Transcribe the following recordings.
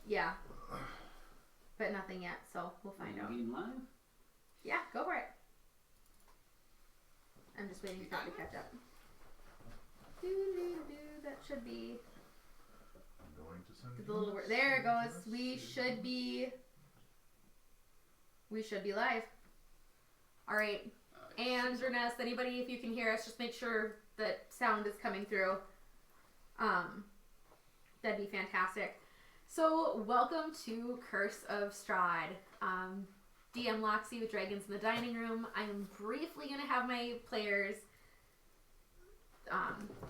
Yeah. But nothing yet, so we'll find out. Game live? Yeah, go for it. I'm just waiting for it to catch up. That should be... I'm going to send the little word. There it goes. We should be live. All right. And Ernest, anybody, if you can hear us, just make sure that sound is coming through. That'd be fantastic. So, welcome to Curse of Strahd. DMLoxy with Dragons in the Dining Room. I am briefly going to have my players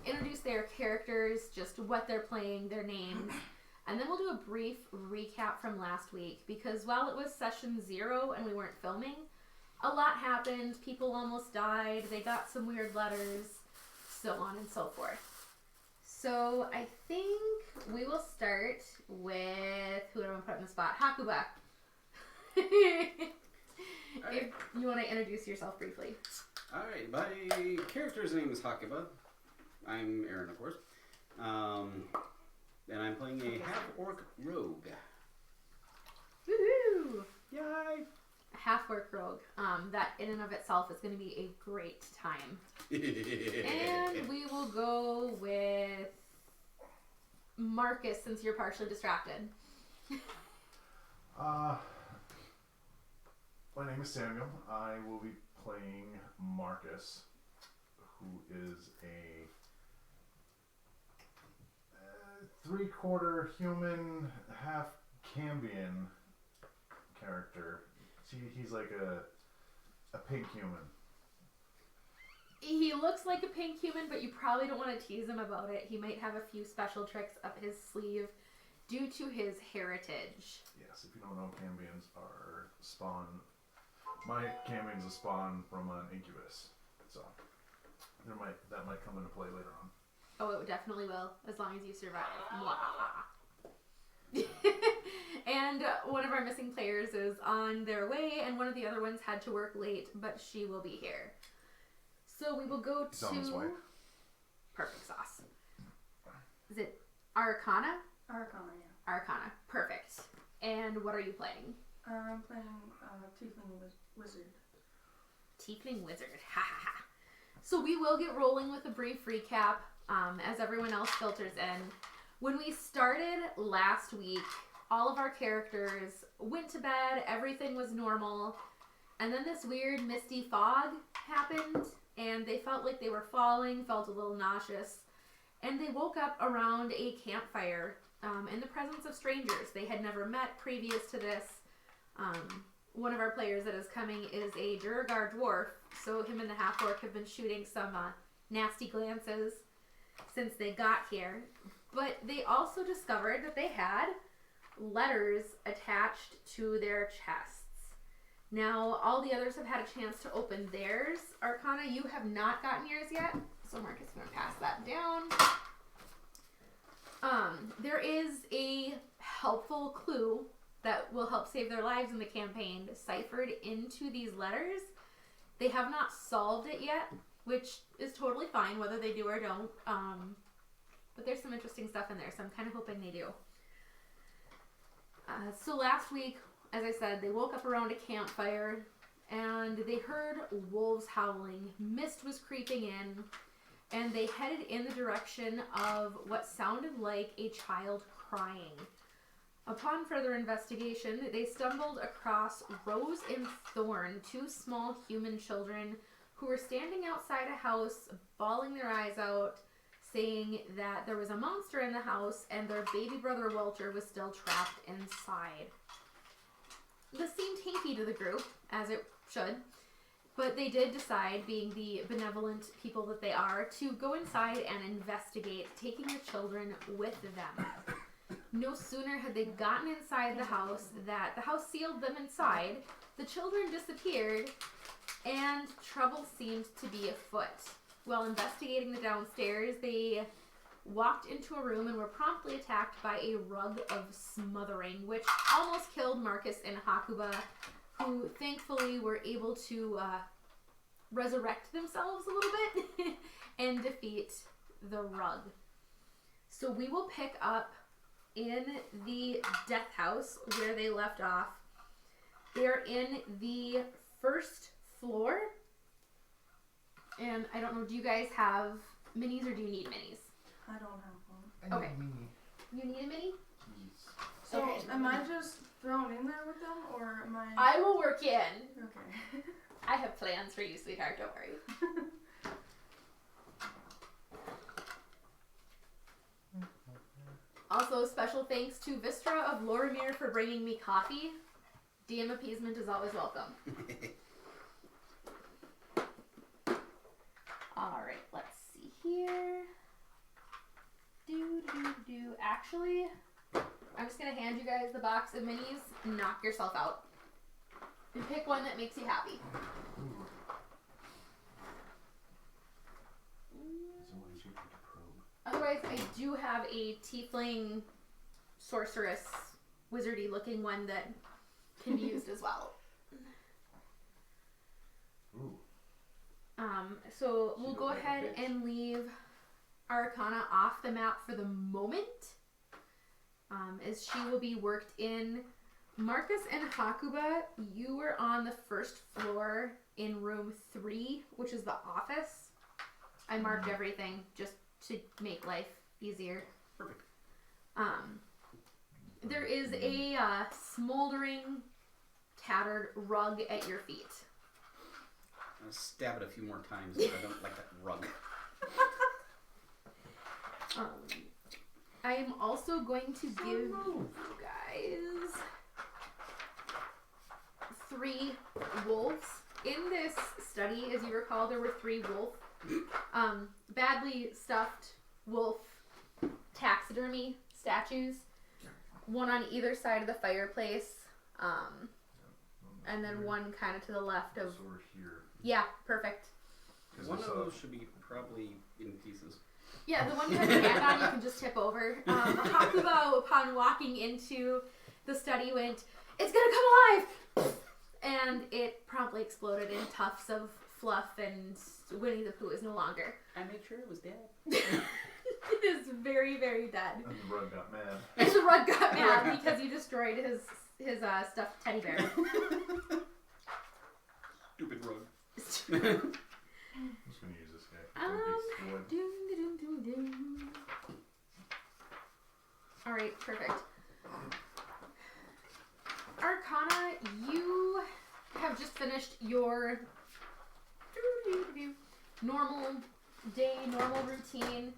introduce their characters, just what they're playing, their names, and then we'll do a brief recap from last week, because while it was session 0 and we weren't filming, a lot happened. People almost died, they got some weird letters, so on and so forth. So I think we will start with, who do I want to put in the spot? Hakuba. If you want to introduce yourself briefly. Alright, my character's name is Hakuba. I'm Aaron, of course. And I'm playing a half-orc rogue. Woohoo! Yay! A half-orc rogue. That in and of itself is going to be a great time. And we will go with Marcus, since you're partially distracted. My name is Samuel. I will be playing Marcus, who is a 3/4 human, half Cambion character. He's like a pink human. He looks like a pink human, but you probably don't want to tease him about it. He might have a few special tricks up his sleeve due to his heritage. Yes, if you don't know, Cambions are spawn. My Cambion's a spawn from an incubus, so that might come into play later on. Oh, it definitely will, as long as you survive. And one of our missing players is on their way, and one of the other ones had to work late, but she will be here. So we will go He's on his way. Perfect sauce. Is it Arcana? Arcana, yeah. Arcana. Perfect. And what are you playing? I'm playing Tiefling Wizard. Tiefling Wizard. Ha ha ha. So we will get rolling with a brief recap as everyone else filters in. When we started last week, all of our characters went to bed, everything was normal, and then this weird misty fog happened, and they felt like they were falling, felt a little nauseous, and they woke up around a campfire in the presence of strangers they had never met previous to this. One of our players that is coming is a Duragar dwarf, so him and the half-orc have been shooting some nasty glances since they got here. But they also discovered that they had letters attached to their chests. Now, all the others have had a chance to open theirs. Arcana, you have not gotten yours yet, so Marcus is going to pass that down. There is a helpful clue that will help save their lives in the campaign ciphered into these letters. They have not solved it yet, which is totally fine, whether they do or don't. But there's some interesting stuff in there, so I'm kind of hoping they do. So last week, as I said, they woke up around a campfire, and they heard wolves howling. Mist was creeping in, and they headed in the direction of what sounded like a child crying. Upon further investigation, they stumbled across Rose and Thorn, 2 small human children who were standing outside a house, bawling their eyes out, saying that there was a monster in the house and their baby brother Welcher was still trapped inside. This seemed hinky to the group, as it should, but they did decide, being the benevolent people that they are, to go inside and investigate, taking the children with them. No sooner had they gotten inside the house that the house sealed them inside, the children disappeared, and trouble seemed to be afoot. While investigating the downstairs, they walked into a room and were promptly attacked by a rug of smothering, which almost killed Marcus and Hakuba, who thankfully were able to resurrect themselves a little bit and defeat the rug. So we will pick up in the death house where they left off. They're in the first floor. And I don't know, do you guys have minis or do you need minis? I don't have one. Okay. You need a mini? So, Okay. am I just thrown in there with them, or am I... I will work you in. Okay. I have plans for you, sweetheart, don't worry. Also, special thanks to Vistra of Lorimir for bringing me coffee. DM appeasement is always welcome. Alright, let's see here. Actually, I'm just going to hand you guys the box of minis. Knock yourself out. And pick one that makes you happy. Otherwise, I do have a tiefling sorceress wizardy looking one that can be used as well. Ooh. So we'll go ahead and leave Arcana off the map for the moment, as she will be worked in. Marcus and Hakuba, you were on the first floor in room 3, which is the office. I marked everything just to make life easier. Perfect. There is a smoldering, tattered rug at your feet. I'll stab it a few more times if I don't like that rug. I am also going to give you guys 3 wolves. In this study, as you recall, there were 3 wolf, badly stuffed wolf taxidermy statues. One on either side of the fireplace, and then one kind of to the left of... So we're here. Yeah, perfect. One of those should be probably in pieces. Yeah, the one you have your hand on, you can just tip over. Hakuba, upon walking into the study, went, "It's gonna come alive!" And it promptly exploded in tufts of fluff, and Winnie the Pooh is no longer. I made sure it was dead. It is very, very dead. And the rug got mad. And the rug got mad because you destroyed his stuffed teddy bear. Stupid rug. I'm just gonna use this guy. Alright, perfect. Arcana, you have just finished your normal day, normal routine,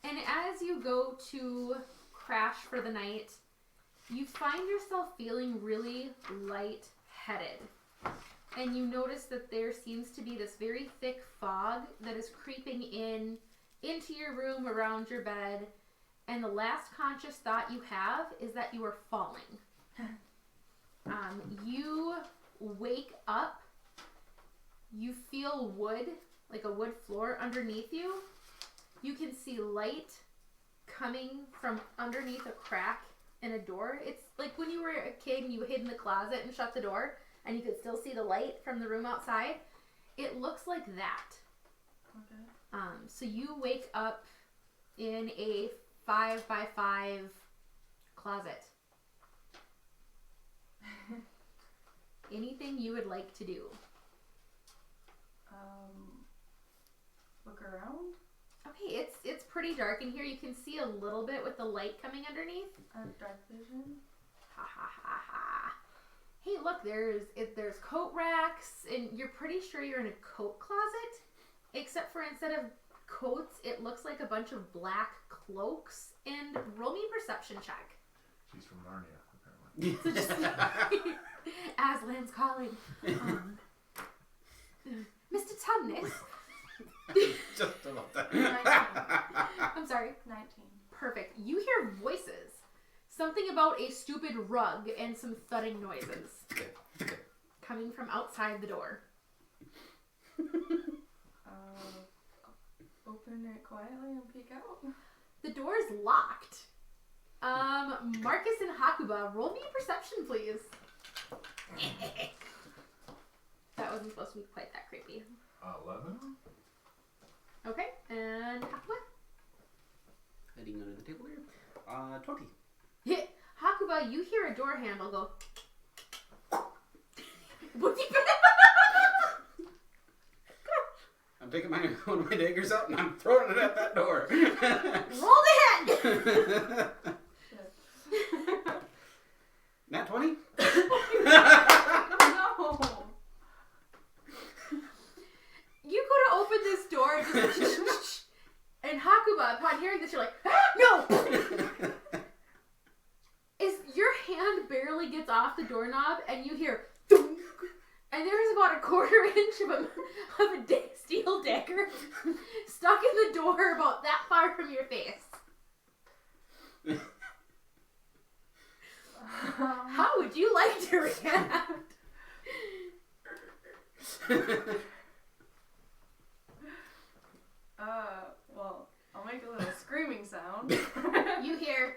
and as you go to crash for the night, you find yourself feeling really light-headed. And you notice that there seems to be this very thick fog that is creeping into your room, around your bed, and the last conscious thought you have is that you are falling. You wake up, you feel wood, like a wood floor underneath you. You can see light coming from underneath a crack in a door. It's like when you were a kid and you hid in the closet and shut the door, and you could still see the light from the room outside. It looks like that. Okay. So you wake up in a 5x5 closet. Anything you would like to do? Look around. Okay, it's pretty dark in here. You can see a little bit with the light coming underneath. Dark vision. Ha ha ha ha. Hey, look, there's coat racks, and you're pretty sure you're in a coat closet, except for instead of coats, it looks like a bunch of black cloaks. And roll me a perception check. She's from Narnia, apparently. So just Aslan's calling. Mr. Tumnus. Just about that. 19. I'm sorry. 19. Perfect. You hear voices. Something about a stupid rug and some thudding noises coming from outside the door. Open it quietly and peek out. The door is locked. Marcus and Hakuba, roll me a perception, please. That wasn't supposed to be quite that creepy. 11? Okay, and Hakuba? Heading under the table here. 20. Hakuba, you hear a door handle go. What do you I'm taking one of my daggers out and I'm throwing it at that door. roll the head? Nat 20? No. You go to open this door just and Hakuba, upon hearing this, you're like, no! Is your hand barely gets off the doorknob and you hear thunk, and there's about a quarter inch of a steel dagger stuck in the door about that far from your face. How would you like to react? Well, I'll make a little screaming sound. You hear,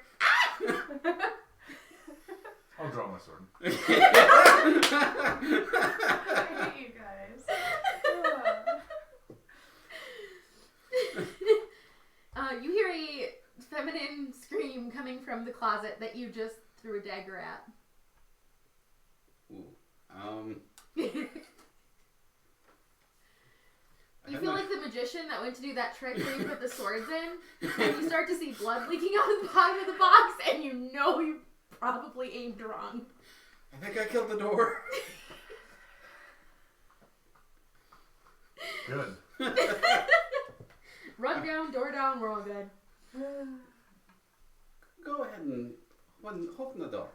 I'll draw my sword. I hate you guys. you hear a feminine scream coming from the closet that you just threw a dagger at. Ooh. You feel like the magician that went to do that trick where you put the swords in, and you start to see blood leaking out of the bottom of the box, and you know you probably aimed wrong. I think I killed the door. Good. Rug down, door down, we're all good. Go ahead and open the door.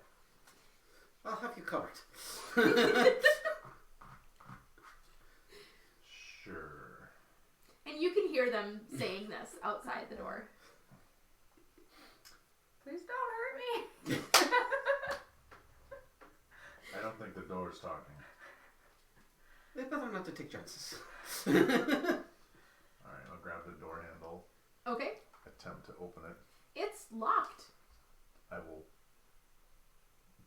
I'll have you covered. Sure. And you can hear them saying this outside the door. Please don't hurt me. I don't think the door's talking. They better not to take chances. Alright, I'll grab the door handle, Okay, attempt to open it. it's locked. I will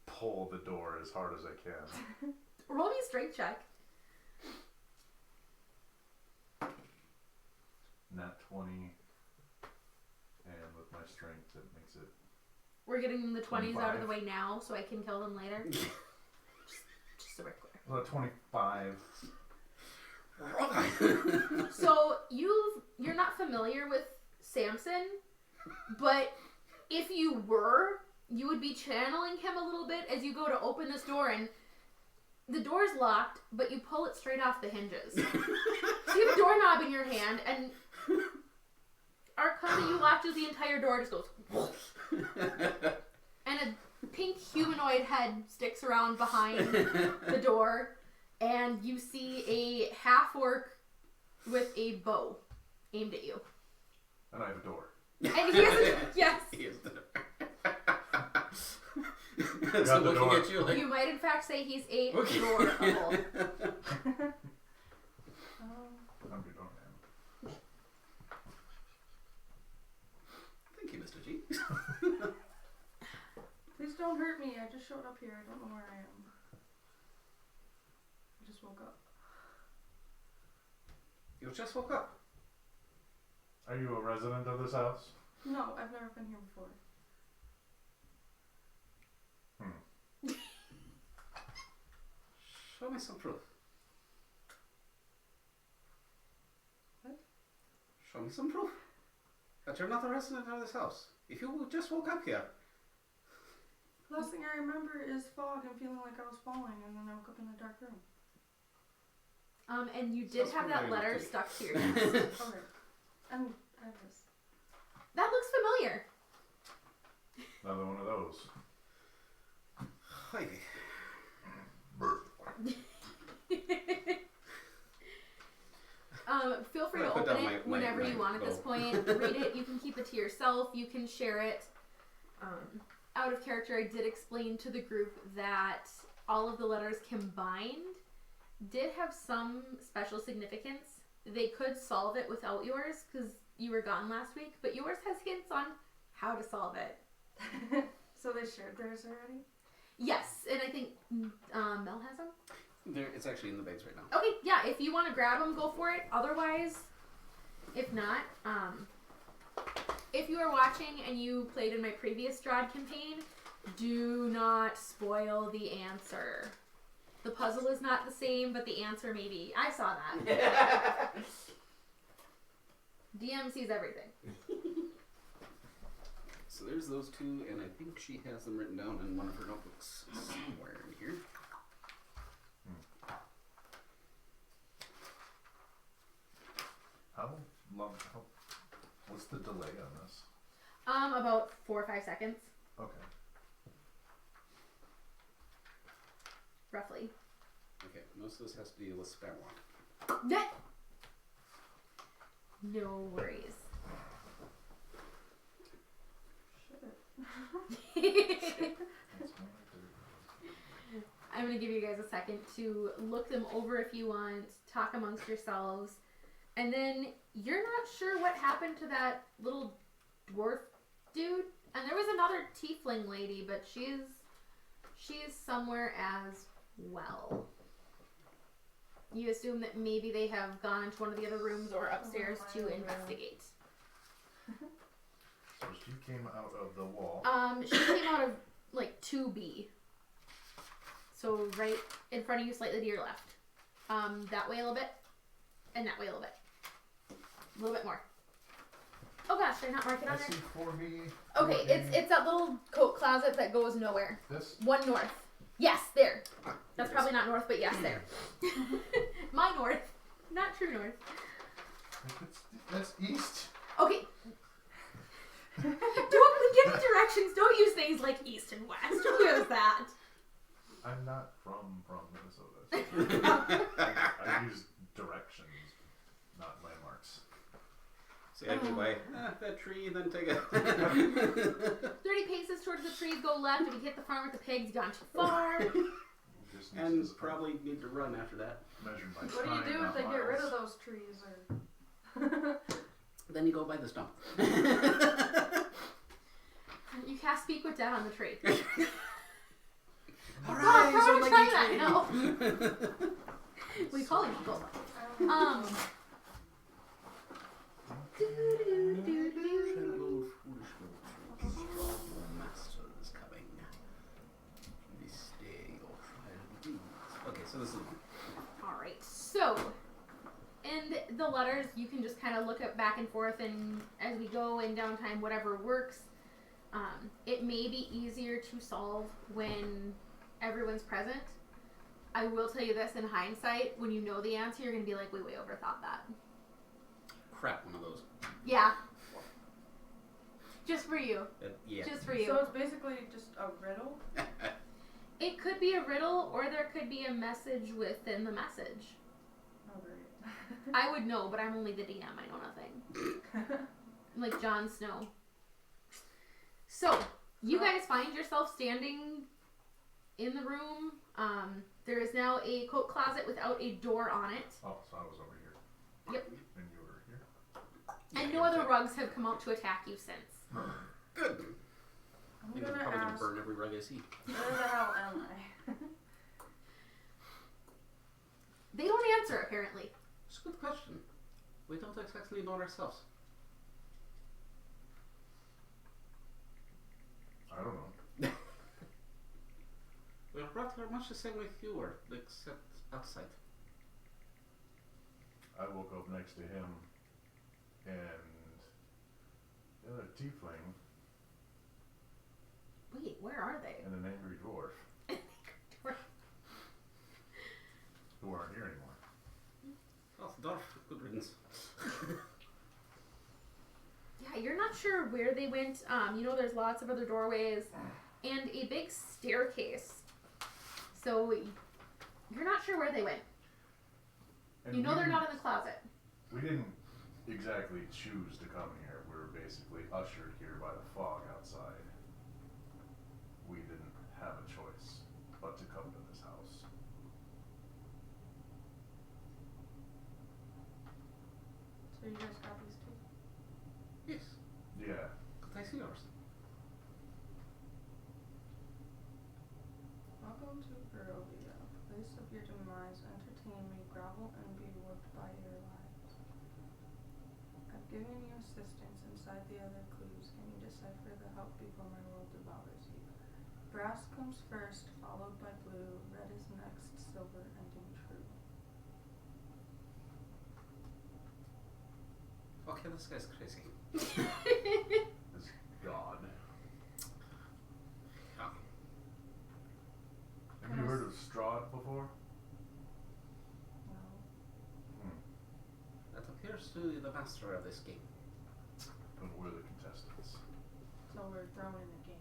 pull the door as hard as I can. Roll me a strength check. Nat 20. And with my strength, it makes it. We're getting the 20s out of the 25. way now so I can kill them later. just so we're clear. Well, 25. So you're not familiar with Samson, but if you were, you would be channeling him a little bit as you go to open this door, and the door's locked, but you pull it straight off the hinges. So you have a doorknob in your hand, and Arcana, you watches the entire door just goes, and a pink humanoid head sticks around behind the door, and you see a half-orc with a bow aimed at you. And I have a door. And he has a, yes. He is the Got so the looking door. at you like, You might in fact say he's a okay. door couple. I'm good on him. Thank you, Mr. G. Please don't hurt me. I just showed up here. I don't know where I am. I just woke up. You just woke up. Are you a resident of this house? No, I've never been here before. Show me some proof. What? Show me some proof that you're not a resident of this house. If you just woke up here. Last thing I remember is fog and feeling like I was falling, and then I woke up in a dark room. And you did Sounds have that familiar letter to me. stuck to your desk. Okay. And I have this. That looks familiar. Another one of those. Ivy. Feel free I'm to gonna put open down it my whenever you want at this little- point. Read it. You can keep it to yourself. You can share it. Out of character, I did explain to the group that all of the letters combined did have some special significance. They could solve it without yours because you were gone last week, but yours has hints on how to solve it. So they shared theirs already? Yes, and I think Mel has them. It's actually in the bags right now. Okay, yeah, if you want to grab them, go for it. Otherwise, if not, if you are watching and you played in my previous Strahd campaign, Do not spoil the answer. The puzzle is not the same, but the answer maybe. I saw that. DM sees everything. So there's those two, and I think she has them written down in one of her notebooks somewhere in here. How long? What's the delay on this? About 4 or 5 seconds, Okay. roughly. Okay, most of this has to deal with spell one. No worries. That's one right there. I'm going to give you guys a second to look them over if you want, talk amongst yourselves, and then you're not sure what happened to that little dwarf dude. And there was another tiefling lady, but she's somewhere as well. You assume that maybe they have gone into one of the other rooms or upstairs to investigate. So she came out of the wall. She came out of like 2B. So right in front of you, slightly to your left. That way a little bit, and that way a little bit. A little bit more. Oh gosh, did I not mark it on I there? see 4B. Okay, 4A. it's that little coat closet that goes nowhere. This? One north. Yes, there. That's probably not north, but yes, there. My north. Not true north. That's east. Okay. Don't give me directions. Don't use things like east and west. Who knows that? I'm not from Minnesota. I use directions, not landmarks. So I go by that tree, then take a 30 paces towards the trees, go left. If you hit the farm with the pigs, gone too far. and probably need to run after that. Measured by What time, do you do if not they get rid of miles. those trees or? Then you go by the stump. You cast Speak with Dead on the tree. All Oh, right, so probably try that. No. We call him people. Okay, so this is Alright, so in the letters you can just kind of look up back and forth, and as we go in downtime, whatever works. It may be easier to solve when everyone's present. I will tell you this in hindsight, when you know the answer, you're going to be like, we way overthought that. crap, one of those. Yeah. Just for you. Yeah. Just for you. So it's basically just a riddle. It could be a riddle, or there could be a message within the message. Oh great. I would know, but I'm only the DM. I know nothing. I'm like Jon Snow. So, you guys find yourself standing in the room. There is now a coat closet without a door on it. Oh, so I was over here. Yep. And you were here. And no other rugs have come out to attack you since. Good. I'm I'm gonna probably gonna ask, burn every rug I see. where the hell am I? They don't answer, apparently. It's a good question. We don't exactly know ourselves. I don't know. We're roughly much the same with you were, except outside. I woke up next to him, and the other tiefling, Wait, where are they? and an angry dwarf who aren't here anymore. Oh, Dorf, good riddance. Yeah, you're not sure where they went. You know there's lots of other doorways and a big staircase. So you're not sure where they went. And You know we they're didn't- not in the closet. We didn't exactly choose to come here. We were basically ushered here by the fog outside. We didn't have a choice but to come to this house. So you guys got these two? Yes, Yeah. but I see yours. Welcome to Barovia, place of your demise. Entertain me, grovel, and be whooped by your lives. I've given you assistance inside the other clues. Can you decipher the help before my world devours you? Brass comes first, followed by blue. Red is next, silver ending true. Okay, this guy's crazy. Is God. Yeah. Have you heard of Strahd before? No. That appears to be the master of this game. And we're the contestants. So we're thrown in a game.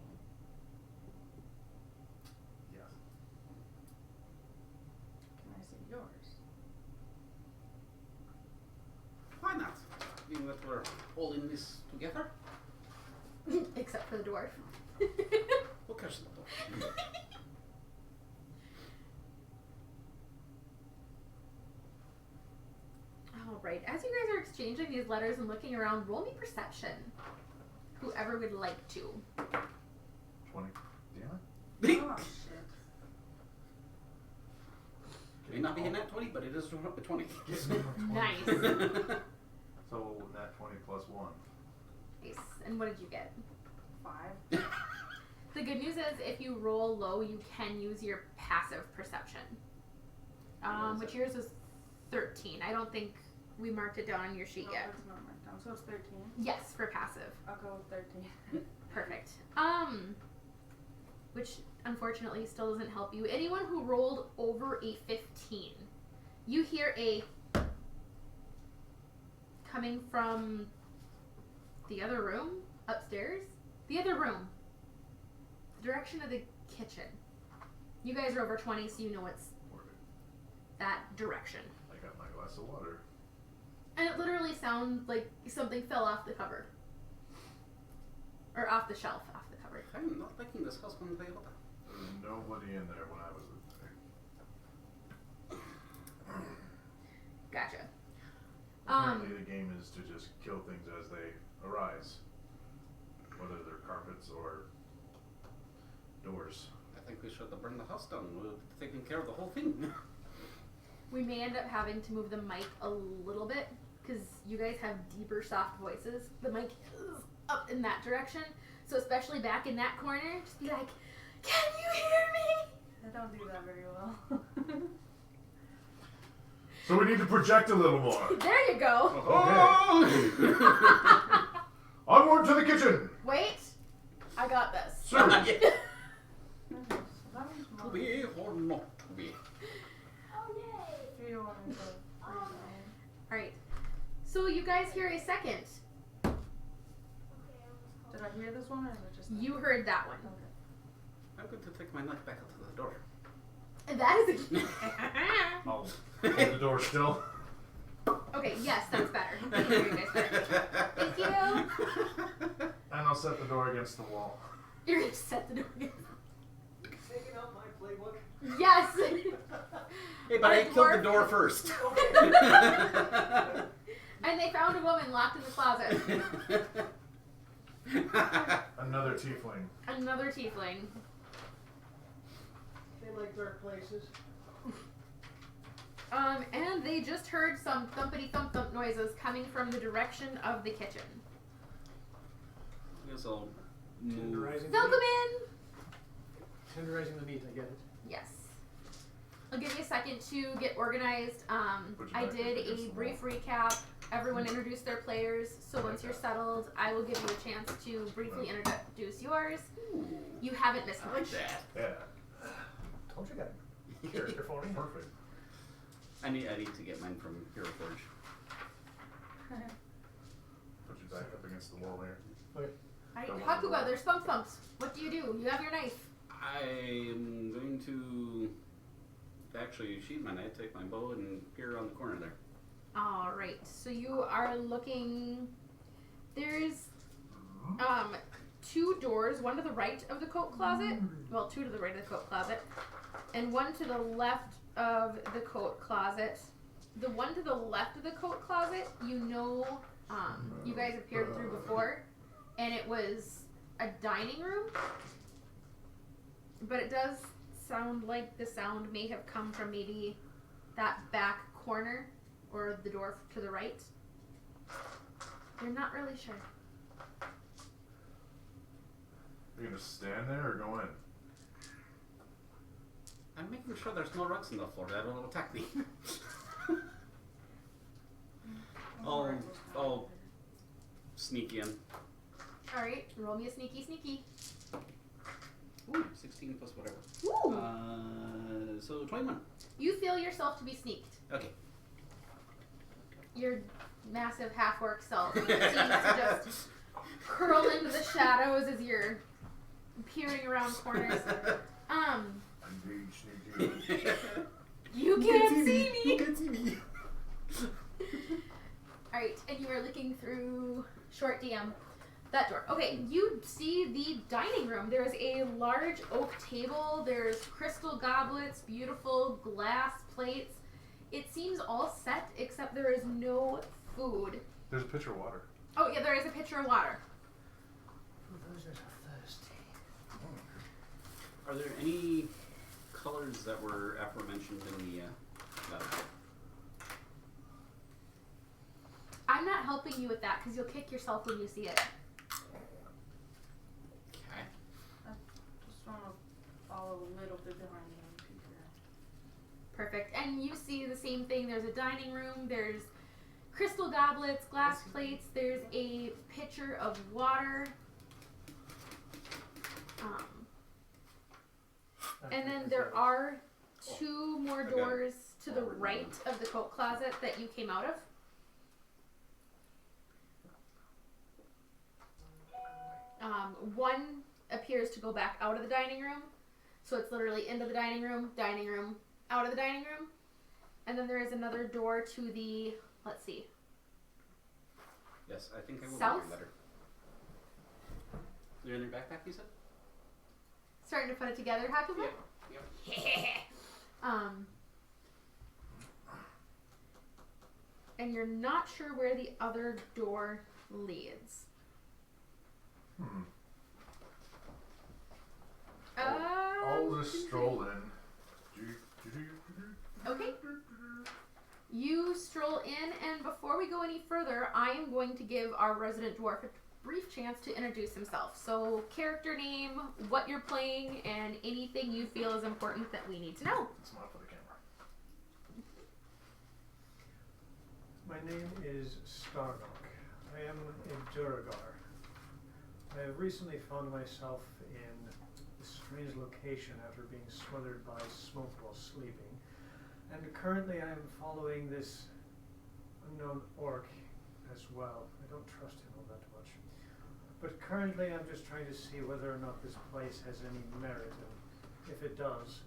Yes. Can I see yours? Why not? Being that we're all in this together. Except for the dwarf. Who cares about that? Alright, as you guys are exchanging these letters and looking around, roll me perception. Whoever would like to. 20. Damn it. Oh shit. May not be a nat 20, but it is a 20. Nice. So, nat 20 plus 1. Nice. And what did you get? 5. The good news is if you roll low, you can use your passive perception. Which yours is 13. I don't think we marked it down on your sheet No, yet. it's not marked down. So it's 13. Yes, for passive. I'll go with 13. Perfect. Which unfortunately still doesn't help you. Anyone who rolled over a 15, you hear a coming from the other room upstairs. The other room. The direction of the kitchen. You guys are over 20, so you know it's that direction. I got my glass of water. And it literally sounds like something fell off the cupboard. Or off the shelf, off the cupboard. I'm not liking this house one iota. There was nobody in there when I was there. Gotcha. Apparently the game is to just kill things as they arise. Whether they're carpets or doors. I think we should have burned the house down. We're taking care of the whole thing. We may end up having to move the mic a little bit because you guys have deeper, soft voices. The mic is up in that direction, so especially back in that corner, just be like, "Can you hear me?" I don't do that very well. So we need to project a little more. There you go. Onward to the kitchen. Wait, I got this. Sir. So that was To mine. be or not to be. Oh yay! Do you want me to freeze All right. So you guys hear a second. Did I hear this one or is it just You heard that one. Okay. I'm going to take my knife back out to the door. That is a. I'll hold the door still. Okay, yes, that's better. I can hear you guys better. Thank you. And I'll set the door against the wall. You're gonna set the door again. Taking out my playbook. Yes. Hey, but I killed the door first. And they found a woman locked in the closet. Another tiefling. Another tiefling. They like dark places. And they just heard some thumpity thump thump noises coming from the direction of the kitchen. I guess I'll move. Tenderizing They'll the come meat. in. Tenderizing the meat, I get it. Yes. I'll give you a second to get organized. Put your I back did against a the brief wall. recap. Everyone introduced their players. So I like once you're that. settled, I will give you a chance to briefly Right. introduce yours. Ooh, You haven't missed I like much. that. Yeah. Told you got character for me. Perfect. I need to get mine from Hero Forge. Put your back up against the wall there. Alright, Don't Hakuba, worry. there's thump thumps. What do? You have your knife. I am going to actually sheath my knife, take my bow, and peer around the corner there. Alright, so you are looking. There's two doors, one to the right of the coat closet. Well, two to the right of the coat closet. And one to the left of the coat closet. The one to the left of the coat closet, you know, you guys appeared through before, and it was a dining room. But it does sound like the sound may have come from maybe that back corner or the door to the right. You're not really sure. Are you gonna stand there or go in? I'm sure there's no rugs on the floor that'll attack me. I'll sneak in. Alright, roll me a sneaky. Ooh, 16 plus whatever. Woo! So 21. You feel yourself to be sneaked. Okay. Your massive half-orc self seems to just curl into the shadows as you're peering around corners. Indeed, sneaky. You can't see me! You can't see me! Alright, and you are looking through short DM. That door. Okay, you see the dining room. There's a large oak table. There's crystal goblets, beautiful glass plates. It seems all set, except there is no food. There's a pitcher of water. Oh, yeah, there is a pitcher of water. For those that are thirsty. Are there any colors that were aforementioned in the letter? I'm not helping you with that because you'll kick yourself when you see it. Okay. I just want to follow a little bit behind you and peek around. Perfect. And you see the same thing. There's a dining room. There's crystal goblets, glass plates. There's a pitcher of water. And then there are two more doors to the right of the coat closet that you came out of. One appears to go back out of the dining room. So it's literally into the dining room, out of the dining room. And then there is another door to the, let's see. Yes, I think I will South? read your letter. They're in your backpack, you said? Starting to put it together, Hakuba? Yep. And you're not sure where the other door leads. I'll just stroll in. Okay. You stroll in, and before we go any further, I am going to give our resident dwarf a brief chance to introduce himself. So, character name, what you're playing, and anything you feel is important that we need to know. Smile for the camera. My name is Strahd. I am a Duragar. I have recently found myself in a strange location after being smothered by smoke while sleeping. And currently I am following this unknown orc as well. I don't trust him all that much. But currently I'm just trying to see whether or not this place has any merit, and if it does,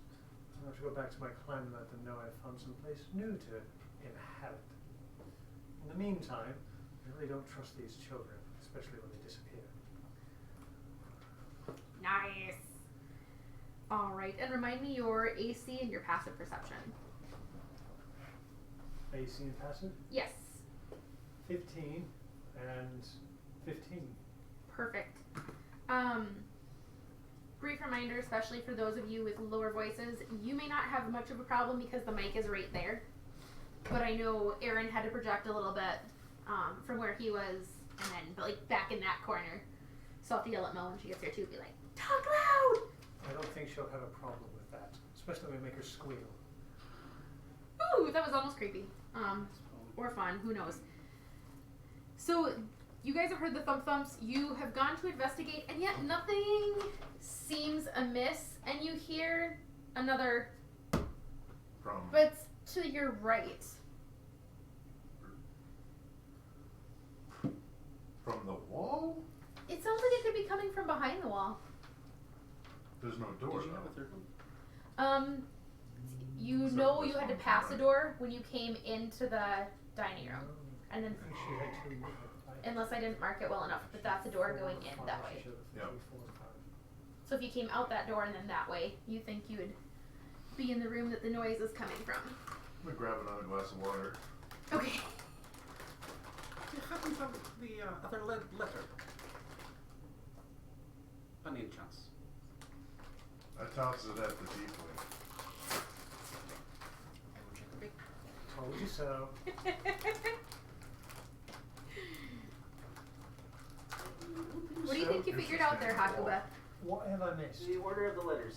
I'll have to go back to my clan and let them know I've found some place new to inhabit. In the meantime, I really don't trust these children, especially when they disappear. Nice. Alright, and remind me your AC and your passive perception. AC and passive? Yes. 15 and 15. Perfect. Brief reminder, especially for those of you with lower voices, you may not have much of a problem because the mic is right there. But I know Aaron had to project a little bit from where he was, and then like back in that corner. So I'll have to yell at Mo when she gets here too, be like, talk loud! I don't think she'll have a problem with that, especially when we make her squeal. Ooh, that was almost creepy. Or fun, who knows. So, you guys have heard the thump thumps, you have gone to investigate, and yet nothing seems amiss, and you hear another, From but it's to your right. the wall? It sounds like it could be coming from behind the wall. There's no door Did you have a though. third one? You So know this you had to one pass from a right. door when you came into the dining room. And then, I think she had two more. unless I didn't mark it well enough, but that's a door going in that way. Yep. So if you came out that door and then that way, you think you would be in the room that the noise is coming from. I'm gonna grab another glass of water. Okay. You haven't found the other letter. By any chance? I toss it at the deeply. I will check the big. Told you so. What do you think you figured out there, Hakuba? What have I missed? The order of the letters.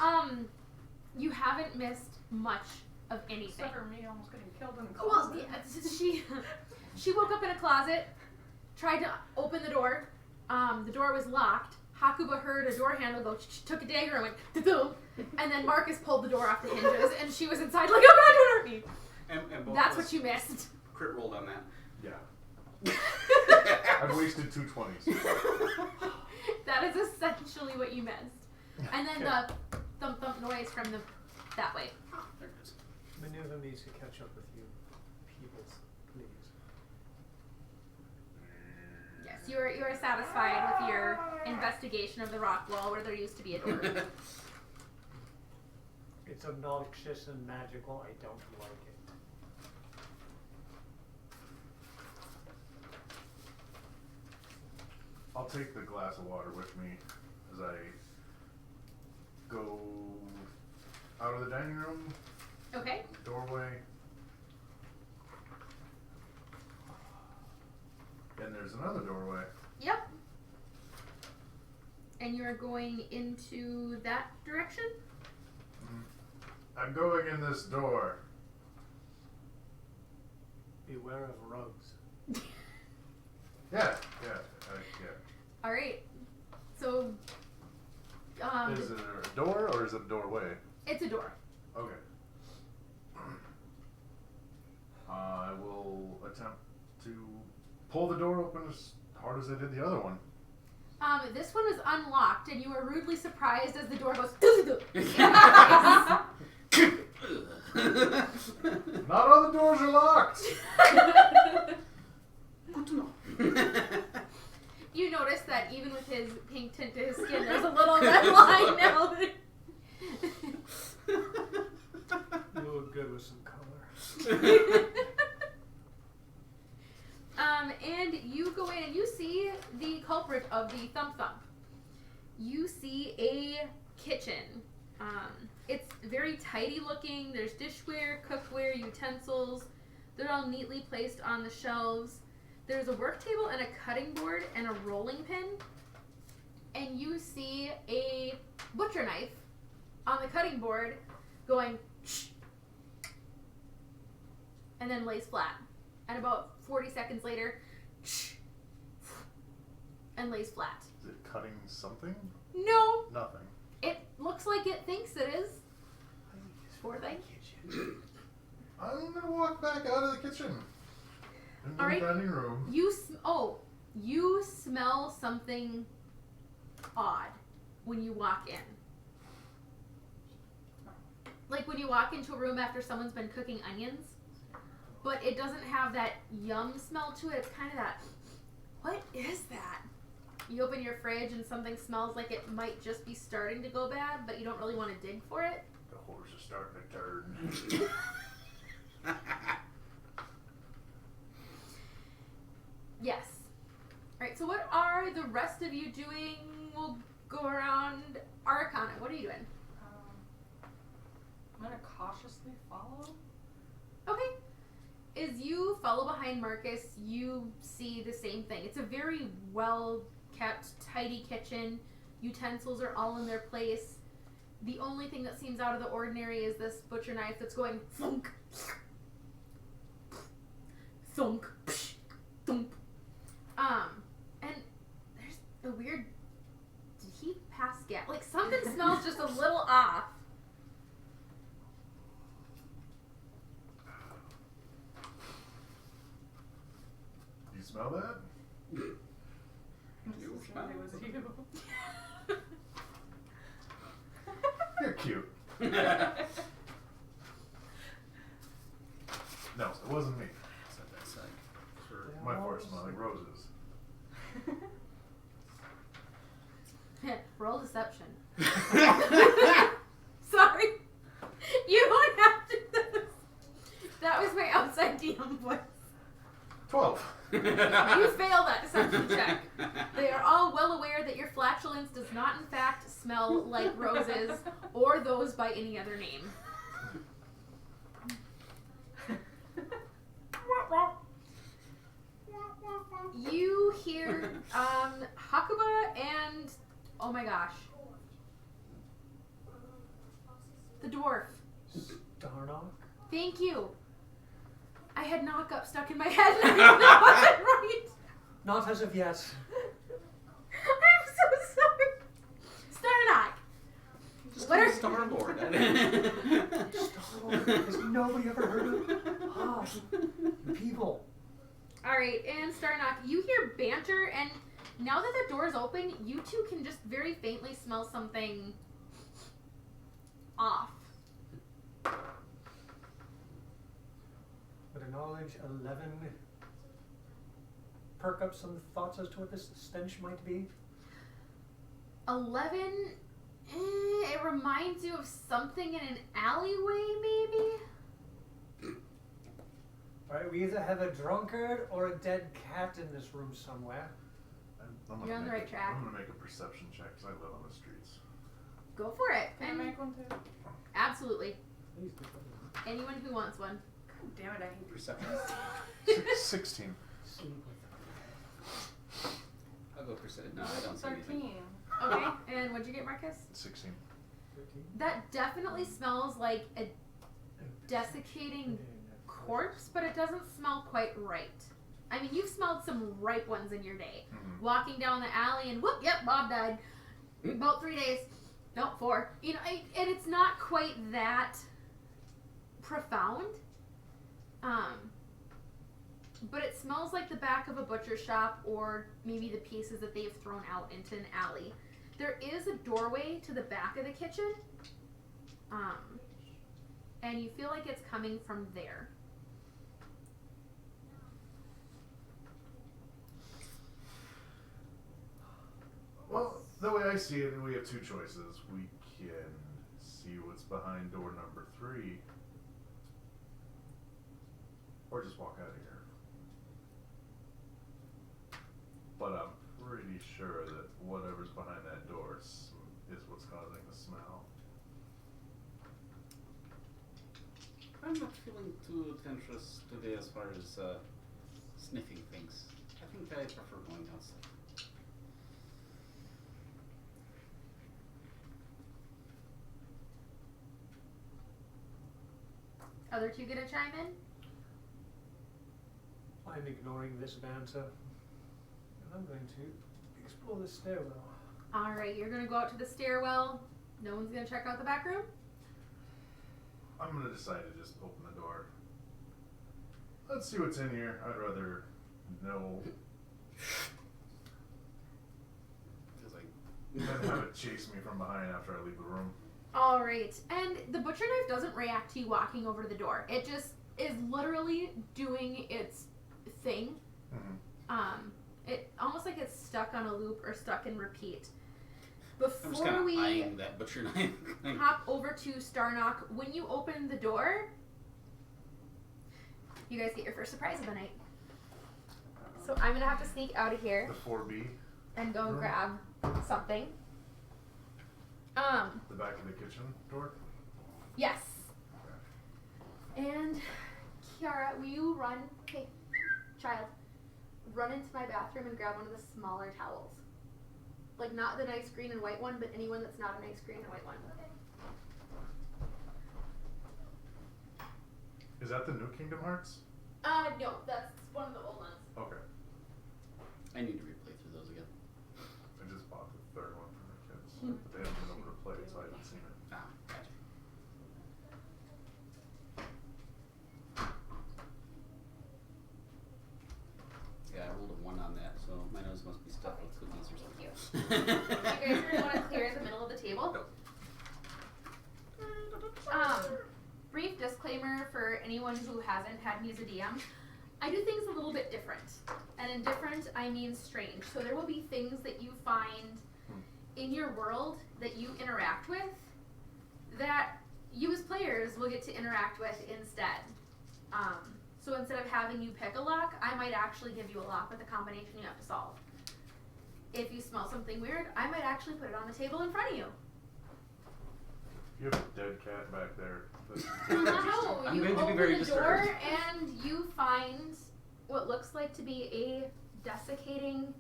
You haven't missed much of anything. Except for me almost getting killed in the Well, closet. she woke up in a closet, tried to open the door. The door was locked. Hakuba heard a door handle go, took a dagger and went, "Doo-doo." And then Marcus pulled the door off the hinges, and she was inside like, "Oh God, don't hurt me." And both That's of us what you missed. crit rolled on that. Yeah. I've wasted 2 20s. That is essentially what you missed. And then the thump thump noise from that way. There it is. Maneuver me to catch up with you, peoples, please. Yes, you are satisfied with your investigation of the rock wall where there used to be a door. It's obnoxious and magical. I don't like it. I'll take the glass of water with me as I go out of the dining room, Okay. doorway. And there's another doorway. Yep. And you're going into that direction? I'm going in this door. Beware of rogues. Yeah. All right. So, Is it a door or is it a doorway? it's a door. Okay. I will attempt to pull the door open as hard as I did the other one. This one was unlocked, and you were rudely surprised as the door goes. Not all the doors are locked. Good to know. You notice that even with his pink tint to his skin, there's a little red line now. You look good with some color. And you go in and you see the culprit of the thump thump. You see a kitchen. It's very tidy looking. There's dishware, cookware, utensils. They're all neatly placed on the shelves. There's a work table and a cutting board and a rolling pin. And you see a butcher knife on the cutting board going shh, and then lays flat. And about 40 seconds later, shh, and lays flat. Is it cutting something? No, Nothing. it looks like it thinks it is. Poor thing. I'm gonna walk back out of the kitchen. Into All right. the dining room. You smell something odd when you walk in. Like when you walk into a room after someone's been cooking onions, but it doesn't have that yum smell to it. It's kind of that, what is that? You open your fridge and something smells like it might just be starting to go bad, but you don't really want to dig for it. The horse is starting to turn. Yes. Alright, so what are the rest of you doing? We'll go around Arcana. What are you doing? I'm gonna cautiously follow. Okay. As you follow behind Marcus, you see the same thing. It's a very well kept, tidy kitchen. Utensils are all in their place. The only thing that seems out of the ordinary is this butcher knife that's going thunk, thunk, thump. And there's a weird. Did he pass gas? Like something smells just a little off. You smell that? You smell It was it. you. You're cute. No, it wasn't me. Side by side. Sure. My force smell like roses. Roll deception. Sorry. You don't have to do this. That was my outside DM voice. 12. You fail that deception check. They are all well aware that your flatulence does not in fact smell like roses or those by any other name. You hear Hakuba and oh my gosh. The dwarf. Starnock? Thank you. I had knock up stuck in my head and I knew that wasn't right. Not as of yet. I'm so sorry. Starnock. Just What call are- me Star-Lord. Starlord? Has nobody ever heard of Ah, people. Alright, and Starnock, you hear banter, and now that the door's open, you two can just very faintly smell something off. Would a knowledge 11 perk up some thoughts as to what this stench might be? 11, it reminds you of something in an alleyway, maybe? Alright, we either have a drunkard or a dead cat in this room somewhere. I'm gonna You're on the make right a- track. I'm gonna make a perception check because I live on the streets. Go for it. Can I And make one too? absolutely. Please do that. Anyone who wants one. God damn it, I hate Perception. 16. Sleep with I'll go perception. No, I don't see anything. 13. Okay, and what'd you get, Marcus? 16. 13. That definitely smells like a desiccating corpse, but it doesn't smell quite right. I mean, you've smelled some ripe ones in your day. Mm-hmm. Walking down the alley and whoop, yep, Bob died. About 3 days. Nope, 4. You know, and it's not quite that profound. But it smells like the back of a butcher shop or maybe the pieces that they've thrown out into an alley. There is a doorway to the back of the kitchen. And you feel like it's coming from there. Well, the way I see it, we have two choices. We can see what's behind door number 3, or just walk out of here. But I'm pretty sure that whatever's behind that door is what's causing the smell. I'm not feeling too adventurous today as far as sniffing things. I think I prefer going outside. Other two gonna chime in? I'm ignoring this banter. And I'm going to explore the stairwell. Alright, you're gonna go out to the stairwell. No one's gonna check out the back room? I'm gonna decide to just open the door. Let's see what's in here. I'd rather know Feels like than have it chase me from behind after I leave the room. Alright, and the butcher knife doesn't react to you walking over to the door. It just is literally doing its thing. Mm-hmm. It almost like it's stuck on a loop or stuck in repeat. I'm just Before kind of we eyeing that butcher knife. hop over to Starnock, when you open the door, you guys get your first surprise of the night. So I'm gonna have to sneak out of here The 4B, and go room? grab something. the back of the kitchen door. Yes. And Kiara, will you run? Hey, child, run into my bathroom and grab one of the smaller towels. Like not the nice green and white one, but anyone that's not a nice green and white one. Is that the new Kingdom Hearts? No, that's one of the old ones. Okay. I need to replay through those again. I just bought the third one for the kids, but they haven't been able to play it, so I haven't seen it. Ah, gotcha. Yeah, I rolled a 1 on that, so my nose must be stuffed with cookies or something. You guys are gonna want to clear the middle of the table. Brief disclaimer for anyone who hasn't had me as a DM. I do things a little bit different. And in different, I mean strange. So there will be things that you find in your world that you interact with that you as players will get to interact with instead. So instead of having you pick a lock, I might actually give you a lock with a combination you have to solve. If you smell something weird, I might actually put it on the table in front of you. You have a dead cat back there. That's No, I'm you going to be open very the door disturbed. and you find what looks like to be a desiccating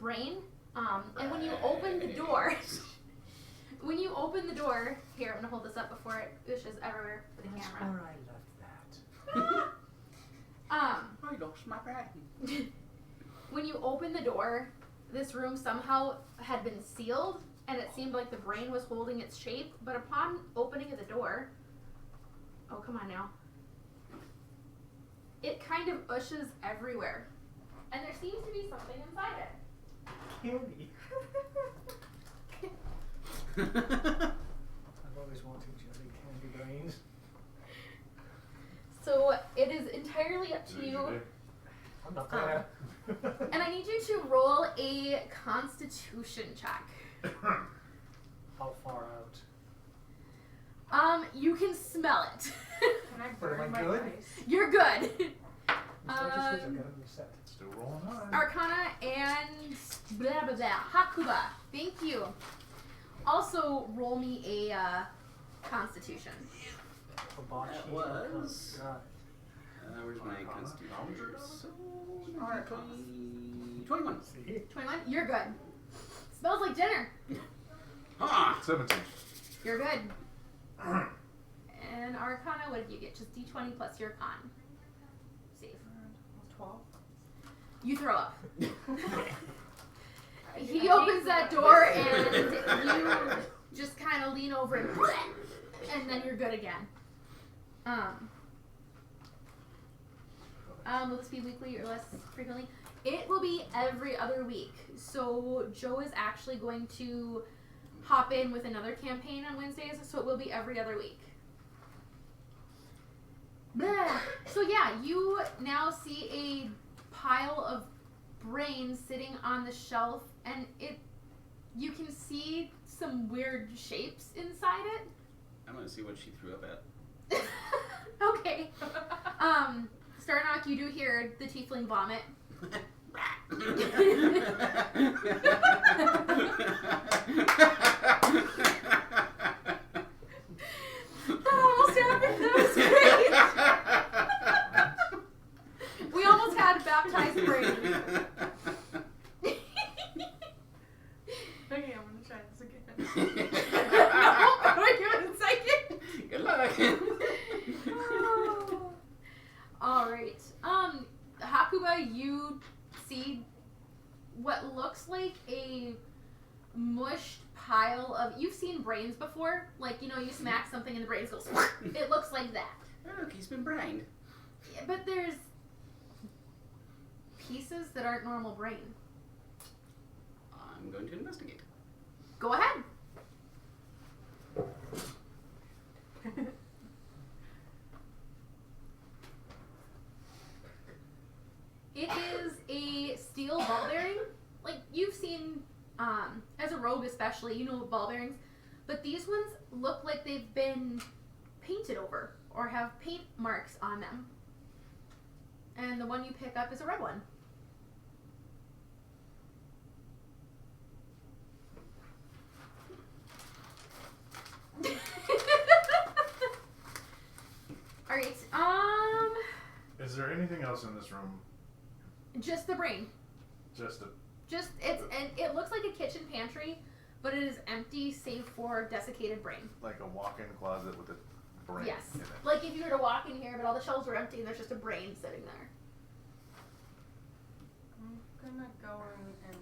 brain. And when you open the door, when you open the door, here, I'm gonna hold this up before it ooshes everywhere for the camera. I left that. I lost my brain. When you open the door, this room somehow had been sealed, and it seemed like the brain was holding its shape, but upon opening of the door, oh, come on now, it kind of ooshes everywhere. And there seems to be something inside it. Candy. I've always wanted jelly candy brains. So it is entirely up to you. I'm not there. And I need you to roll a Constitution check. How far out? You can smell it. Can I But am burn I my good? dice? You're good. It's not just which I've got it reset. Still rolling high. Arcana and blah blah blah. Hakuba. Thank you. Also, roll me a Constitution. Hibachi. That was- God. Where's my constitution? So, Alright. 21. See? 21. You're good. Smells like dinner. Ah! 17. You're good. And Arcana, what did you get? Just D20 plus your con. Save. 12. You throw up. He opens that door and you just kind of lean over and then you're good again. Will this be weekly or less frequently? It will be every other week. So Joe is actually going to hop in with another campaign on Wednesdays, so it will be every other week. Blah. So yeah, you now see a pile of brains sitting on the shelf, and you can see some weird shapes inside it. I'm gonna see what she threw up at. Okay. Starnock, you do hear the tiefling vomit. That almost happened. That was great. We almost had baptized brains. Okay, I'm gonna try this again. No, give it a second. Good luck. All right. Hakuba, you see what looks like a mushed pile of. You've seen brains before, like you smack something and the brains goes. It looks like that. Look, he's been brained. Yeah, but there's pieces that aren't normal brain. I'm going to investigate. Go ahead. It is a steel ball bearing. Like you've seen, as a rogue especially, you know ball bearings. But these ones look like they've been painted over or have paint marks on them. And the one you pick up is a red one. Alright, Is there anything else in this room? just the brain. It looks like a kitchen pantry, but it is empty save for desiccated brain. Like a walk-in closet with a brain Yes. in it. Like if you were to walk in here, but all the shelves are empty and there's just a brain sitting there. I'm gonna go and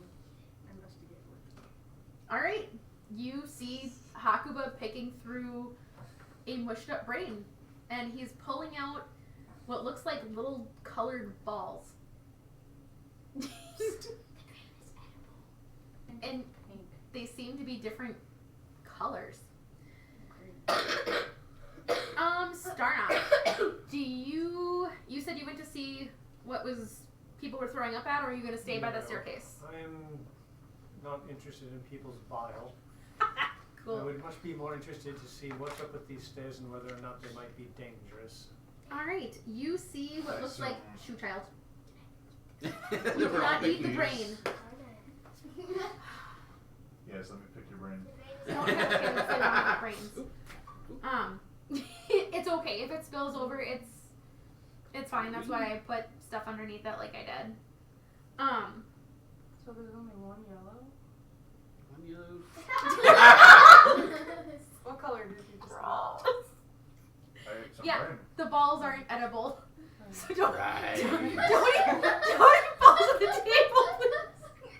investigate with you. Alright, you see Hakuba picking through a mushed up brain, and he's pulling out what looks like little colored balls. And Pink. they seem to be different colors. Great. Starnock, you said you went to see what people were throwing up at, or are you going to stay by the No, staircase? I'm not interested in people's bile. I Cool. would much be more interested to see what's up with these stairs and whether or not they might be dangerous. Alright, you see what I looks like assume- shoe child. You You cannot eat the brain. Yes, let me pick your brain. Don't have kids that don't eat brains. It's okay. If it spills over, it's fine. That's why I put stuff underneath it like I did. So there's only one yellow? One yellow. What color did you just I ate some Yeah. brain. The balls aren't edible. So don't Right. don't eat balls at the table, please.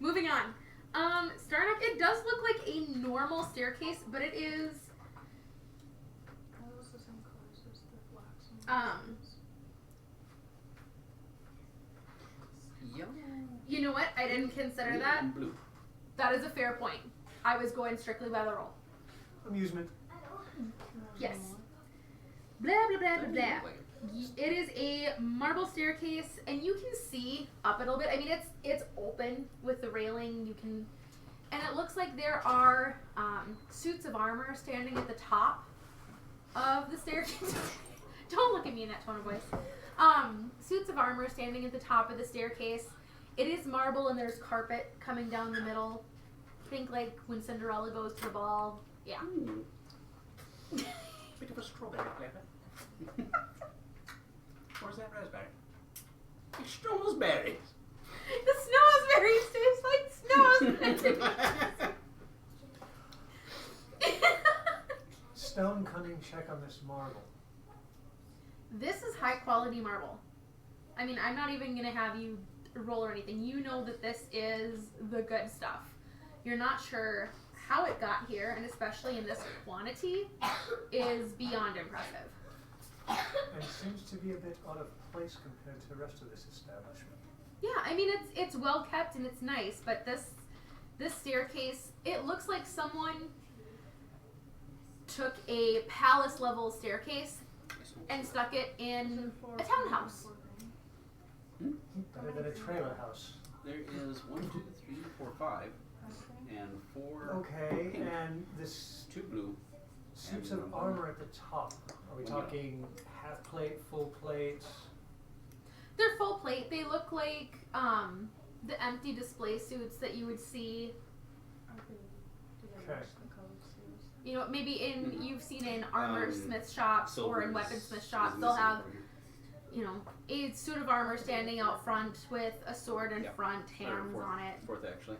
Moving on. Startup, it does look like a normal staircase, but it is Are those the same colors as the blacks and Yellow. you know what? I didn't consider Green that. and blue. That is a fair point. I was going strictly by the roll. Amusement. Yes. Blah blah blah blah blah. It is a marble staircase, and you can see up a little bit. I mean, it's open with the railing. You can, and it looks like there are suits of armor standing at the top of the staircase. Don't look at me in that tone of voice. Suits of armor standing at the top of the staircase. It is marble, and there's carpet coming down the middle. Think like when Cinderella goes to the ball. Yeah. Bit of a strawberry flavor. Or is that raspberry? It's strawberries. The snowsberries taste like snowsberries. Stone cunning check on this marble. This is high quality marble. I mean, I'm not even gonna have you roll or anything. You know that this is the good stuff. You're not sure how it got here, and especially in this quantity, is beyond impressive. And seems to be a bit out of place compared to the rest of this establishment. Yeah, I mean it's well kept and it's nice, but this staircase, it looks like someone took a palace level staircase and stuck it in a townhouse. Better than a trailer house. There is 1, 2, 3, 4, 5, and 4. Okay, pink, and this 2 blue. suits And of one armor at the top. Are we one yellow. talking half plate, full plate? They're full plate. They look like the empty display suits that you would see. Okay. You know, maybe in you've seen in armor smith shops or in weaponsmith Silver's shops. is They'll missing have, from here. you know, a suit of armor standing out front with a sword in Yep. front, Third, hands fourth, on it. Fourth, actually.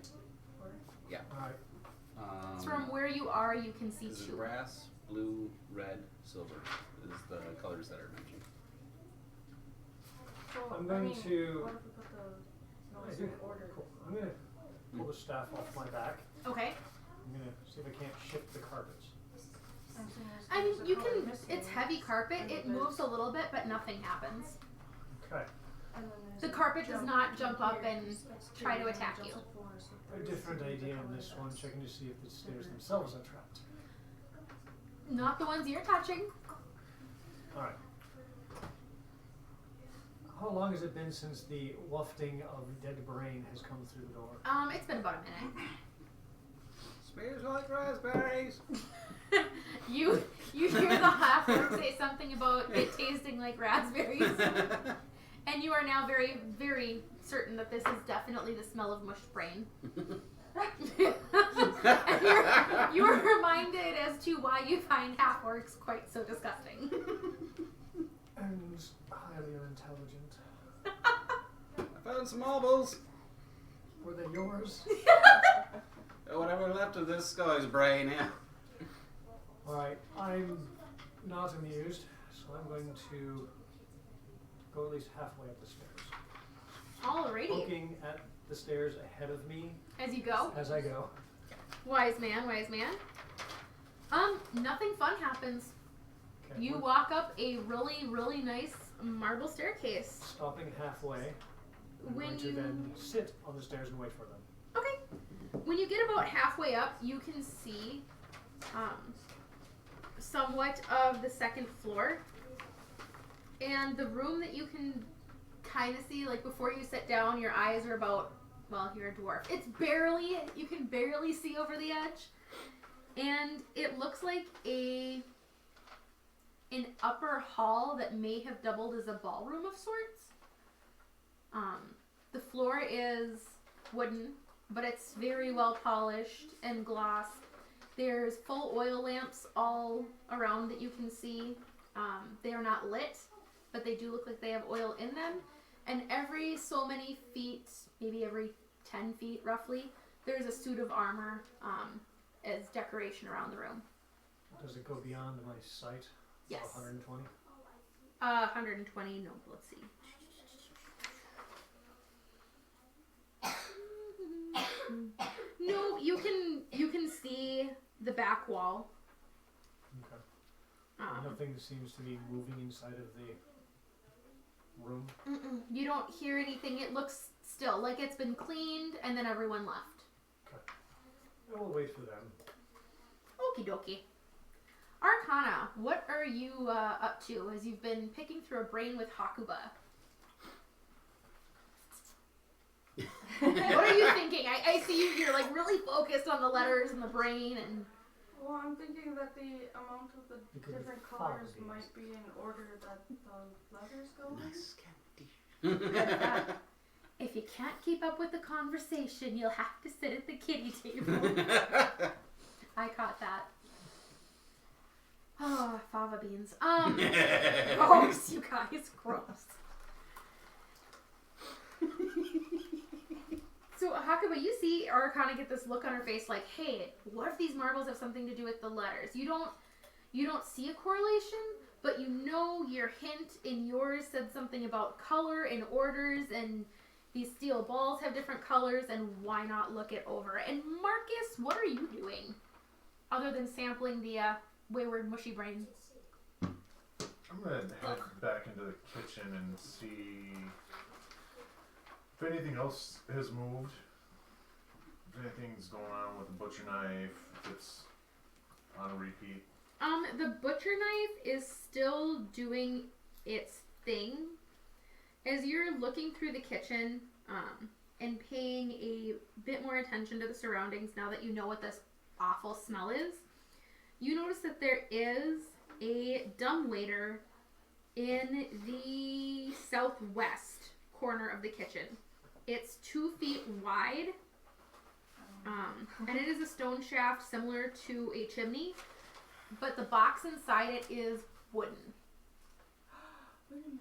Alright. From where you are, you can see This is two. brass, blue, red, silver is the colors that are mentioned. I'm going to- What if we put the I noise do. in order? Cool. I'm gonna pull the staff off my back. Okay. I'm gonna see if I can't shift the carpets. I'm saying I there's mean, a you color can. missing, It's heavy carpet. and It there's- moves a little bit, but nothing happens. Okay. and then there's The a carpet does not jump up here, and that's two, try to and then attack jumps you. up forward, so A there's different the idea color in this one, that's- checking to see if the stairs themselves are trapped. Not the ones you're touching. Alright. How long has it been since the wafting of dead brain has come through the door? It's been about a minute. Smells like raspberries. you hear the half-orc say something about it tasting like raspberries, and you are now very, very certain that this is definitely the smell of mushed brain. And you are reminded as to why you find half-orcs quite so disgusting. And highly unintelligent. I found some marbles. Were they yours? Whatever left of this guy's brain, yeah. Alright, I'm not amused, so I'm going to go at least halfway up the stairs. Alrighty. Looking at the stairs ahead of me As you go. as I go. Wise man, wise man. Nothing fun happens. Okay, You we're walk up a really, really nice marble staircase. stopping halfway. I'm When going to you- then sit on the stairs and wait for them. Okay. When you get about halfway up, you can see somewhat of the second floor. And the room that you can kind of see, like before you sit down, your eyes are about, well, you're a dwarf. It's barely, you can barely see over the edge. And it looks like an upper hall that may have doubled as a ballroom of sorts. The floor is wooden, but it's very well polished and glossed. There's full oil lamps all around that you can see. They are not lit, but they do look like they have oil in them. And every so many feet, maybe every 10 feet roughly, There's a suit of armor as decoration around the room. Does it go beyond my sight? Yes. 120? 120. No, let's see. No, you can see the back wall. Okay. Nothing seems to be moving inside of the room. You don't hear anything. It looks still like it's been cleaned and then everyone left. Okay. I will wait for them. Okie dokie. Arcana, what are you up to as you've been picking through a brain with Hakuba? What are you thinking? I see you're like really focused on the letters and the brain and... Well, I'm thinking that the amount of the different colors might be in order that the letters go in. Nice candy. If you can't keep up with the conversation, you'll have to sit at the kiddie table. I caught that. Oh, fava beans. Gross, you guys, gross. So, Hakuba, you see Arcana get this look on her face like, hey, what if these marbles have something to do with the letters? You don't see a correlation, but you know your hint in yours said something about color and orders, and these steel balls have different colors, and why not look it over? And Marcus, what are you doing? Other than sampling the wayward mushy brain. I'm gonna head back into the kitchen and see if anything else has moved. If anything's going on with the butcher knife, if it's on repeat. The butcher knife is still doing its thing. As you're looking through the kitchen, and paying a bit more attention to the surroundings now that you know what this awful smell is, you notice that there is a dumbwaiter in the southwest corner of the kitchen. It's 2 feet wide, and it is a stone shaft similar to a chimney, but the box inside it is wooden. Wait a minute.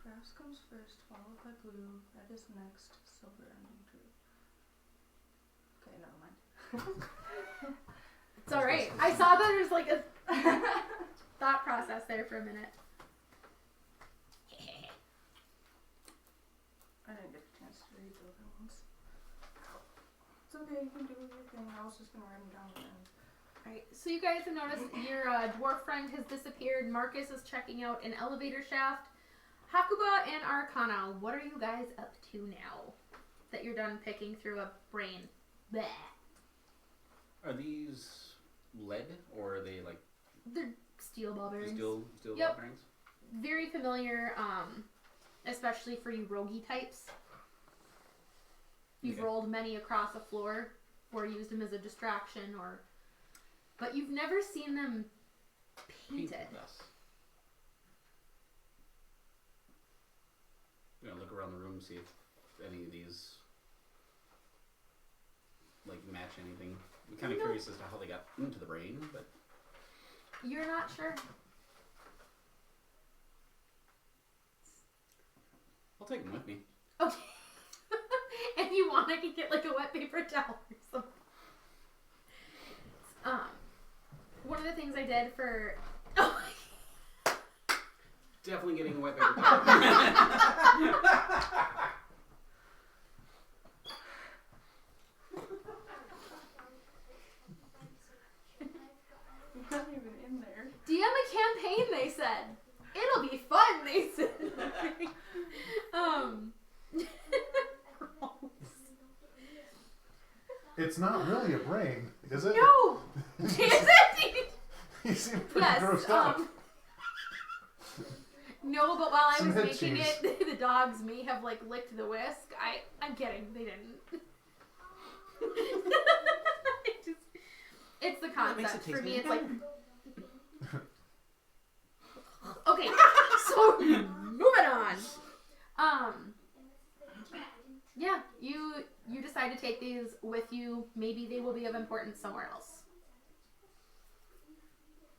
Grass comes first, followed by blue. Red is next, silver ending true. Okay, never mind. It's alright. I saw that there's like a thought process there for a minute. I didn't get a chance to read the other ones. It's okay, you can do your thing. I was just gonna write them down at the end. Alright, so you guys have noticed your dwarf friend has disappeared. Marcus is checking out an elevator shaft. Hakuba and Arcana, what are you guys up to now that you're done picking through a brain? Bleh. Are these lead or are they like They're steel ball bearings. steel Yep. ball bearings? Very familiar, especially for you roguey types. You've Okay. rolled many across a floor or used them as a distraction, but you've never seen them painted. Yes. You know, look around the room, see if any of these like match anything. I'm kind of No. curious as to how they got into the brain, but You're not sure? I'll take them with me. Okay. If you want, I can get like a wet paper towel or something. One of the things I did for... Definitely getting a wet paper towel. You're not even in there. DM a campaign, they said. It'll be fun, they said. Gross. It's not really a brain, is it? No! Is it? You seem pretty Yes, grossed out. no, but while I Some was head making cheese. it, the dogs may have like licked the whisk. I'm kidding, they didn't. It's the That makes it concept for taste me. better. It's like okay, so moving on. Yeah, you decide to take these with you. Maybe they will be of importance somewhere else.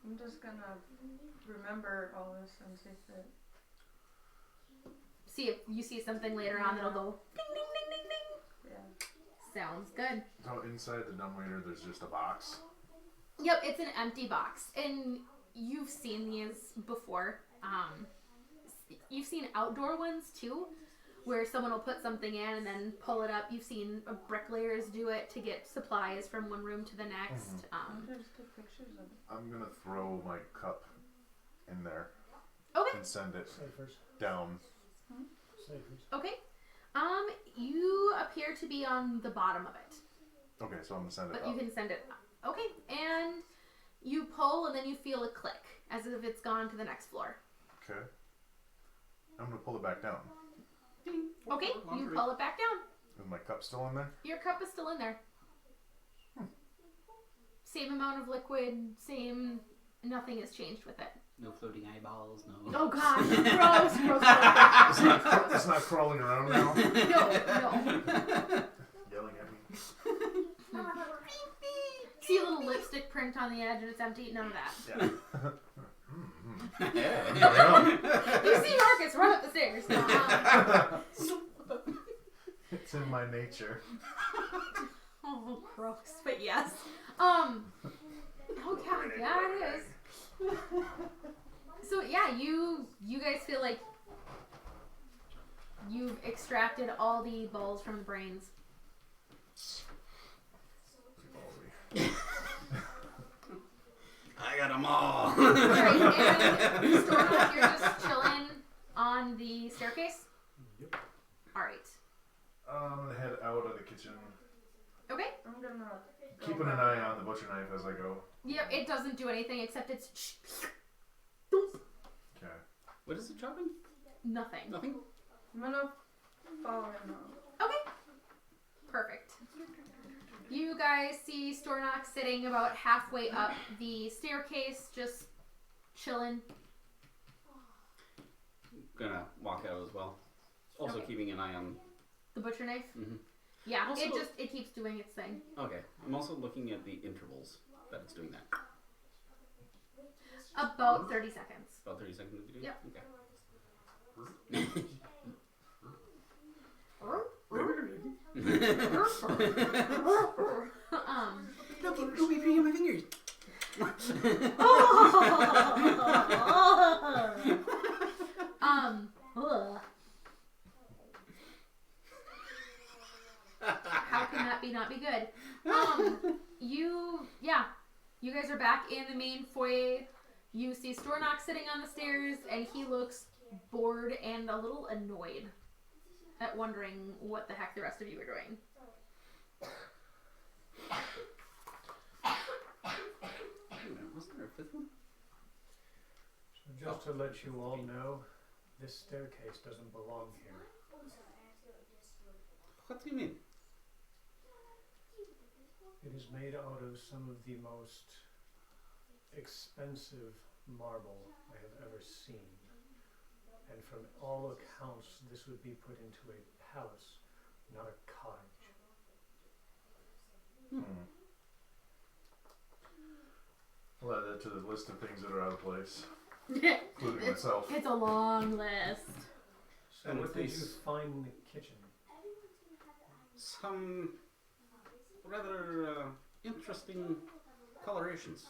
I'm just gonna remember all this and see if it see if you see something later on that'll go ding ding ding ding ding. Yeah. Sounds good. So inside the dumbwaiter, there's just a box. Yep, it's an empty box, and you've seen these before. You've seen outdoor ones too, where someone will put something in and then pull it up. You've seen bricklayers do it to get supplies from one room to the next. I'm gonna just take pictures of it. I'm gonna throw my cup in there Okay. and send it Say first. down. Say first. Okay. You appear to be on the bottom of it, Okay, so I'm gonna send it but up. you can send it up. Okay, and you pull, and then you feel a click, as if it's gone to the next floor. Okay. I'm gonna pull it back down. Ding. Okay, you Laundry. pull it back down. Is my cup still in there? Your cup is still in there. Same amount of liquid, same. Nothing has changed with it. No floating eyeballs, no. Oh gosh, gross, gross, gross. It's not crawling around now. No. Yelling at me. See a little lipstick print on the edge and it's empty? None of that. Yeah. Yeah. You see Marcus run up the stairs. It's in my nature. Oh, gross. But yes. Oh god, yeah, it is. So yeah, you guys feel like you've extracted all the balls from the brains. I got them all. Alright, and Stormhawk, you're just chilling on the staircase? Yep. Alright. I'm gonna head out of the kitchen, Okay. I'm gonna go keeping an eye on the butcher knife as I go. Yep, it doesn't do anything except it's Okay. What is it chopping? nothing. Nothing? I'm gonna follow him now. Okay. Perfect. You guys see Stornock sitting about halfway up the staircase, just chilling. Gonna walk out as well. Also Okay. keeping an eye on. The butcher knife? Mhm. Yeah, Also- it keeps doing its thing. Okay. I'm also looking at the intervals that it's doing that. About 30 seconds. About 30 seconds of video? Yep. Okay. Don't be peeing on my fingers. Ugh. How can that not be good? You guys are back in the main foyer. You see Stornock sitting on the stairs, and he looks bored and a little annoyed at wondering what the heck the rest of you are doing. Wasn't there a fifth one? So just to let you all know, this staircase doesn't belong here. What do you mean? It is made out of some of the most expensive marble I have ever seen. And from all accounts, this would be put into a palace, not a cottage. I'll add that to the list of things that are out of place, including myself. It's a long list. So And what if did these- you find in the kitchen? Some rather interesting colorations.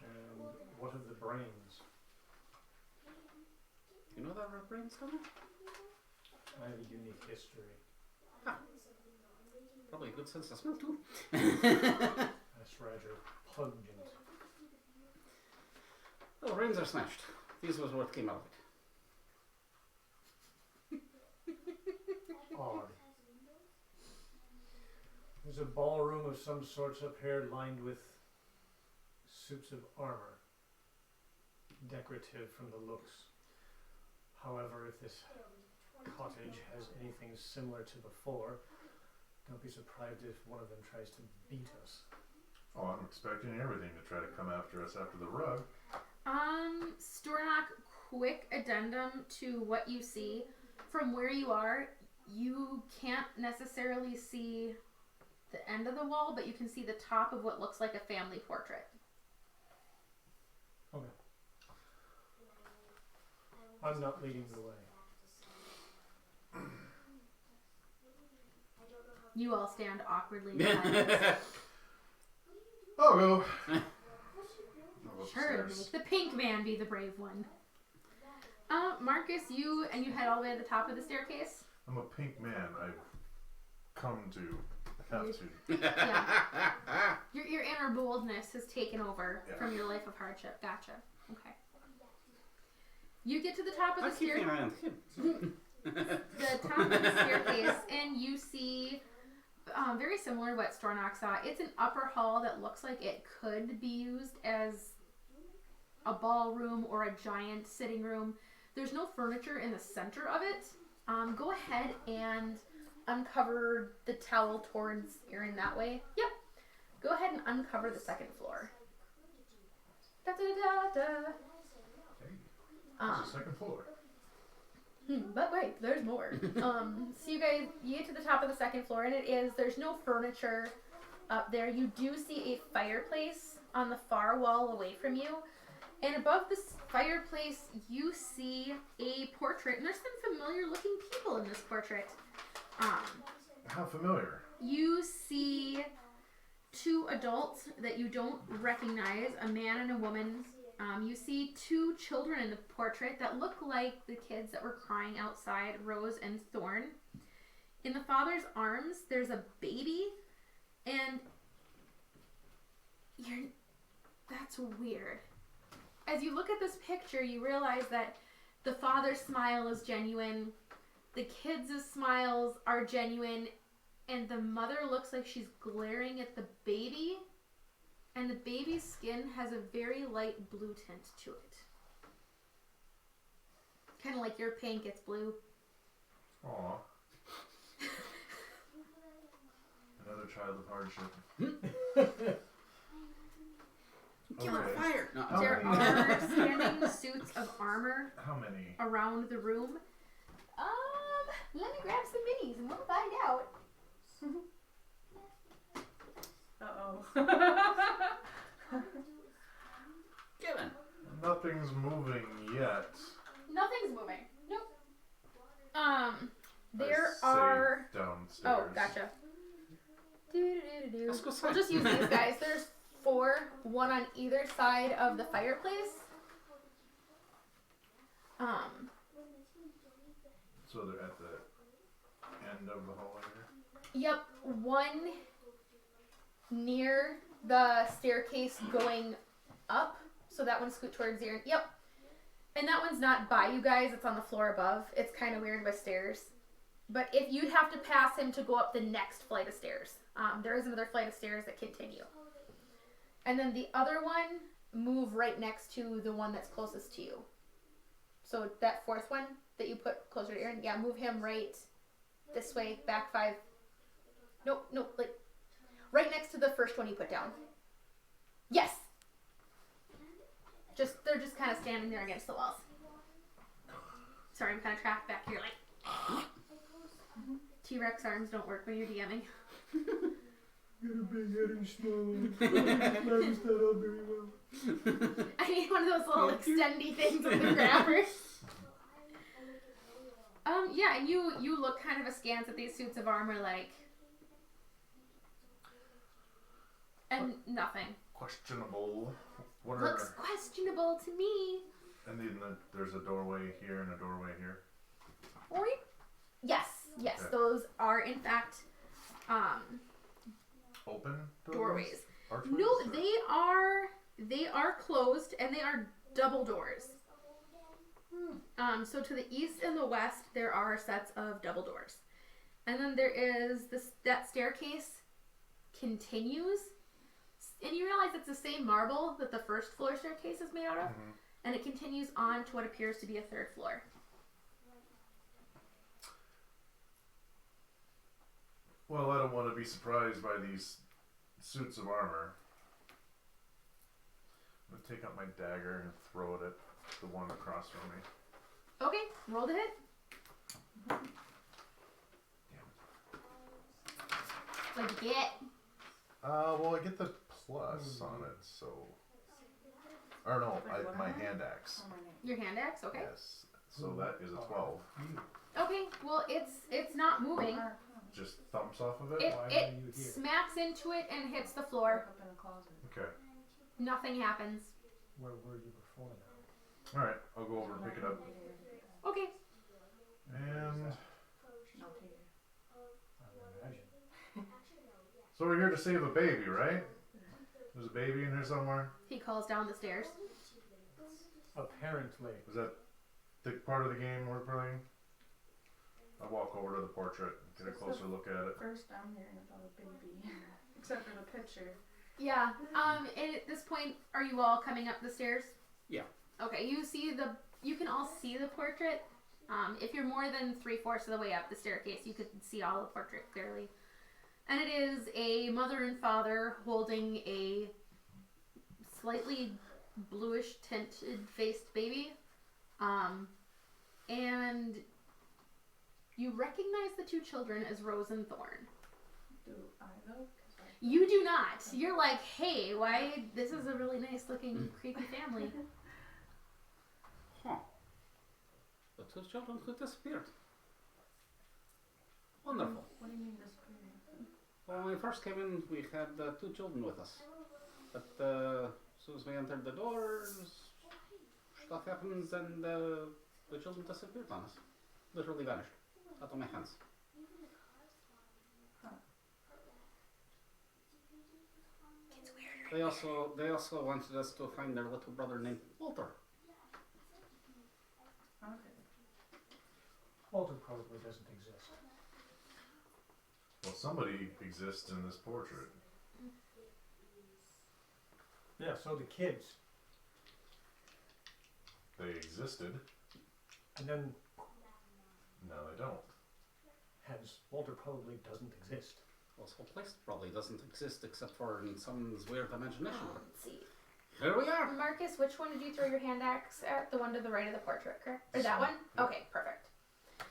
And what of the brains? You know that red brain stuff? I have a unique history. Probably a good sense of smell too. That's rather pungent. Well, brains are smashed. This was what came out of it. Odd. There's a ballroom of some sorts up here lined with suits of armor. Decorative from the looks. However, if this cottage has anything similar to before, don't be surprised if one of them tries to beat us. Oh, I'm expecting everything to try to come after us after the rug. Stornock, quick addendum to what you see. From where you are, you can't necessarily see the end of the wall, but you can see the top of what looks like a family portrait. Okay. I'm not leading the way. You all stand awkwardly in silence. I'll go. Sure, make the pink man be the brave one. Marcus, you head all the way to the top of the staircase. I'm a pink man. I've come to have to. Yeah. Your inner boldness has taken over Yeah. from your life of hardship. Gotcha. Okay. You get to the top of the I'm keeping an eye on him. the top of the staircase, and you see very similar to what Strahd saw. It's an upper hall that looks like it could be used as a ballroom or a giant sitting room. There's no furniture in the center of it. Go ahead and uncover the towel towards Erin that way. Yep. Go ahead and uncover the second floor. Da da da da. Hey, there's a second floor. But wait, there's more. So you get to the top of the second floor, and there's no furniture up there. You do see a fireplace on the far wall away from you. And above this fireplace, you see a portrait, and there's some familiar looking people in this portrait. How familiar? You see two adults that you don't recognize, a man and a woman. You see two children in the portrait that look like the kids that were crying outside, Rose and Thorn. In the father's arms, there's a baby, and that's weird. As you look at this picture, you realize that the father's smile is genuine, the kids' smiles are genuine, and the mother looks like she's glaring at the baby, and the baby's skin has a very light blue tint to it. Kind of like your pink, it's blue. Aw. Another child of hardship. Kill on fire! No, I'm There sorry. are standing suits of armor How many? around the room. Let me grab some minis and we'll find out. Kevin! Nothing's moving yet. Nothing's moving. Nope. There I say are. downstairs. Oh, gotcha. Do-do-do-do-do. Let's go We'll just use these guys. There's 4, one on either side of the fireplace. So they're at the end of the hallway here? Yep, one near the staircase going up. So that one's scoot towards here. Yep. And that one's not by you guys. It's on the floor above. It's kind of weird with stairs. But if you'd have to pass him to go up the next flight of stairs. There is another flight of stairs that continue. And then the other one, move right next to the one that's closest to you. So that fourth one that you put closer to Erin, yeah, move him right this way, back 5. Nope, like right next to the first one you put down. Yes. They're just kind of standing there against the walls. Sorry, I'm kind of trapped back here, like. T-Rex arms don't work when you're DMing. Got a big head and small. Manage that all very well. I need one of those little extendy things with the grabber. Yeah, and you look kind of askance at these suits of armor, like, and nothing. Questionable. What Looks are... questionable to me. And then there's a doorway here and a doorway here. Yes, Okay. those are in fact Open doorways. Archways? No, Or- they are closed and they are double doors. So to the east and the west there are sets of double doors, and then there is that staircase continues, and you realize it's the same marble that the first floor staircase is made out of, and it continues on to what appears to be a third floor. Well, I don't want to be surprised by these suits of armor. I'm gonna take out my dagger and throw it at the one across from me. Okay, roll to hit. What'd you get? Well, I get the plus on it, so. Or no, my hand axe. Your hand axe, okay. Yes. So that is a 12. Okay, well it's not moving. Just thumps off of it? It Why are it you here? smacks into it and hits the floor. Up in a closet. Okay. Nothing happens. Where were you before that? Alright, I'll go over and pick it up. Okay. And Not here. I would imagine. so we're here to save a baby, right? There's a baby in here somewhere? He calls down the stairs. Apparently. Is that the part of the game we're playing? I walk over to the portrait, get a closer look at it. First I'm hearing about a baby. Except for the picture. Yeah. And at this point, are you all coming up the stairs? Yeah. Okay. You can all see the portrait. If you're more than 3/4 of the way up the staircase, you could see all the portrait clearly. And it is a mother and father holding a slightly bluish tinted faced baby. And you recognize the two children as Rose and Thorn. Do I though? 'Cause I You do not. You're like, hey, why? This is a really nice looking, creepy family. Huh. The two children who disappeared. Wonderful. What do you mean disappearing? Well, when we first came in, we had two children with us. But as soon as we entered the doors, stuff happens and the children disappeared on us. Literally vanished. Out of my hands. They also wanted us to find their little brother named Walter. Okay. Walter probably doesn't exist. Well, somebody exists in this portrait. Yeah, so the kids. They existed. And then No, they don't. hence Walter probably doesn't exist. Well, this whole place probably doesn't exist except for in someone's weird imagination. Let's see. Here we are. Marcus, which one did you throw your hand axe at? The one to the right of the portrait, correct? Or that one? Yeah. Okay, perfect.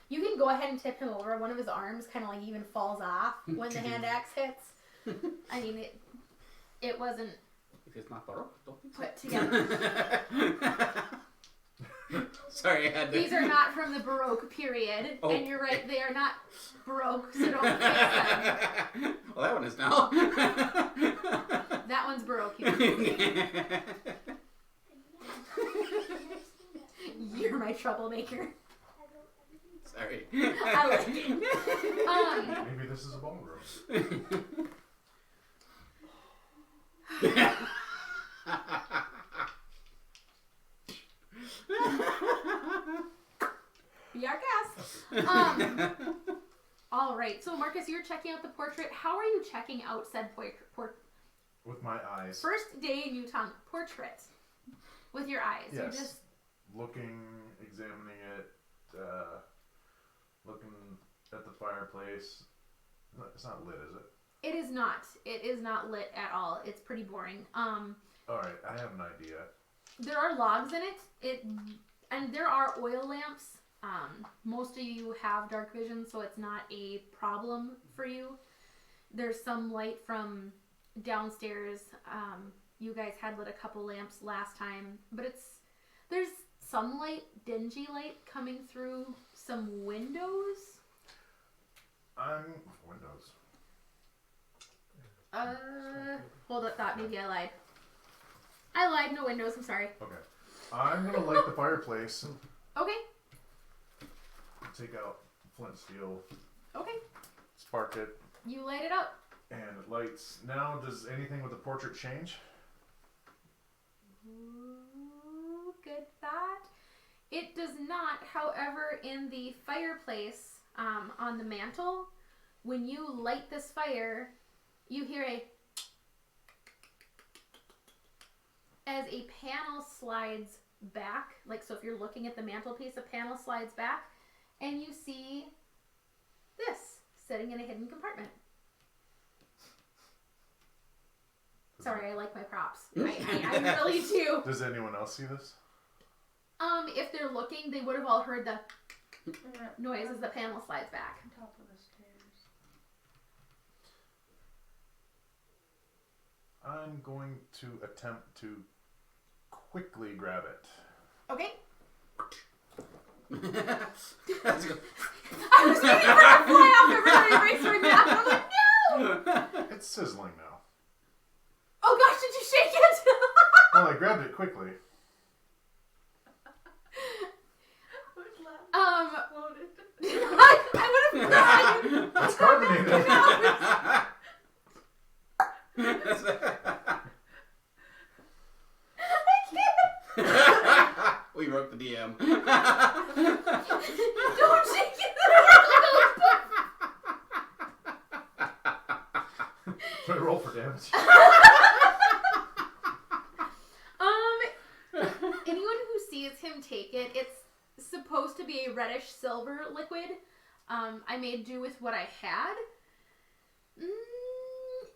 You can go ahead and tip him over. One of his arms kind of like even falls off when the hand axe hits. I mean, it wasn't If it's not Baroque, don't think so. put together. Sorry, I had to. These are not from the Baroque period. Oh. And you're right, they are not Baroque, so don't fix them. Well, that one is now. That one's Baroque. You're my troublemaker. Sorry. I like it. Maybe this is a ballroom. Be our guest. All right. So Marcus, you're checking out the portrait. How are you checking out said With my eyes. first day in Utah portrait? With your eyes. Yes. You're just Looking, examining it, looking at the fireplace. No, it's not lit, is it? It is not. It is not lit at all. It's pretty boring. Alright, I have an idea. There are logs in it. And there are oil lamps. Most of you have dark vision, so it's not a problem for you. There's some light from downstairs. You guys had lit a couple lamps last time, but there's some light, dingy light coming through some windows. Windows. Hold up, thought maybe I lied. I lied, no windows, I'm sorry. Okay. I'm gonna light the fireplace and Okay, take out flint steel, okay. spark it, You light it up. and it lights. Now, does anything with the portrait change? Ooh, good thought. It does not, however, in the fireplace on the mantle, when you light this fire, you hear as a panel slides back, like so if you're looking at the mantelpiece, a panel slides back, and you see this sitting in a hidden compartment. Sorry, I like my props. I really do. Does anyone else see this? If they're looking, they would have all heard the Yeah, noise as the panel slides back. on top of the stairs. I'm going to attempt to quickly grab it. Okay. Let's go. I was waiting for it to fly off everybody breaks right now. I'm like, no! It's sizzling now. Oh gosh, did you shake it? Well, I grabbed it quickly. I would have cried. It's carbonated. We broke the DM. Don't shake it. So I roll for damage. Anyone who sees him take it, it's supposed to be a reddish silver liquid. I made do with what I had.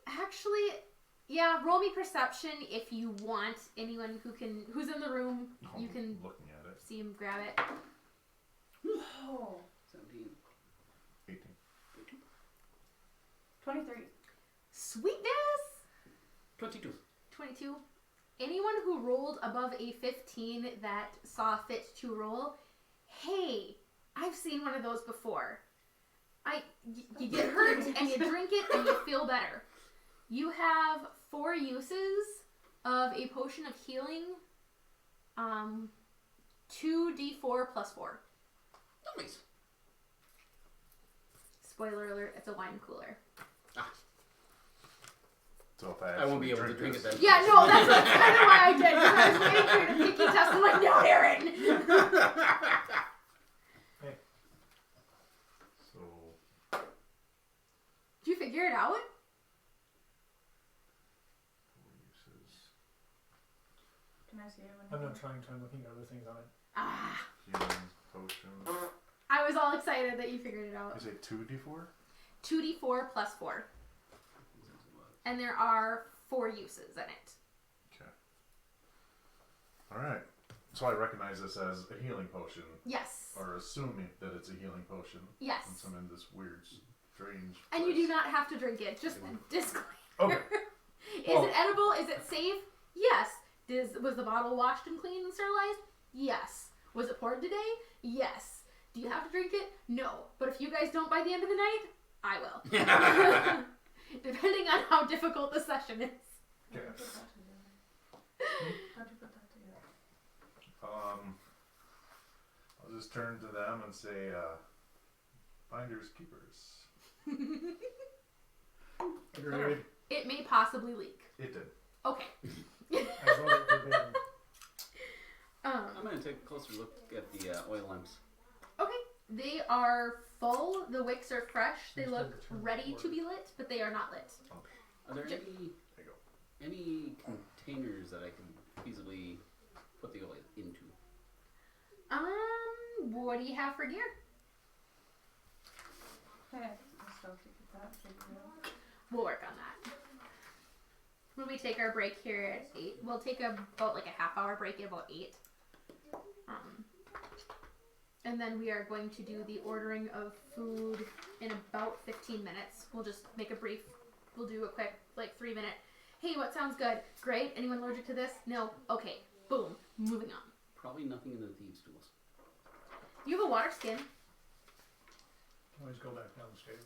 Actually, yeah, roll me perception if you want. Anyone who's in the room, you can looking at it. see him grab it. Oh. 17. 18. 23. Sweetness! 22. 22. Anyone who rolled above a 15 that saw fit to roll, hey, I've seen one of those before. You get hurt and you drink it and you feel better. You have 4 uses of a potion of healing. 2d4 plus 4. Nice. Spoiler alert, it's a wine cooler. So if I won't be able to drink it then. Yeah, no, that's kind of why I did. Because I was waiting for you to picky test. I'm like, no, Aaron. So Did you figure it out? 4 uses. Can I see it when I'm not trying to. I'm looking at other things on it. Ah, Healing potion. I was all excited that you figured it out. Is it 2d4? 2d4 plus 4. And there are 4 uses in it. Okay. Alright. So I recognize this as a healing potion. Yes. Or assuming that it's a healing potion. Yes. Since I'm in this weird, strange And place. you do not have to drink it. Just disclaimer. Okay. Is it edible? Is it safe? Yes. Was the bottle washed and cleaned and sterilized? Yes. Was it poured today? Yes. Do you have to drink it? No. But if you guys don't by the end of the night, I will. Depending on how difficult the session is. Okay. How'd you put that together? I'll just turn to them and say, finders keepers. Agreed. It may possibly leak. It did. Okay. I wrote it verbatim. I'm going to take a closer look at the oil lamps. Okay. They are full. The wicks are fresh. They Just look have to turn ready it to be lit, but they are not lit. Are there Ju- There you go. any containers that I can feasibly put the oil into? What do you have for gear? Hey, I'll still keep that. Figure it out. We'll work on that. When we take our break here at 8, we'll take about like a half-hour break at about 8. And then we are going to do the ordering of food in about 15 minutes. We'll just make we'll do a quick, like, 3-minute, hey, what sounds good? Great. Anyone allergic to this? No? Okay. Boom. Moving on. Probably nothing in the thieves' tools. You have a water skin. Always go back downstairs.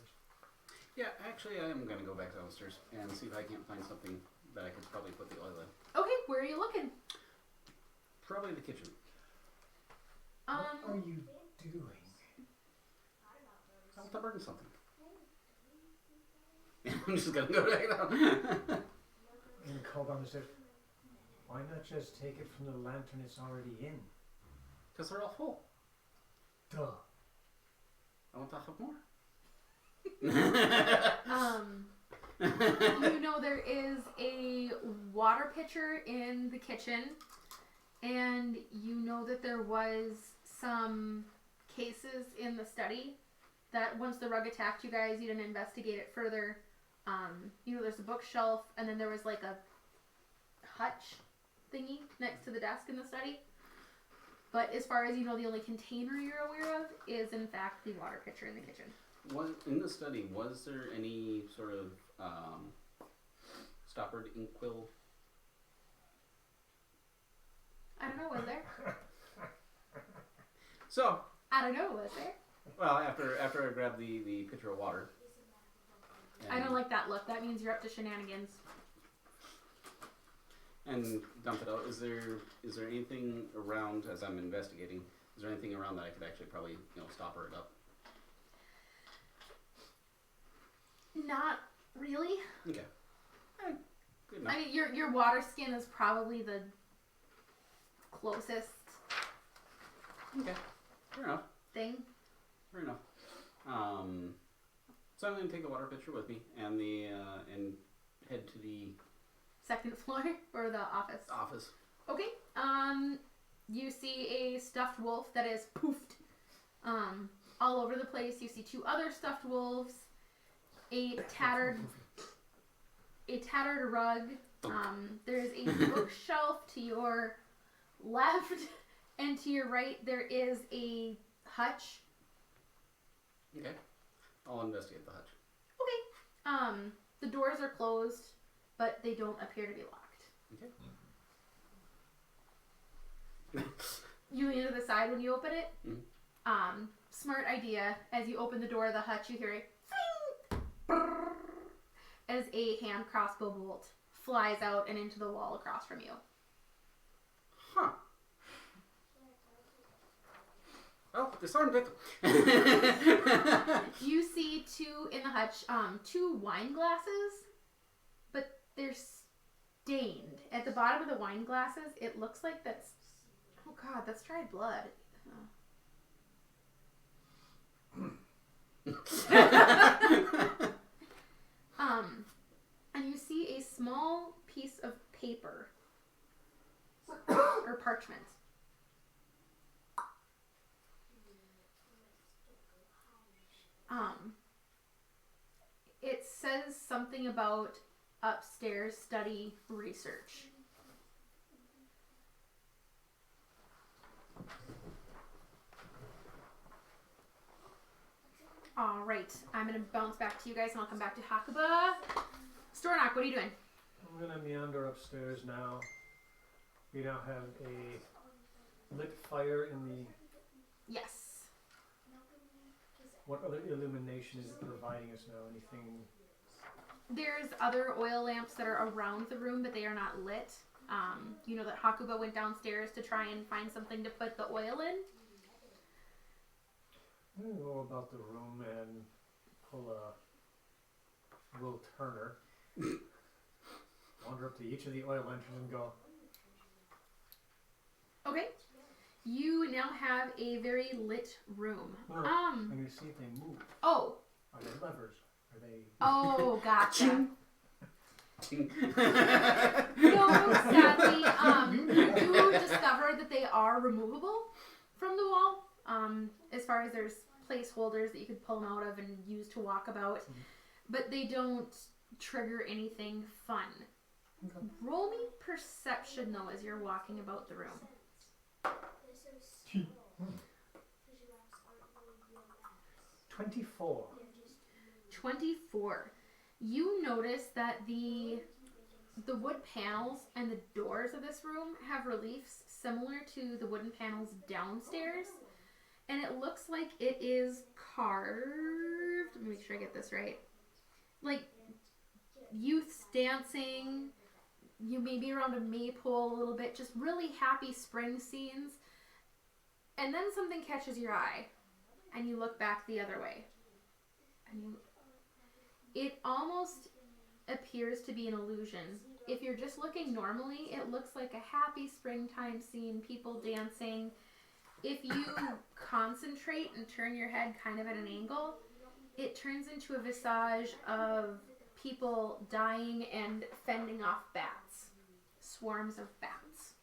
Yeah, actually, I am going to go back downstairs and see if I can't find something that I could probably put the oil in. Okay, where are you looking? Probably the kitchen. What are you doing? I want to burn something. I'm just going to go back down. And call down the stairs. Why not just take it from the lantern it's already in? Because they're all full. Duh. I want to have more. You know there is a water pitcher in the kitchen, and you know that there was some cases in the study that once the rug attacked you guys, you didn't investigate it further. There's a bookshelf, and then there was like a hutch thingy next to the desk in the study. But as far as you know, the only container you're aware of is in fact the water pitcher in the kitchen. In the study, was there any sort of stoppered inkwell? I don't know, was there? So, I don't know, was there? Well, after I grab the pitcher of water. I don't like that look. That means you're up to shenanigans. And dump it out. Is there anything around as I'm investigating? Is there anything around that I could actually probably stop her up? Not really. Okay. Good enough. I mean, your water skin is probably the closest Okay. Fair enough. thing. Fair enough. So I'm going to take the water pitcher with me and and head to the Second floor or the office? office. Okay. You see a stuffed wolf that is poofed all over the place. You see 2 other stuffed wolves, a tattered rug. There's a bookshelf to your left, and to your right there is a hutch. Okay. I'll investigate the hutch. Okay. The doors are closed, but they don't appear to be locked. Okay. You lean to the side when you open it. Mm-hmm. Smart idea. As you open the door of the hutch, you hear a fling, brrr, as a hand crossbow bolt flies out and into the wall across from you. Huh. Oh, disarmed it. You see 2 in the hutch, 2 wine glasses, but they're stained. At the bottom of the wine glasses, it looks like that's, oh god, that's dried blood. And you see a small piece of paper or parchment. It says something about upstairs study research. Alright, I'm gonna bounce back to you guys and I'll come back to Hakuba. Stornock, what are you doing? I'm gonna meander upstairs now. We now have a lit fire in the... Yes. What other illumination is it providing us now? Anything... There's other oil lamps that are around the room, but they are not lit. You know that Hakuba went downstairs to try and find something to put the oil in. I'm gonna go about the room and pull a Will Turner. Wander up to each of the oil lanterns and go, Okay. You now have a very lit room. oh, I'm gonna see if they move. Oh. Are they levers? Are they... Oh, gotcha. Ting. No, sadly, you do discover that they are removable from the wall. As far as there's placeholders that you could pull them out of and use to walk about, but they don't trigger anything fun. Okay. Roll me perception though as you're walking about the room. 24. 24. You notice that the wood panels and the doors of this room have reliefs similar to the wooden panels downstairs. And it looks like it is carved. Let me make sure I get this right. Like youths dancing. You may be around a maypole a little bit. Just really happy spring scenes. And then something catches your eye. And you look back the other way. And it almost appears to be an illusion. If you're just looking normally, it looks like a happy springtime scene, people dancing. If you concentrate and turn your head kind of at an angle, it turns into a visage of people dying and fending off bats. Swarms of bats.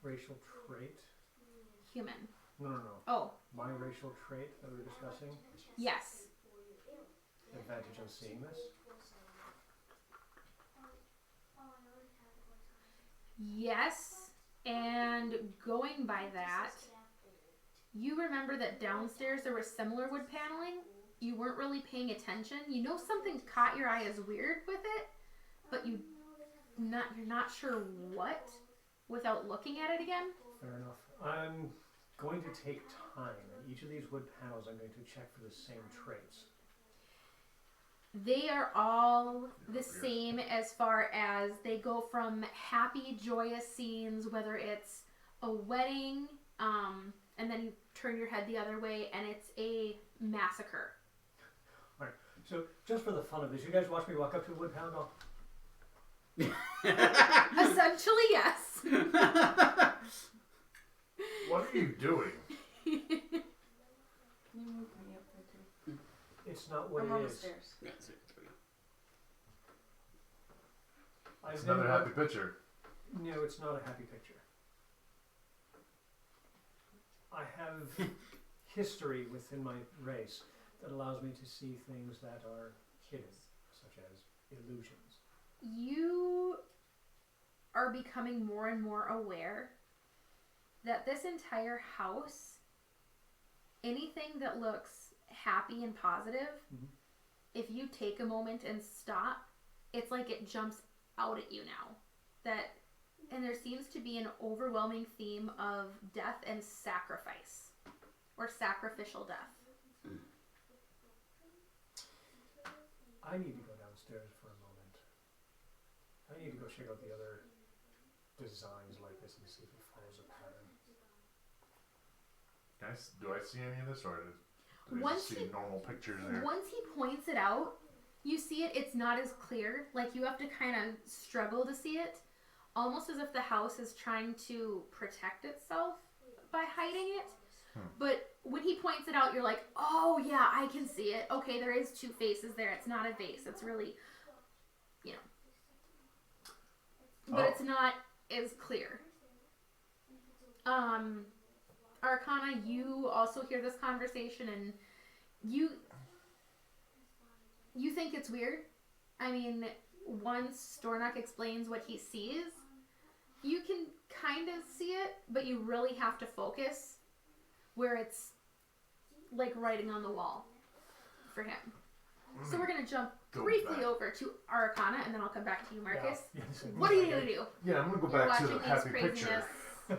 Racial trait? Human. No. Oh, My racial trait that we're discussing? yes. Advantage on seeing this? Yes, and going by that, you remember that downstairs there was similar wood paneling. You weren't really paying attention. You know something caught your eye as weird with it, but you you're not sure what without looking at it again. Fair enough. I'm going to take time. In each of these wood panels, I'm going to check for the same traits. They are all the same as far as they go from happy, joyous scenes, whether it's a wedding, and then you turn your head the other way and it's a massacre. Alright, so just for the fun of this, you guys watch me walk up to a wood panel? Essentially, yes. What are you doing? Can you move me up there too? It's not what I'm it on the is. stairs. Yeah, see, there we go. It's another happy picture. No, it's not a happy picture. I have history within my race that allows me to see things that are hidden, such as illusions. You are becoming more and more aware that this entire house, anything that looks happy and positive, if you take a moment and stop, it's like it jumps out at you now. And there seems to be an overwhelming theme of death and sacrifice, or sacrificial death. I need to go downstairs for a moment. I need to go check out the other designs like this and see if it follows a pattern. Do I see any of this, or do I Once just see normal pictures there? Once he points it out, you see it, it's not as clear. Like, you have to kind of struggle to see it. Almost as if the house is trying to protect itself by hiding it. But when he points it out, you're like, oh yeah, I can see it. Okay, there is two faces there. It's not a vase. It's really, you know. But it's not as clear. Arcana, you also hear this conversation, and you think it's weird. I mean, once Stornock explains what he sees, you can kind of see it, but you really have to focus where it's like writing on the wall for him. So we're going to jump briefly over to Arcana, and then I'll come back to you, Marcus. Yeah. What are you going to do? Yeah, I'm gonna go You're back to watching the these happy craziness. picture. I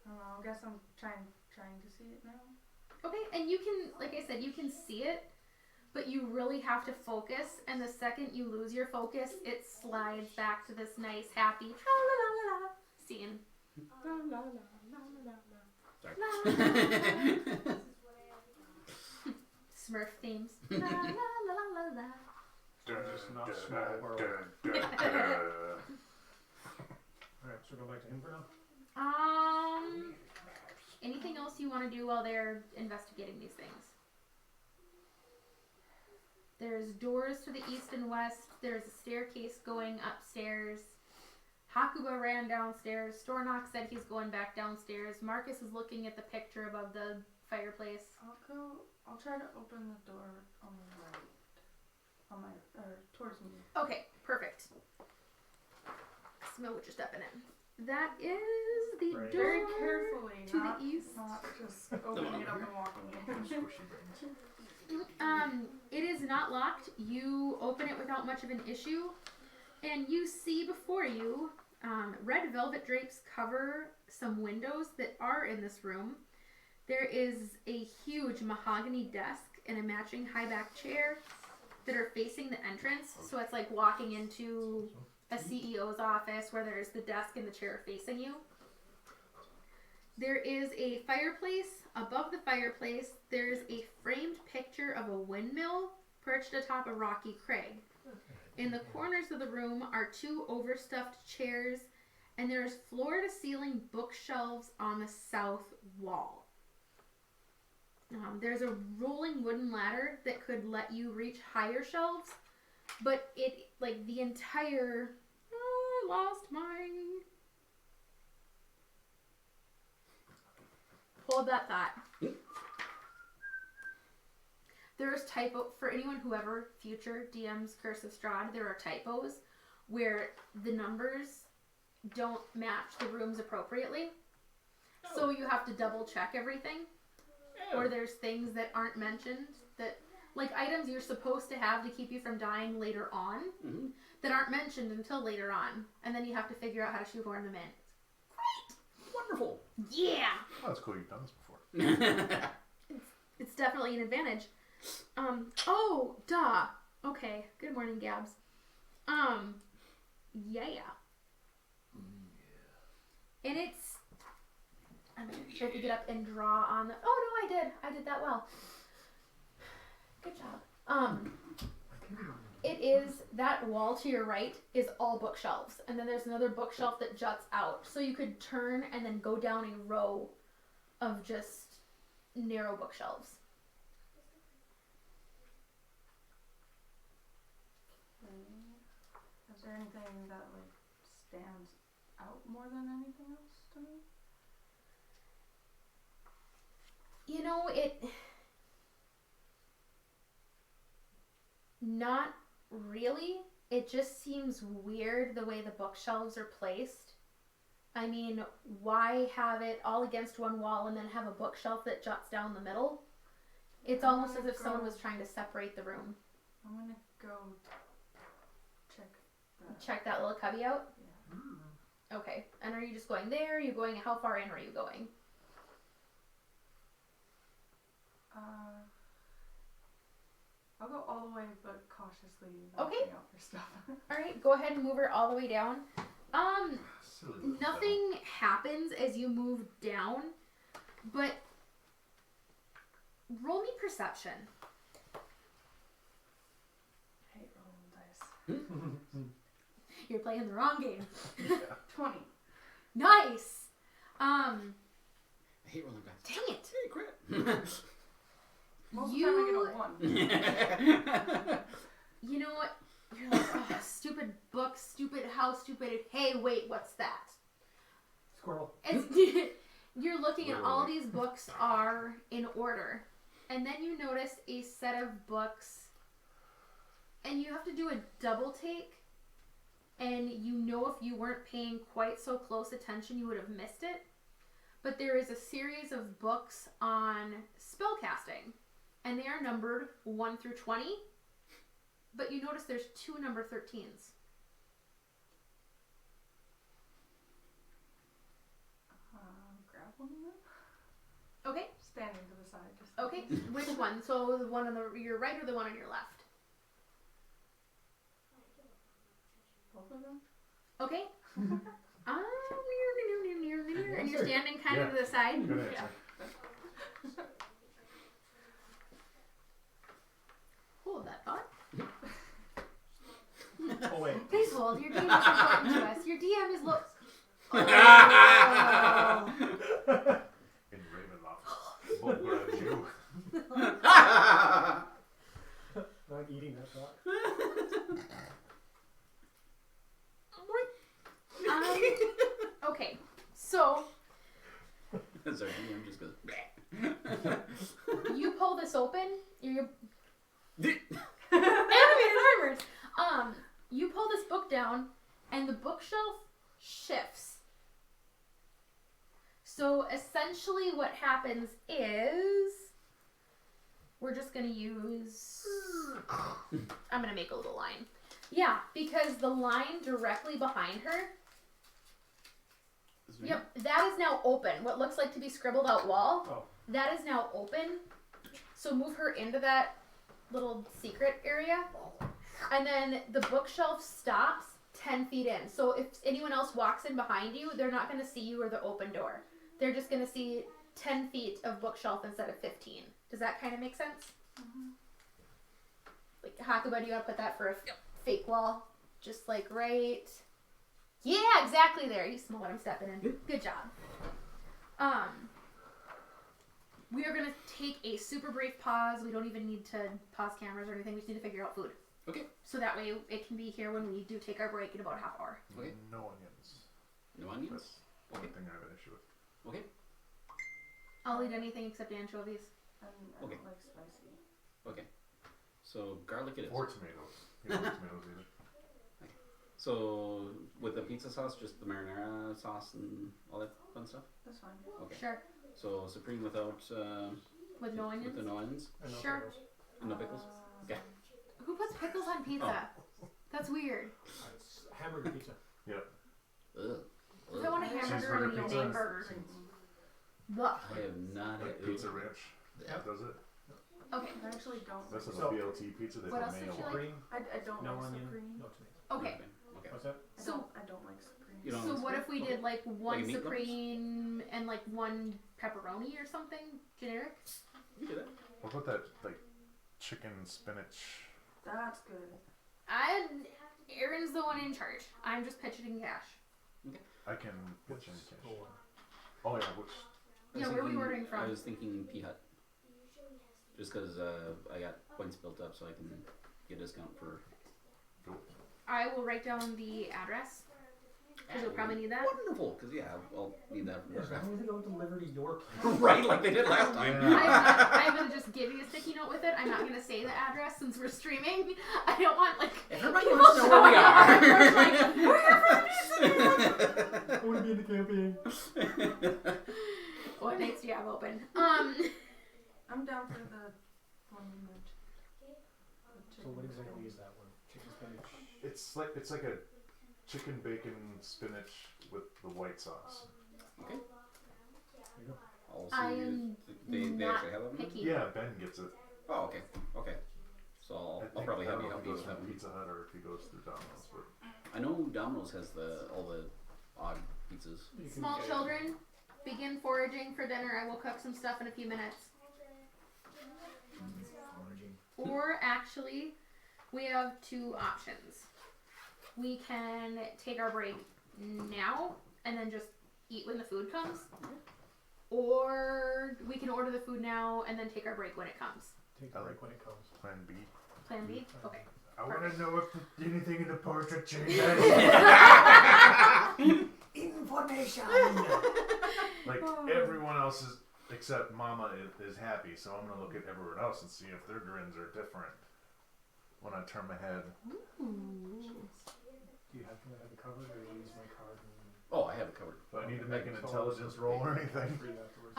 don't know, I guess I'm trying to see it now. Okay, and you can, like I said, you can see it, but you really have to focus, and the second you lose your focus, it slides back to this nice, happy la-la-la-la scene. Sorry. Smurf themes. La, la, la, la, la. Just not small world. Alright, so go back to him for now. Anything else you want to do while they're investigating these things? There's doors to the east and west. There's a staircase going upstairs. Hakuba ran downstairs. Stornock said he's going back downstairs. Marcus is looking at the picture above the fireplace. I'll try to open the door on the right. Towards me. Okay, perfect. Smell what you're stepping in. That is the Right. door Very carefully, to not, the east. not just opening it up and walking in. It is not locked. You open it without much of an issue, and you see before you red velvet drapes cover some windows that are in this room. There is a huge mahogany desk and a matching high back chair that are facing the entrance. So it's like walking into a CEO's office where there's the desk and the chair facing you. There is a fireplace. Above the fireplace, there's a framed picture of a windmill perched atop a rocky crag. In the corners of the room are two overstuffed chairs, and there's floor-to-ceiling bookshelves on the south wall. There's a rolling wooden ladder that could let you reach higher shelves, but the entire... Oh, I lost my... Hold that thought. There's typo for anyone who ever future DMs Curse of Strahd. There are typos where the numbers don't match the rooms appropriately, so you have to double check everything. Or there's things that aren't mentioned that like items you're supposed to have to keep you from dying later on Mm-hmm. that aren't mentioned until later on, and then you have to figure out how to shoehorn them in. Wonderful. Yeah, Oh, that's cool. You've done this before. it's definitely an advantage. Oh, duh. Okay. Good morning, Gabs. Yeah. And it's. I'm gonna try to get up and draw on the. Oh no, I did that well. Good job. It is that wall to your right is all bookshelves, and then there's another bookshelf that juts out. So you could turn and then go down a row of just narrow bookshelves. Is there anything that like stands out more than anything else to me? You know, it. Not really. It just seems weird the way the bookshelves are placed. I mean, why have it all against one wall and then have a bookshelf that juts down the middle? It's almost as if someone was trying to separate the room. I'm gonna go check that. Check that little cubby out? Yeah. Okay. And are you just going there? Are you going, how far in are you going? I'll go all the way, but cautiously Okay. watching out for stuff. Alright, go ahead and move her all the way down. Silly little Nothing happens as you move down, but roll me perception. I hate rolling dice. You're playing the wrong game. 20. Nice. I hate rolling dice. Dang it. Hey, crit. Most of the time I get a 1. You know what? You're like, oh, stupid book, stupid house, stupid. Hey, wait, what's that? Squirrel. It's, you're looking at all Wait. these books are in order, and then you notice a set of books, and you have to do a double take, and you know if you weren't paying quite so close attention, you would have missed it. But there is a series of books on spellcasting, and they are numbered 1 through 20. But you notice there's 2 number 13s. Grab one of them. Okay. Standing to the side. Just in Okay. case. Which one? So the one on your right or the one on your left? Both of them. Okay. And you're standing kind of to the side. Good answer. Hold that thought. Oh wait. Please hold. Your DM is important to us. Your DM is Oh. In Ravenloft. We'll grudge you. Not eating that thought. Okay. So Sorry, DM just goes. Bleh. you pull this open. You Bleh. animated armors. You pull this book down, and the bookshelf shifts. So essentially, what happens is we're just gonna use. I'm gonna make a little line. Yeah, because the line directly behind her. This is me? Yep, that is now open. What looks like to be scribbled out wall. Oh. That is now open. So move her into that little secret area. And then the bookshelf stops 10 feet in. So if anyone else walks in behind you, they're not going to see you or the open door. They're just going to see 10 feet of bookshelf instead of 15. Does that kind of make sense? Mm-hmm. Like, Hakuba, do you want to put that for a fake wall? Just like right... Yeah, exactly there. You smell what I'm stepping in. Good job. We are going to take a super brief pause. We don't even need to pause cameras or anything. We just need to figure out food. Okay. So that way it can be here when we do take our break in about a half hour. Okay. No onions. No onions? That's one Okay. thing I have an issue with. Okay. I'll eat anything except anchovies. And I Okay. don't like spicy. Okay. So garlic it is. Or tomatoes. You don't like tomatoes either. So with the pizza sauce, just the marinara sauce and all that fun stuff? That's fine. Okay. Sure. So supreme without With no onions? with the no onions? I know Sure. those. No pickles? Yeah. Who puts pickles on pizza? That's weird. It's hamburger pizza. Ugh. If I want a hamburger, I'm Cheeseburger gonna pizza. make burger. Blah. I have not Like had Pizza Ranch. Yeah. Does it? Okay. I actually don't. That's in So- a BLT pizza. They What put else would mayo you on. like? Green, I don't no like onion, supreme. no tomato. Okay. Okay. What's that? I don't like supreme. You don't So like what supreme? if we Okay. did like one Like a meatloaf? supreme and like one pepperoni or something generic? You do that. What about that like chicken spinach? That's good. Aaron's the one in charge. I'm just pitching cash. I can pitch in What's cash. the one? Oh yeah, which I was Yeah, where are we thinking- ordering from? I was thinking Pea Hut. Just because I got points built up so I can get a discount for... I will write down the address. Because you'll probably need that. Wonderful, because yeah, I'll need that for As long as they don't deliver to your place. Right, like they did last time. I'm gonna just give you a sticky note with it. I'm not gonna say the address since we're streaming. I don't want like Everybody people wants to know where we showing up are. at our doors like, we're here for a I want to be in the campaign. What nights do you have open? I'm down for the one you mentioned. So what exactly is that one? Chicken spinach. it's like a chicken bacon spinach with the white sauce. There you go. I'll I see am they not actually have them. picky. Yeah, Ben gets it. Oh, okay, okay. So I'll I probably I have don't you know help if me he goes with that from one. Pizza Hut or if he goes through Domino's, but I know Domino's has all the odd pizzas. You can Small get it. children, begin foraging for dinner. I will cook some stuff in a few minutes. Foraging. Or actually, we have two options. We can take our break now and then just eat when the food comes. Or we can order the food now and then take our break when it comes. Take a break when it comes. Plan B. Plan B? Okay. I want to know if anything in the portrait changes. Information! Like everyone else is, except Mama is happy, so I'm gonna look at everyone else and see if their grins are different when I turn my head. Do you have to have it covered or use my card and Oh, I have it covered. Do I need to make an intelligence roll or anything? free afterwards?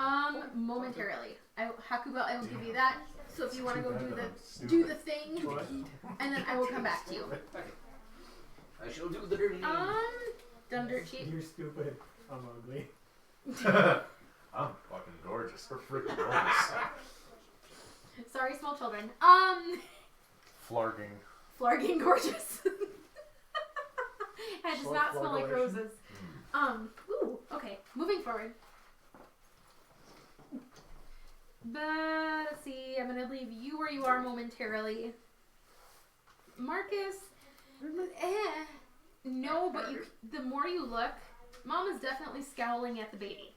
Momentarily. Hakuba, I will give you that. So if you want to go do the Stupid. thing, What? and then I will come back to you. I shall do the dirty. Done dirt cheap. You're stupid. I'm ugly. I'm fucking gorgeous. We're freaking gorgeous. Sorry, small children. Flarging. Flarging gorgeous. It does Short not smell like flagellation. roses. Ooh, okay. Moving forward. But let's see, I'm gonna leave you where you are momentarily. Marcus, no, but the more you look, Mom is definitely scowling at the baby.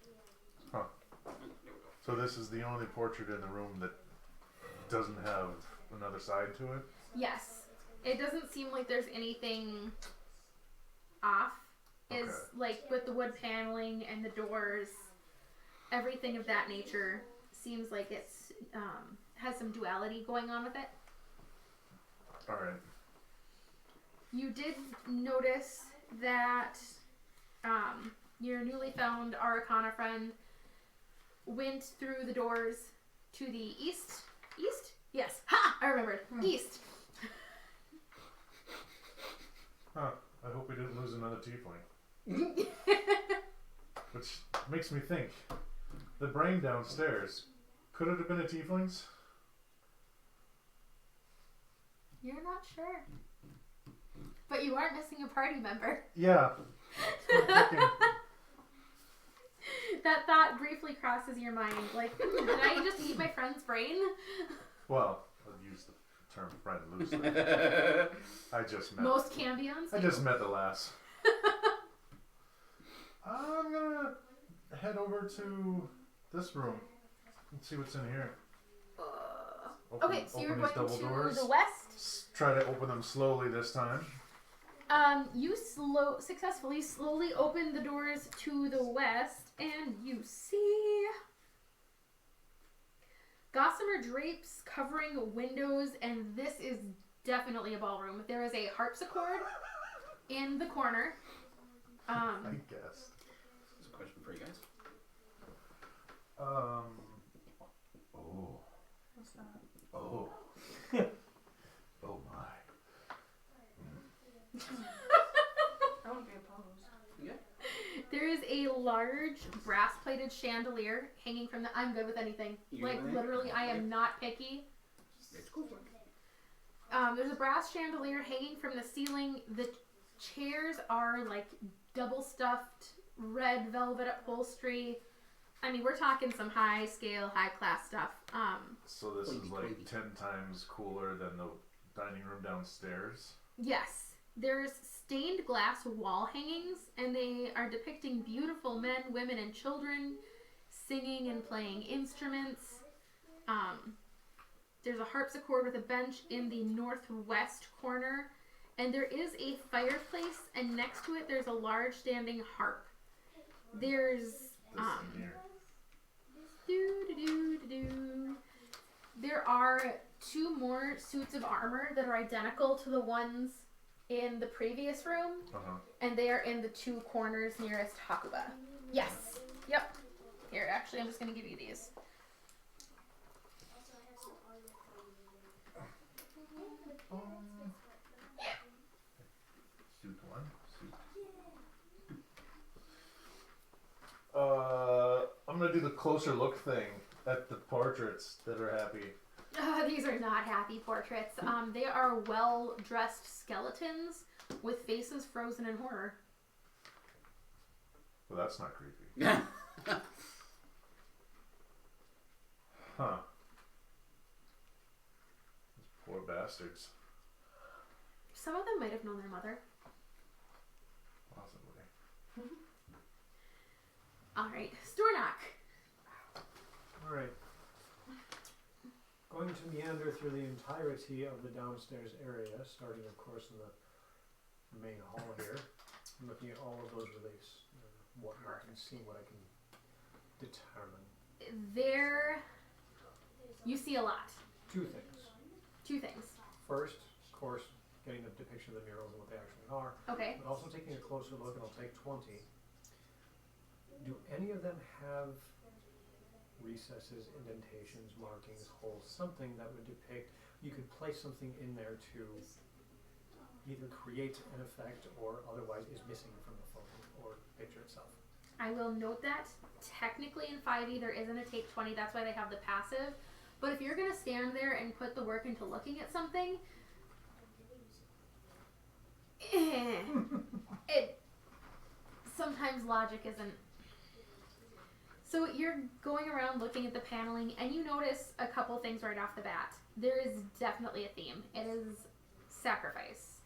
So this is the only portrait in the room that doesn't have another side to it? Yes, it doesn't seem like there's anything off. Is Okay. like with the wood paneling and the doors, everything of that nature seems like it's has some duality going on with it. Alright. You did notice that your newly found Arcana friend went through the doors to the east. East? Yes. Ha! I remembered. East. Huh. I hope we didn't lose another tiefling. Which makes me think. The brain downstairs, could it have been a tiefling's? You're not sure. But you are missing a party member. Yeah. That thought briefly crosses your mind. Like, did I just eat my friend's brain? Well, I'll use the term friend loosely. I just met. Most cambions. I just met the lass. I'm gonna head over to this room and see what's in here. Okay, so you're open these going double to doors. the west. Try to open them slowly this time. You successfully slowly open the doors to the west, and you see gossamer drapes covering windows, and this is definitely a ballroom. There is a harpsichord in the corner. I guess. There's a question for you guys. Oh. What's that? Oh. There is a large brass-plated chandelier hanging from the. I'm good with anything. Like literally, I am not picky. It's cool. There's a brass chandelier hanging from the ceiling. The chairs are like double stuffed red velvet upholstery. I mean, we're talking some high scale, high class stuff. So this is like 10 times cooler than the dining room downstairs. Yes. There's stained glass wall hangings, and they are depicting beautiful men, women, and children singing and playing instruments. There's a harpsichord with a bench in the northwest corner, and there is a fireplace, and next to it there's a large standing harp. There's there are 2 more suits of armor that are identical to the ones in the previous room, and they are in the 2 corners nearest Hakuba. Yes. Yep. Here, actually, I'm just going to give you these. Suit 1. Suit. I'm gonna do the closer look thing at the portraits that are happy. These are not happy portraits. They are well-dressed skeletons with faces frozen in horror. Well, that's not creepy. Huh. Those poor bastards. Some of them might have known their mother. Possibly. Alright, Stornock. Alright. Going to meander through the entirety of the downstairs area, starting of course in the main hall here. I'm looking at all of those reliefs and whatnot and seeing what I can determine. There, you see a lot. 2 things. 2 things. First, of course, getting the depiction of the murals and what they actually are, Okay. but also taking a closer look, and I'll take 20. Do any of them have recesses, indentations, markings, holes, something that would depict, you could place something in there to either create an effect or otherwise is missing from the photo or picture itself? I will note that technically in 5e there isn't a take 20, that's why they have the passive. But if you're going to stand there and put the work into looking at something, it sometimes logic isn't. So you're going around looking at the paneling and you notice a couple things right off the bat. There is definitely a theme. It is sacrifice,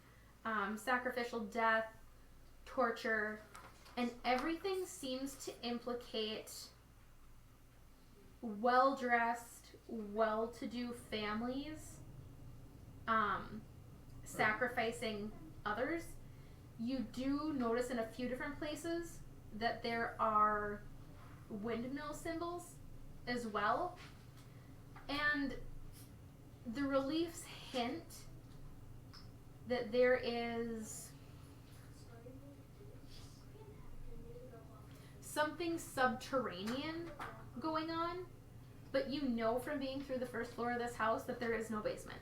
sacrificial death, torture, and everything seems to implicate well-dressed, well-to-do families sacrificing others. You do notice in a few different places that there are windmill symbols as well, and the reliefs hint that there is something subterranean going on, but you know from being through the first floor of this house that there is no basement.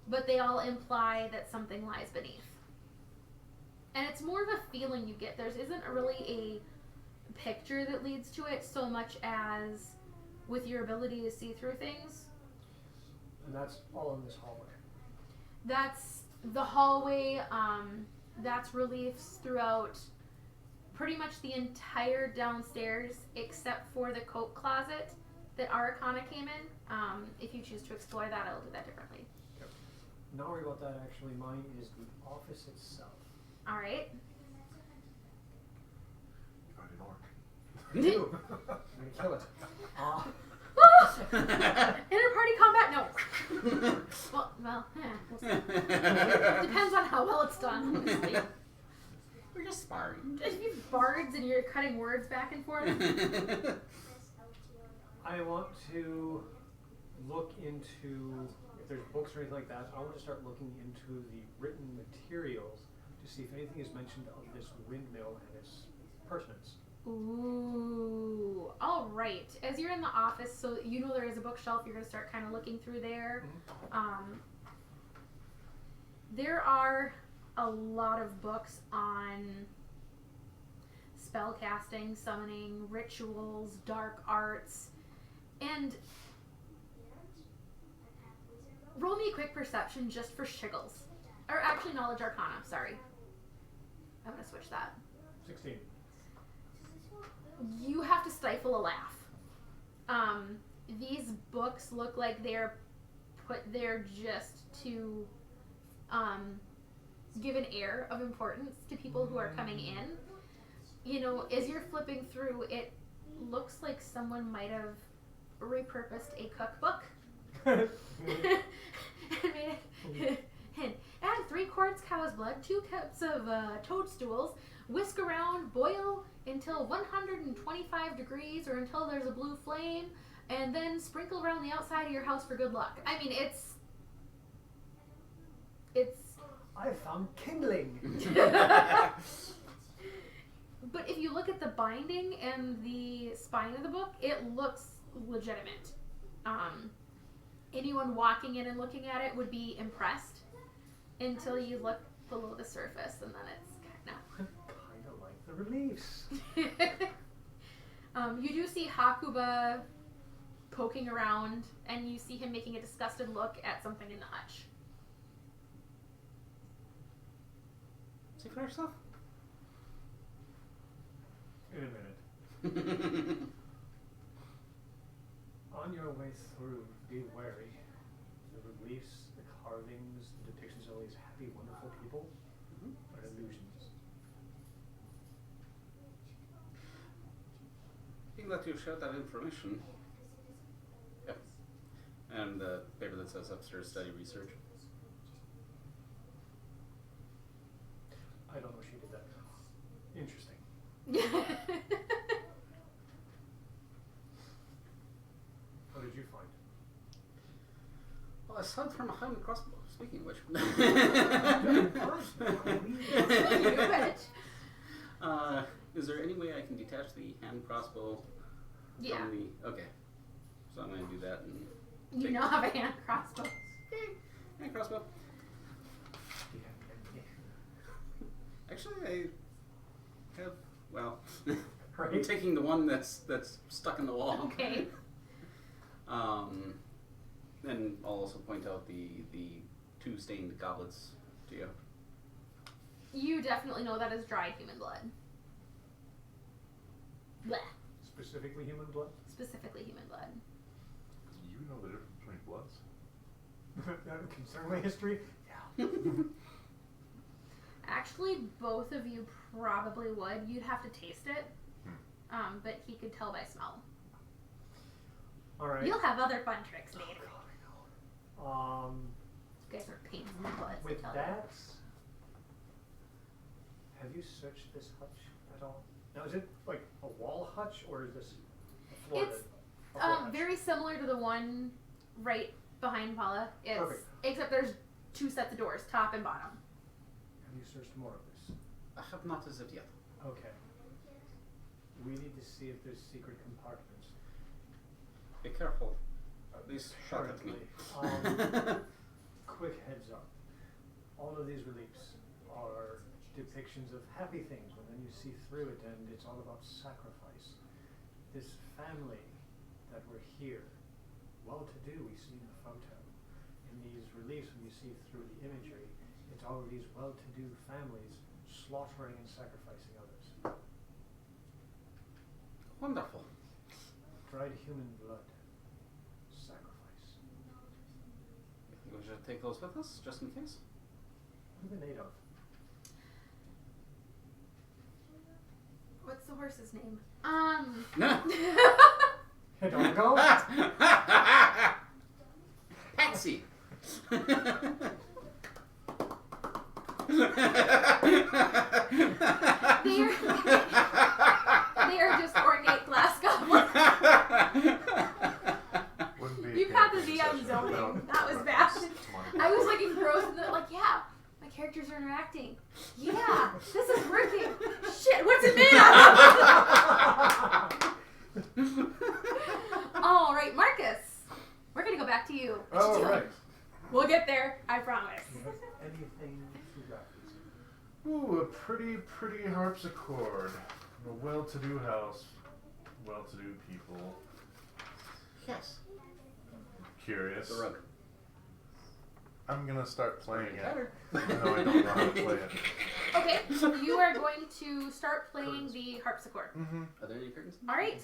But they all imply that something lies beneath. And it's more of a feeling you get. There isn't really a picture that leads to it so much as with your ability to see through things. And that's all in this hallway. That's the hallway. That's reliefs throughout pretty much the entire downstairs except for the coat closet that Arcana came in. If you choose to explore that, I'll do that differently. Not worry about that actually. Mine is the office itself. Alright. You find an orc. I'm gonna kill it. Inter-party combat? No. well, we'll see. Depends on how well it's done, honestly. We're just sparring. If you bards and you're cutting words back and forth. I want to look into, if there's books or anything like that, I want to start looking into the written materials to see if anything is mentioned of this windmill and its pertinence. Ooh, all right. As you're in the office, so you know there is a bookshelf, you're going to start kind of looking through there. There are a lot of books on spell casting, summoning, rituals, dark arts, and roll me a quick perception just for shiggles. Or actually knowledge arcana, sorry. I'm gonna switch that. 16. You have to stifle a laugh. These books look like they're put there just to give an air of importance to people who are coming in. You know, as you're flipping through, it looks like someone might have repurposed a cookbook. And made it add 3 quarts cow's blood, 2 cups of toadstools, whisk around, boil until 125 degrees or until there's a blue flame, and then sprinkle around the outside of your house for good luck. I mean, it's I found kindling. But if you look at the binding and the spine of the book, it looks legitimate. Anyone walking in and looking at it would be impressed until you look below the surface, and then it's Kind of like the reliefs. you do see Hakuba poking around, and you see him making a disgusted look at something in the hutch. See for yourself. In a minute. On your way through, be wary. The reliefs, the carvings, the depictions of all these happy, wonderful people are illusions. Being that you shared that information. Yep. And the paper that says upstairs study research. I don't know if she did that. Interesting. What did you find? Well, aside from a hand crossbow, speaking of which. Is there any way I can detach the hand crossbow Yeah. from the... Okay. So I'm going to do that and... You now have a hand crossbow. Hand crossbow. Actually, I have... Well... Right. I'm taking the one that's stuck in the wall. Okay. Then I'll also point out the 2 stained goblets to you. You definitely know that is dried human blood. Blech. Specifically human blood? Specifically human blood. You know the difference between bloods? Concerning my history? Yeah. Actually, both of you probably would. You'd have to taste it. But he could tell by smell. Alright. You'll have other fun tricks later. Oh, God, You guys are pains in the butt. with that, have you searched this hutch at all? Now, is it like a wall hutch, or is this a floor? It's a floor hutch? very similar to the one right behind Paula. It's Perfect. except there's 2 sets of doors, top and bottom. Have you searched more of this? I have not as of yet. Okay. We need to see if there's secret compartments. Be careful. These shot at me. Quick heads up. All of these reliefs are depictions of happy things, but then you see through it and it's all about sacrifice. This family that were here, well-to-do, we see in the photo. In these reliefs, when you see through the imagery, it's all of these well-to-do families slaughtering and sacrificing others. Wonderful. Dried human blood. Sacrifice. You think we should take those with us, just in case? What are they made of? What's the horse's name? Don't go. Patsy. They are just ornate glass goblins. Wouldn't be You a got the camping DM session zoning. without That was reference bad. to money. I was looking gross and they're like, yeah, my characters are interacting. Yeah, this is working. Shit, what's it made of? All right, Marcus. We're gonna go back to you. What you Oh, doing? right. We'll get there. I promise. Do you have anything to reference? Ooh, a pretty harpsichord. A well-to-do house, well-to-do people. Yes. Curious. The rug. I'm gonna start playing it. Better. Even though I don't know how to play it. Okay, you are going to start playing the harpsichord. Mm-hmm. Are there any curtains? All right.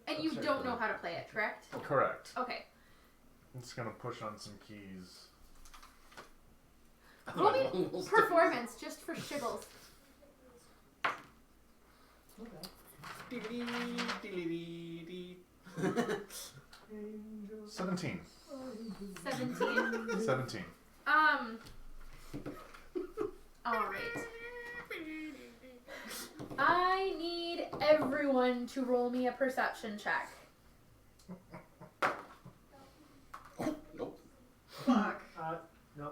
And you Sorry, don't go know ahead. how to play it, correct? Correct. Okay. I'm just gonna push on some keys. Roll me performance just for shiggles. 17. 17. 17. Alright. I need everyone to roll me a perception check. Nope. Fuck. No.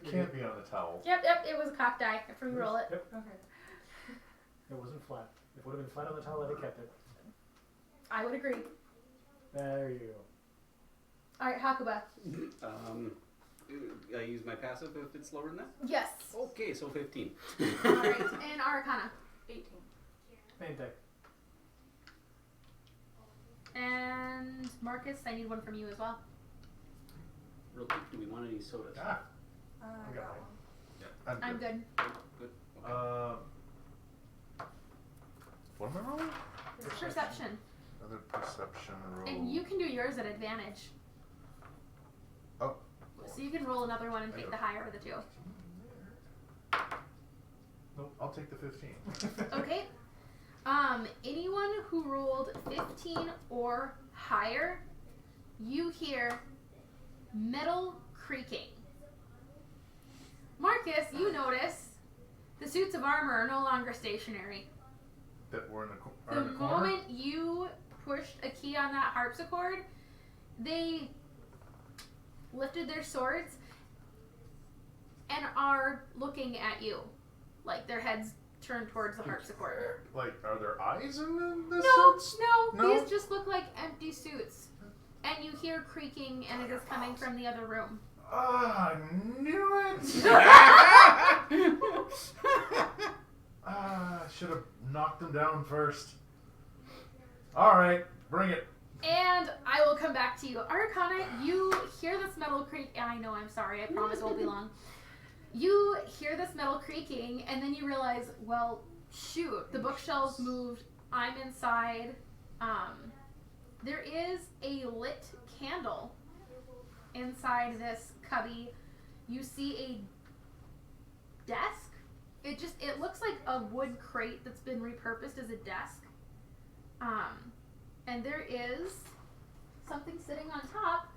Can't be on the towel. Yep, it was a cock die. If we roll it. Yep. Okay. It wasn't flat. If it would have been flat on the towel, I'd have kept it. I would agree. There you go. Alright, Hakuba. I use my passive if it's lower than that? Yes. Okay, so 15. Alright, and Arcana. 18. Mente. And Marcus, I need one from you as well. Real quick, do we want any sodas? Ah, I got got one. one. I'm good. Good. Okay. What am I rolling? Perception. Another perception roll. And you can do yours at advantage. Oh. So you can roll another one and take the higher of the two. Nope, I'll take the 15. Okay. Anyone who rolled 15 or higher, you hear metal creaking. Marcus, you notice the suits of armor are no longer stationary. That we're in the, The in the corner? moment you pushed a key on that harpsichord, they lifted their swords and are looking at you. Like their heads turned towards the harpsichord. Like, are there eyes in the No, suits? no, No? these just look like empty suits. And you hear creaking and it is coming from the other room. Ah, I knew it! I should have knocked them down first. Alright, bring it. And I will come back to you. Arcana, you hear this metal creak. I know, I'm sorry. I promise it won't be long. You hear this metal creaking, and then you realize, well, shoot, the bookshelves moved. I'm inside. There is a lit candle inside this cubby. You see a desk. It looks like a wood crate that's been repurposed as a desk. And there is something sitting on top.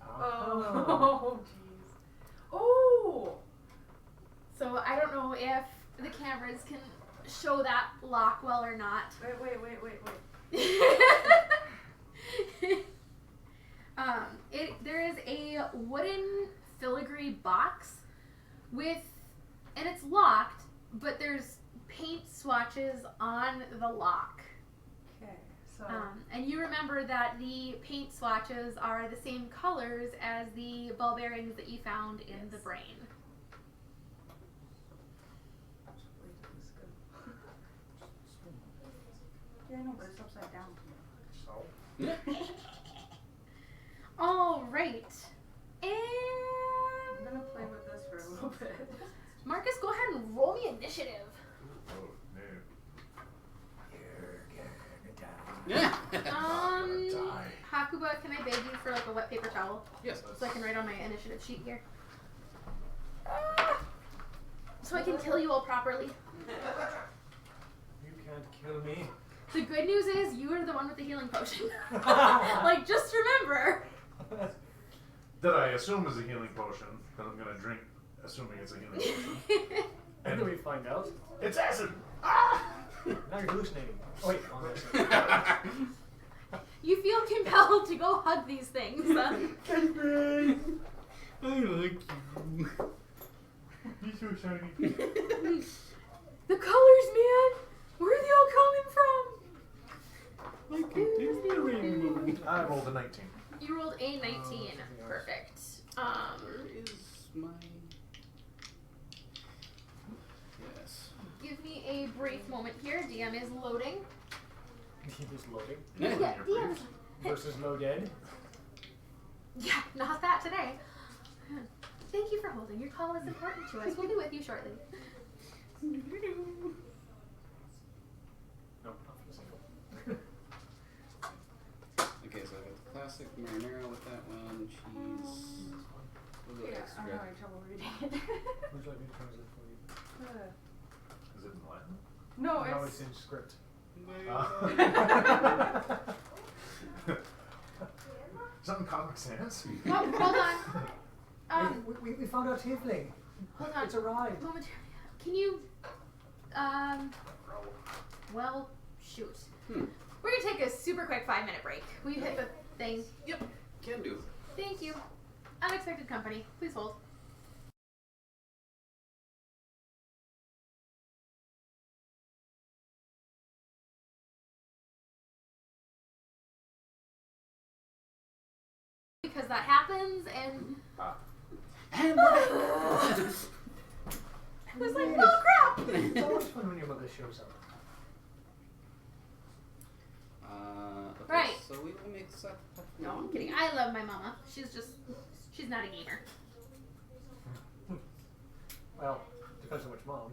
Oh, jeez. Oh! So I don't know if the cameras can show that lock well or not. Wait. There is a wooden filigree box and it's locked, but there's paint swatches on the lock. Okay, so. And you remember that the paint swatches are the same colors as the ball bearings that you found in the brain. Wait till this go. Yeah, I know, but it's upside down. So? All right. I'm And gonna play with this for a little bit. Marcus, go ahead and roll me initiative. Oh, no. Yeah. Hakuba, can I beg you for like a wet paper towel Yes. so I can write on my initiative sheet here? So I can kill you all properly. You can't kill me. The good news is you are the one with the healing potion. Like, just remember. That I assume is a healing potion, that I'm gonna drink, assuming it's a healing potion. And then we find out. It's acid! Ah! Now you're hallucinating. Oh, wait. You feel compelled to go hug these things. I like you. He's so shiny. The colors, man! Where are they all coming from? I can taste the rainbow. I rolled a 19. You rolled a 19. Perfect. Where is moment here. DM is loading. DM is loading. Yeah, DM is Versus loaded. Yeah, not that today. Thank you for holding. Your call is important to us. We'll be with you shortly. Nope, not for the single. Okay, so I got the classic marinara with that one. Cheese. A little Yeah, I'm extra. having trouble reading it. Would you like me to translate for you? Is it in Latin? No, No, it's it's in script. Something Comic Sans? Oh, hold on. We found our tiefling. Hold on. It's arrived. Moment. Can you, well, shoot. We're gonna take a super quick 5-minute break. Will you hit the thing? Yep, can do. Thank you. Unexpected company. Please hold. Because that happens, and And I was like, oh crap! It's always fun when your mother shows up. okay, Right. So we will mix up. No, I'm kidding. I love my mama. She's not a gamer. Well, depends on which mom.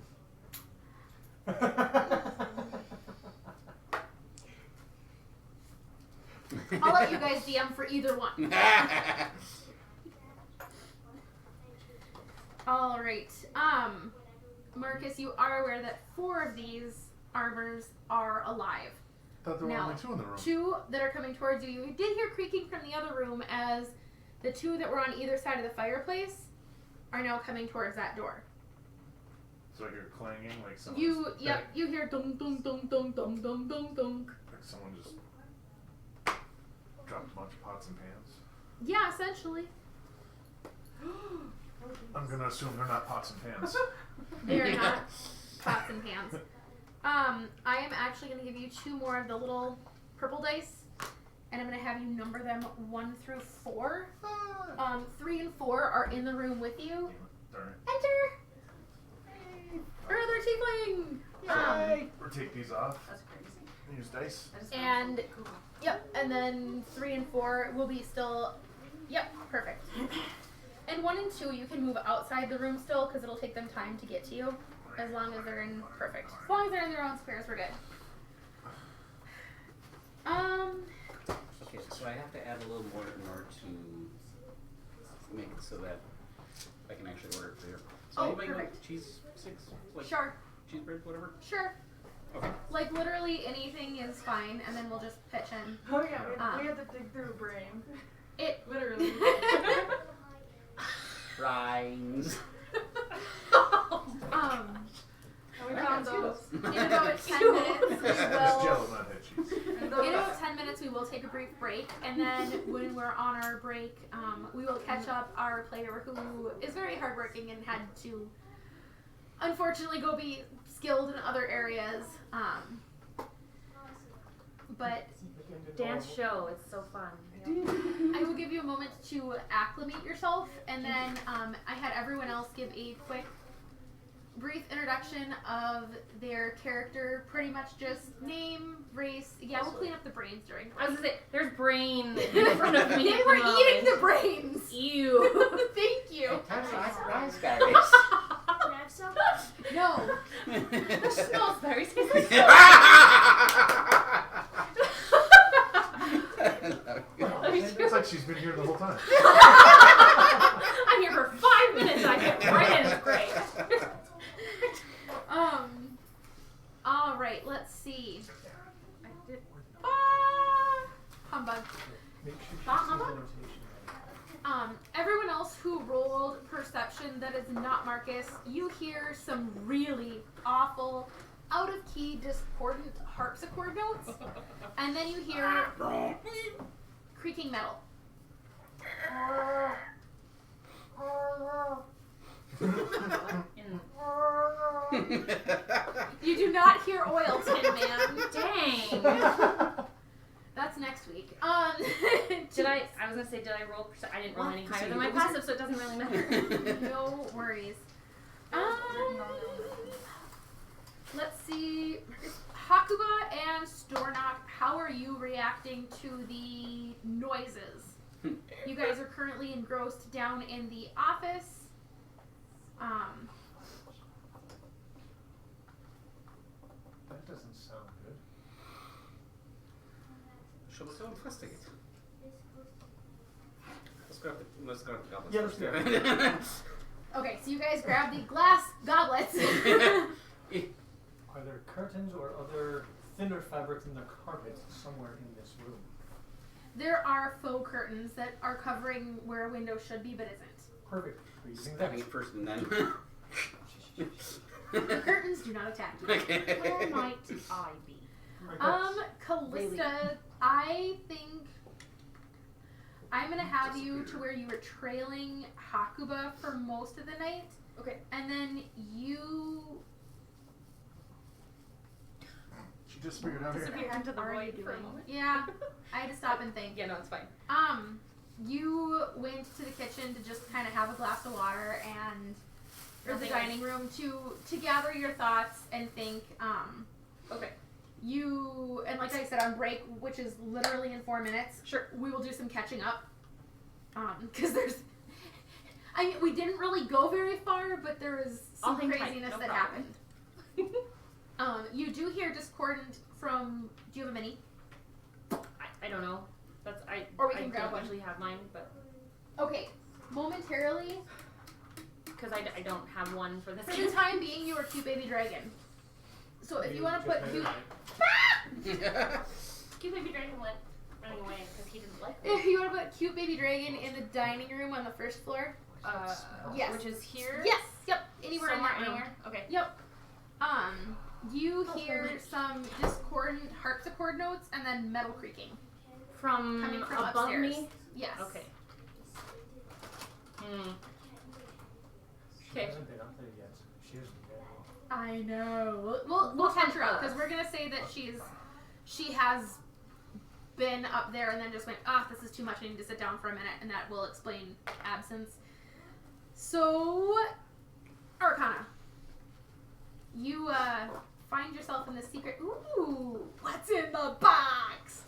I'll let you guys DM for either one. All right. Marcus, you are aware that 4 of these armors are alive. I thought there were Now, only 2 in the room. 2 that are coming towards you. You did hear creaking from the other room as the 2 that were on either side of the fireplace are now coming towards that door. So I hear clanging, like someone. You hear dunk dunk dunk dunk dunk dunk dunk dunk. Like someone just dropped a bunch of pots and pans. Yeah, essentially. I'm gonna assume they're not pots and pans. They are not pots and pans. I am actually going to give you 2 more of the little purple dice, and I'm going to have you number them 1 through 4. 3 and 4 are in the room with you. Darn Enter! Another tiefling! Or take these off. That's crazy. Use dice. And, yep, and then 3 and 4 will be still, yep, perfect. And 1 and 2 you can move outside the room still, because it'll take them time to get to you. As long as they're in, perfect. As long as they're in their own squares, we're good. Okay, so I have to add a little more in order to make it so that I can actually order it for you. So Oh, anybody perfect. want cheese sticks? Like Sure, cheese bread, whatever? sure. Okay. Like, literally anything is fine, and then we'll just pitch in. Oh yeah, we had to dig through a brain. It Literally. Rhymes. And we found those. in about 10 minutes, we It's will... Jello, not head cheese. And In those. about 10 minutes, we will take a brief break, and then when we're on our break, we will catch up our player who is very hardworking and had to, unfortunately, go be skilled in other areas. But Dance show, it's so fun. I will give you a moment to acclimate yourself, and then I had everyone else give a quick, brief introduction of their character, pretty much just name, race. Yeah, we'll clean up the brains during I was break. gonna say, there's brain in front of me. They at were the eating the moment. brains! Ew. Thank you! That's rice, guys. No. It smells very tasty. It's like she's been here the whole time. I'm here for 5 minutes. I get right in. It's great. All right. Let's see. I did. Humbug. Make sure she Huh? sees the notation. Everyone else who rolled perception that is not Marcus, you hear some really awful, out of key, discordant harpsichord notes, and then you hear creaking metal. You do not hear oil, Tin Man. Dang. That's next week. Did I was gonna say, did I roll? I didn't roll any higher than my passive, so it doesn't really matter. No worries. let's see. Hakuba and Stornock, how are you reacting to the noises? You guys are currently engrossed down in the office. That doesn't sound good. Shall we go investigate? Let's grab the goblets. Yeah, let's first. do it. Okay, so you guys grab the glass goblets. Are there curtains or other thinner fabrics in the carpet somewhere in this room? There are faux curtains that are covering where a window should be but isn't. Perfect. We're using that. Stabbing it first and then. The curtains do not attack you. Okay. Where might I be? Callista, I think I'm gonna have you to where you were trailing Hakuba for most of the night. Okay. And then you She disappeared out here. Disappeared into the What are void you for a doing? moment. Yeah. I had to stop and think. Yeah, no, it's fine. You went to the kitchen to just kind of have a glass of water and or the Nothing dining room to gather your thoughts and think. Okay. You and like I said on break, which is literally in 4 minutes. Sure. We will do some catching up. Because there's, I mean, we didn't really go very far, but there was I'll some hang tight, craziness no that problem. happened. You do hear discordant from. Do you have a mini? I don't know. That's Or we can I grab don't one. usually have mine, but Okay. Momentarily, because I don't have one for this. for the time being, you are cute baby dragon. So if you want to just put made cute, it. Cute baby dragon went running away because he didn't like me. if you want to put cute baby dragon in the dining room on the first floor. Yes. Which is here. Yes. Yep. Anywhere in Somewhere that room. anywhere. Okay. Yep. You hear some discordant harpsichord notes and then metal creaking. From Coming from above upstairs. me. Yes. Okay. She Okay. hasn't been up there yet. She isn't dead. I know. We'll We'll catch find her up out. because we're gonna say that she has been up there and then just went, this is too much. I need to sit down for a minute, and that will explain absence. So, Arcana, you find yourself in the secret. Ooh, what's in the box?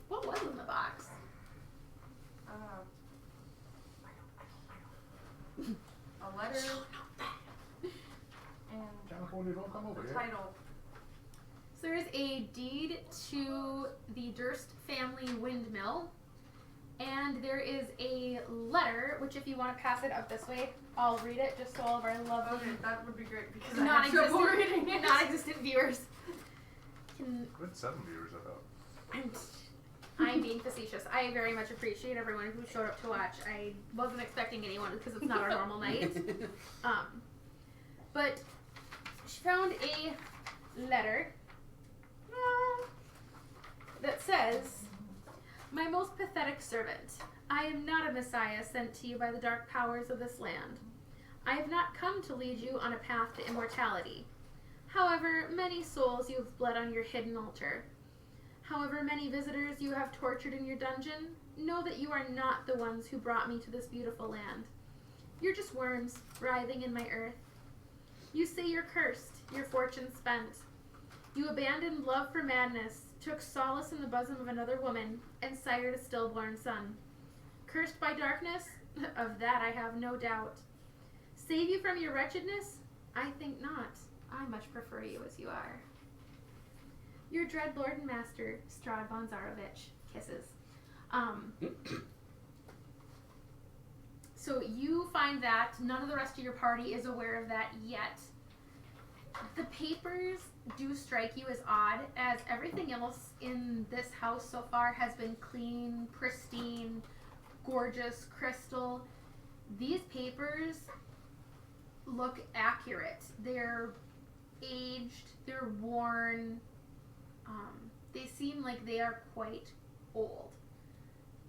What was in the box? A letter and California, don't come over the here. title. So there is a deed to the Durst family windmill, and there is a letter, which if you want to pass it up this way, I'll read it just so all of our lovely Okay, that would be great because I have trouble non-existent, reading it. non-existent viewers can. Good 7 viewers, I thought. I'm being facetious. I very much appreciate everyone who showed up to watch. I wasn't expecting anyone because it's not our normal night. But she found a letter that says, "My most pathetic servant, I am not a messiah sent to you by the dark powers of this land. I have not come to lead you on a path to immortality. However, many souls you have bled on your hidden altar. However many visitors you have tortured in your dungeon, know that you are not the ones who brought me to this beautiful land. You're just worms, writhing in my earth. You say you're cursed, your fortune spent. You abandoned love for madness, took solace in the bosom of another woman, and sired a stillborn son. Cursed by darkness? Of that I have no doubt. Save you from your wretchedness? I think not. I much prefer you as you are. Your dread lord and master, Strahd von Zarovich." Kisses. So you find that none of the rest of your party is aware of that yet. The papers do strike you as odd, as everything else in this house so far has been clean, pristine, gorgeous, crystal. These papers look accurate. They're aged, they're worn. They seem like they are quite old.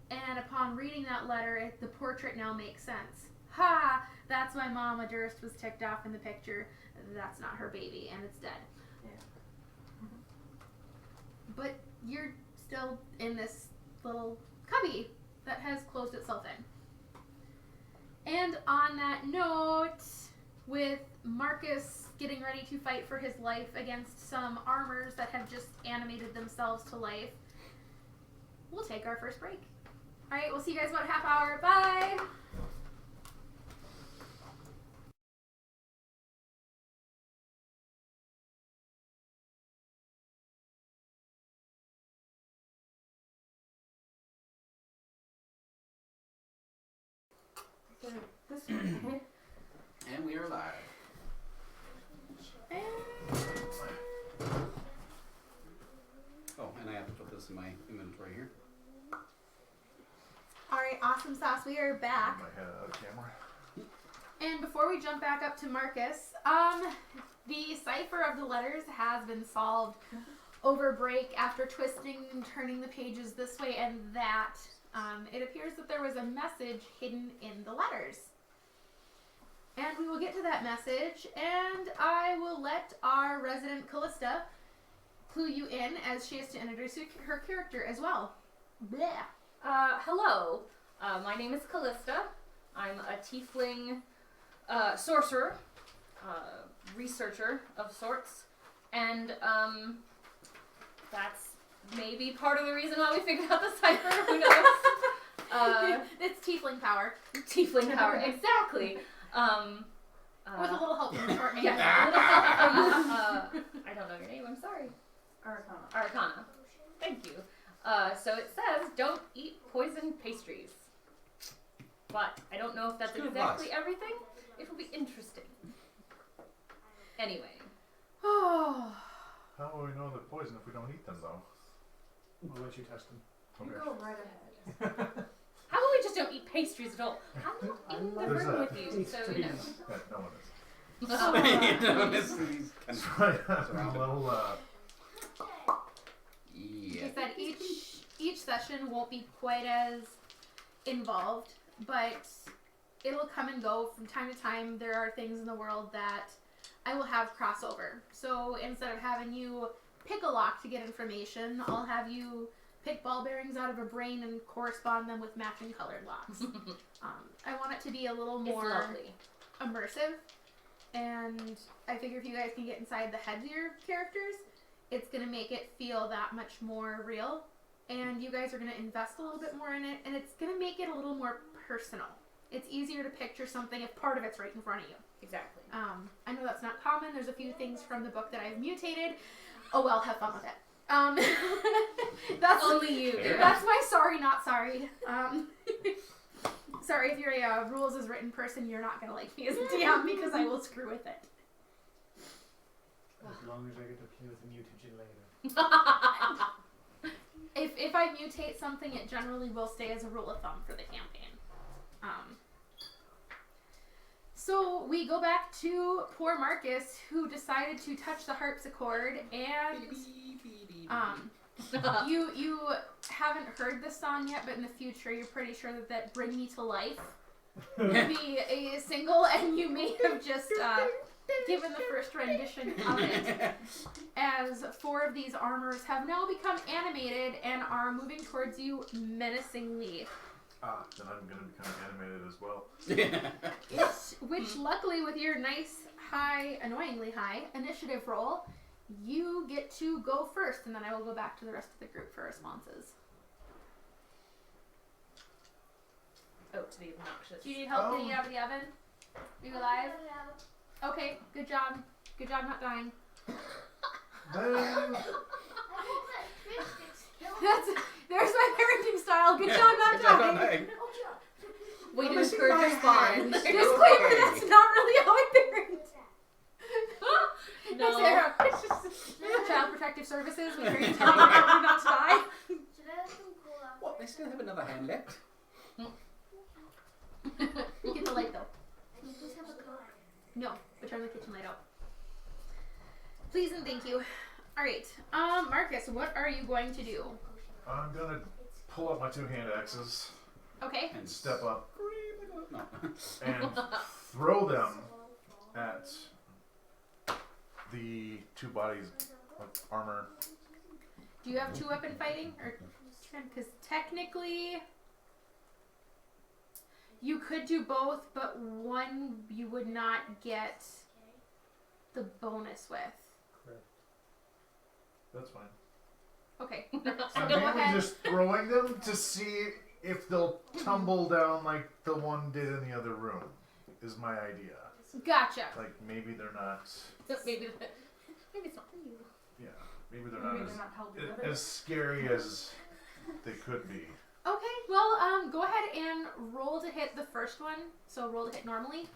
And upon reading that letter, the portrait now makes sense. Ha! That's why Mama Durst was ticked off in the picture. That's not her baby, and it's dead. Yeah. But you're still in this little cubby that has closed itself in. And on that note, with Marcus getting ready to fight for his life against some armors that have just animated themselves to life, we'll take our first break. Alright, we'll see you guys in about a half hour. Bye! This way. And we are live. Oh, and I have to put this in my inventory here. Alright, awesome sauce. We are back. My head out of camera. And before we jump back up to Marcus, the cipher of the letters has been solved over break after twisting and turning the pages this way and that. It appears that there was a message hidden in the letters. And we will get to that message, and I will let our resident Callista clue you in as she has to introduce her character as well. Bleh. Hello. My name is Callista. I'm a tiefling sorcerer, researcher of sorts, and that's maybe part of the reason why we figured out the cipher. Who knows? It's tiefling power. Tiefling power, exactly. With a little help from the short name. Yes, a little help from I don't know your name. I'm sorry. Arcana. Thank you. So it says, don't eat poison pastries. But I don't know if that's exactly everything. It will be interesting. Anyway. Oh. How will we know they're poison if we don't eat them, though? I'll let you test them. You Okay. go right ahead. How about we just don't eat pastries at all? I'm not in the There's room that. with you, so you know. Yeah, no one is. You know, these kind So of I have a little, Like yeah. I said, each session won't be quite as involved, but it'll come and go from time to time. There are things in the world that I will have crossover. So instead of having you pick a lock to get information, I'll have you pick ball bearings out of a brain and correspond them with matching colored locks. I want it to be a little It's more lovely. immersive, and I figure if you guys can get inside the heads of your characters, it's going to make it feel that much more real, and you guys are going to invest a little bit more in it, and it's going to make it a little more personal. It's easier to picture something if part of it's right in front of you. Exactly. I know that's not common. There's a few things from the book that I've mutated. Oh well, have fun with it. That's Only you. That's my sorry, not sorry. Sorry, if you're a rules as written person, you're not gonna like me as a DM because I will screw with it. As long as I get to play with the mutagen later. If I mutate something, it generally will stay as a rule of thumb for the campaign. So we go back to poor Marcus, who decided to touch the harpsichord, and you haven't heard this song yet, but in the future you're pretty sure that Bring Me to Life will be a single, and you may have just given the first rendition of it, as 4 of these armors have now become animated and are moving towards you menacingly. then I'm gonna become animated as well. Which luckily with your nice high, annoyingly high initiative roll, you get to go first, and then I will go back to the rest of the group for responses. Oh, to be obnoxious. Do you need help getting it out of the oven? Are you alive? Okay, good job. Good job not dying. Then There's my parenting style. Good job not dying. Way to encourage your spawn. Disclaimer, that's not really how I parent. No. Sarah, Child Protective Services, we hear you telling your children not to die. What? They still have another hand left? You get the light though. No, but turn the kitchen light out. Please and thank you. Alright, Marcus, what are you going to do? I'm gonna pull up my 2-hand axes Okay. and step up No. and throw them at the 2 bodies of armor. Do you have 2-weapon fighting? Or because technically You could do both, but one you would not get the bonus with. That's fine. Okay. So Go maybe ahead. just throwing them to see if they'll tumble down like the one did in the other room is my idea. Gotcha. Like maybe they're not. Maybe it's not for you. Yeah, maybe they're Maybe not they're not held as together. scary as they could be. Okay, well, go ahead and roll to hit the first one. So roll to hit normally.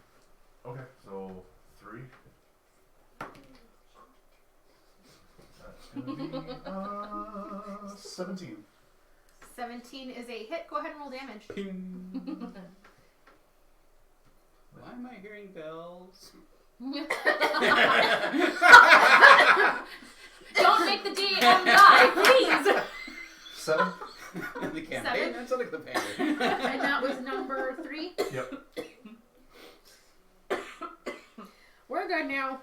Okay, so 3. That's gonna be 17. 17 is a hit. Go ahead and roll damage. Ping. Why am I hearing bells? Don't make the DM die, please. 7? The campaign? Seven. That's like the pander. And that was number 3. Yep. We're good now.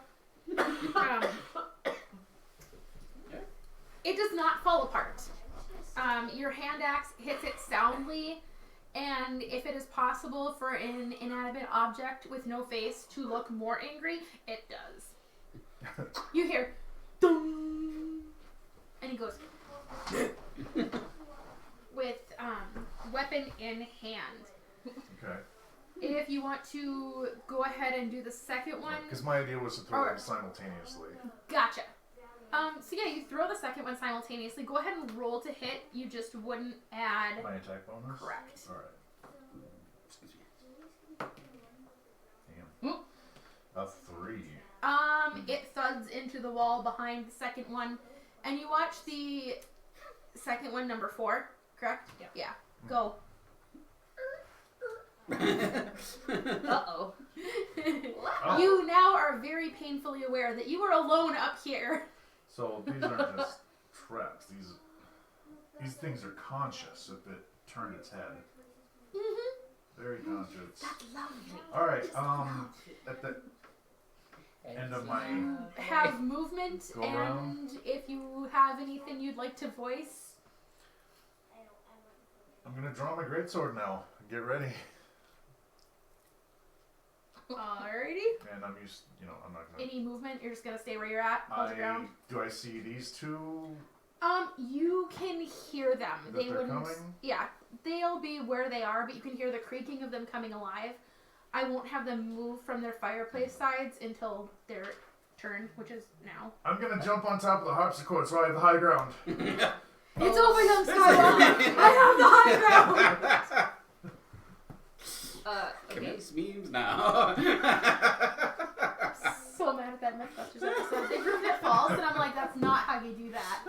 It does not fall apart. Your hand axe hits it soundly, and if it is possible for an inanimate object with no face to look more angry, it does. You hear, dong, and he goes with weapon in hand. Okay. If you want to go ahead and do the second one, Because my idea was to throw them simultaneously. gotcha. So yeah, you throw the second one simultaneously. Go ahead and roll to hit. You just wouldn't add. My attack bonus? Correct. Alright. Excuse me. Damn. A 3. It thuds into the wall behind the second one, and you watch the second one, number 4, correct? Yeah. Yeah. Go. Uh-oh. Oh. You now are very painfully aware that you are alone up here. So these aren't just traps. These things are conscious if it turned its head. Mm-hmm. Very conscious. That's lovely. Alright, at the end of my Have movement, Go and around. if you have anything you'd like to voice. I'm gonna draw my greatsword now. Get ready. Alrighty. And I'm used, I'm not gonna. Any movement, you're just gonna stay where you're at, hold your ground. Do I see these two? You can hear them. That They they're wouldn't. coming? Yeah, they'll be where they are, but you can hear the creaking of them coming alive. I won't have them move from their fireplace sides until their turn, which is now. I'm gonna jump on top of the harpsichord so I have the high ground. It's over, young Skywalker. I have the high ground. Okay. Commence memes now. So mad at that Mythbusters episode. They proved it false, and I'm like, that's not how you do that.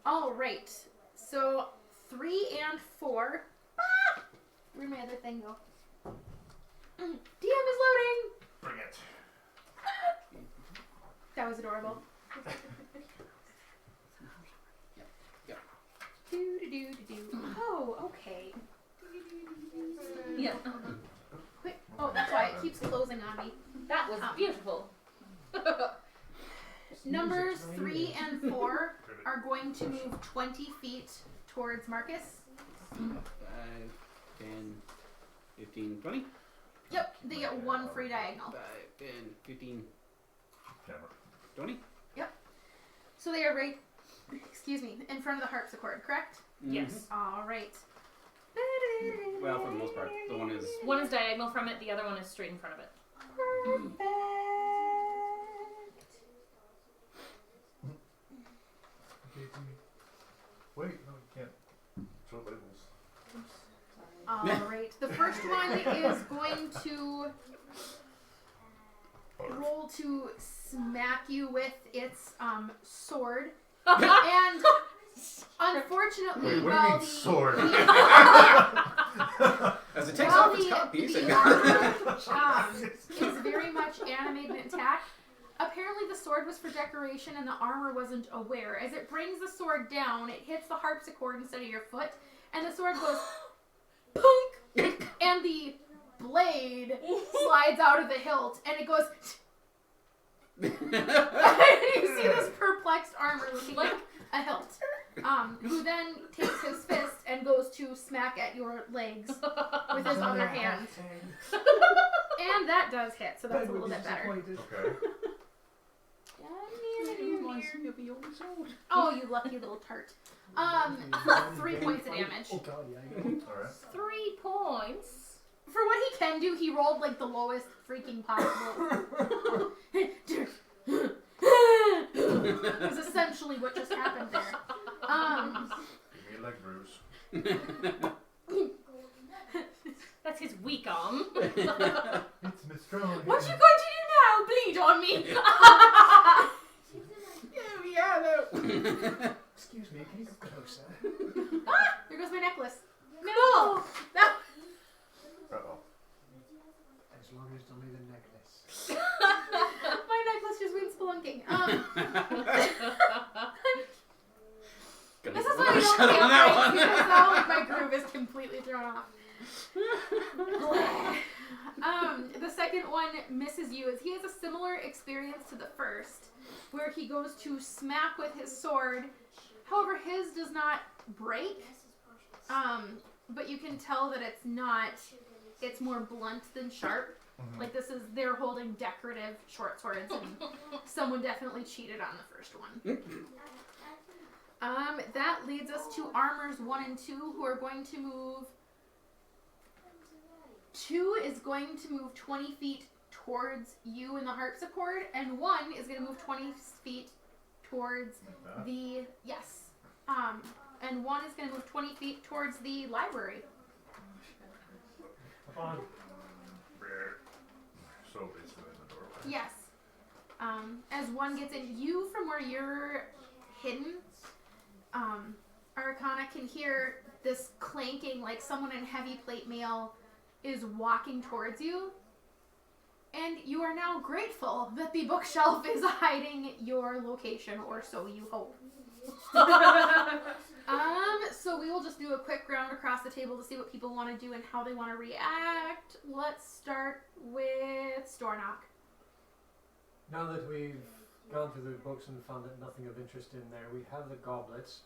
All right. So 3 and 4. Where'd my other thing go? DM is loading. Bring it. That was adorable. Yep. Do. Oh, okay. Yeah. Wait. Oh, that's why it keeps closing on me. That was beautiful. Numbers 3 and 4 are going to move 20 feet towards Marcus. 5, 10, 15, 20. Yep, they get 1 free diagonal. 5, 10, 15, Camera. 20. So they are right, in front of the harpsichord, correct? Yes. All right. Well, for the most part, the one is. One is diagonal from it, the other one is straight in front of it. Perfect. Wait, no, you can't show labels. All right. The first one is going to roll to smack you with its sword, and unfortunately, Wait, what do you while mean the sword? As it takes while off its cutpiece the and. armor is very much animated and attack. Apparently the sword was for decoration and the armor wasn't aware. As it brings the sword down, it hits the harpsichord instead of your foot, and the sword goes punk, and the blade slides out of the hilt, and it goes and you see this perplexed armor looking like a hilt. who then takes his fist and goes to smack at your legs with his other hand. And that does hit, so that's a little bit better. Okay. Oh, you lucky little tart. 3 points of damage. Oh god, yeah. Alright. 3 points. For what he can do, he rolled like the lowest freaking possible. Is essentially what just happened there. Give me a leg bruise. That's his weak arm. It's Miss Strong. What you going to do now? Bleed on me? Yeah, no. Excuse me, can you go closer? There goes my necklace. No! No! Uh-oh. As long as it's only the necklace. My necklace just went spelunking. This is why I don't Shut get on that fights, one. because now like, my groove is completely thrown off. The second one misses you as he has a similar experience to the first, where he goes to smack with his sword. However, his does not break. But you can tell that it's more blunt than sharp. Mhm. Like they're holding decorative short swords, and someone definitely cheated on the first one. That leads us to armors 1 and 2, who are going to move. 2 is going to move 20 feet towards you in the harpsichord, and 1 is going to move 20 feet towards Like that. the and 1 is going to move 20 feet towards the library. Come on. So basically in the doorway. Yes. As 1 gets in, you from where you're hidden, Arcana can hear this clanking, like someone in heavy plate mail is walking towards you. And you are now grateful that the bookshelf is hiding your location, or so you hope. So we will just do a quick round across the table to see what people want to do and how they want to react. Let's start with Stornock. Now that we've gone through the books and found that nothing of interest in there, we have the goblets.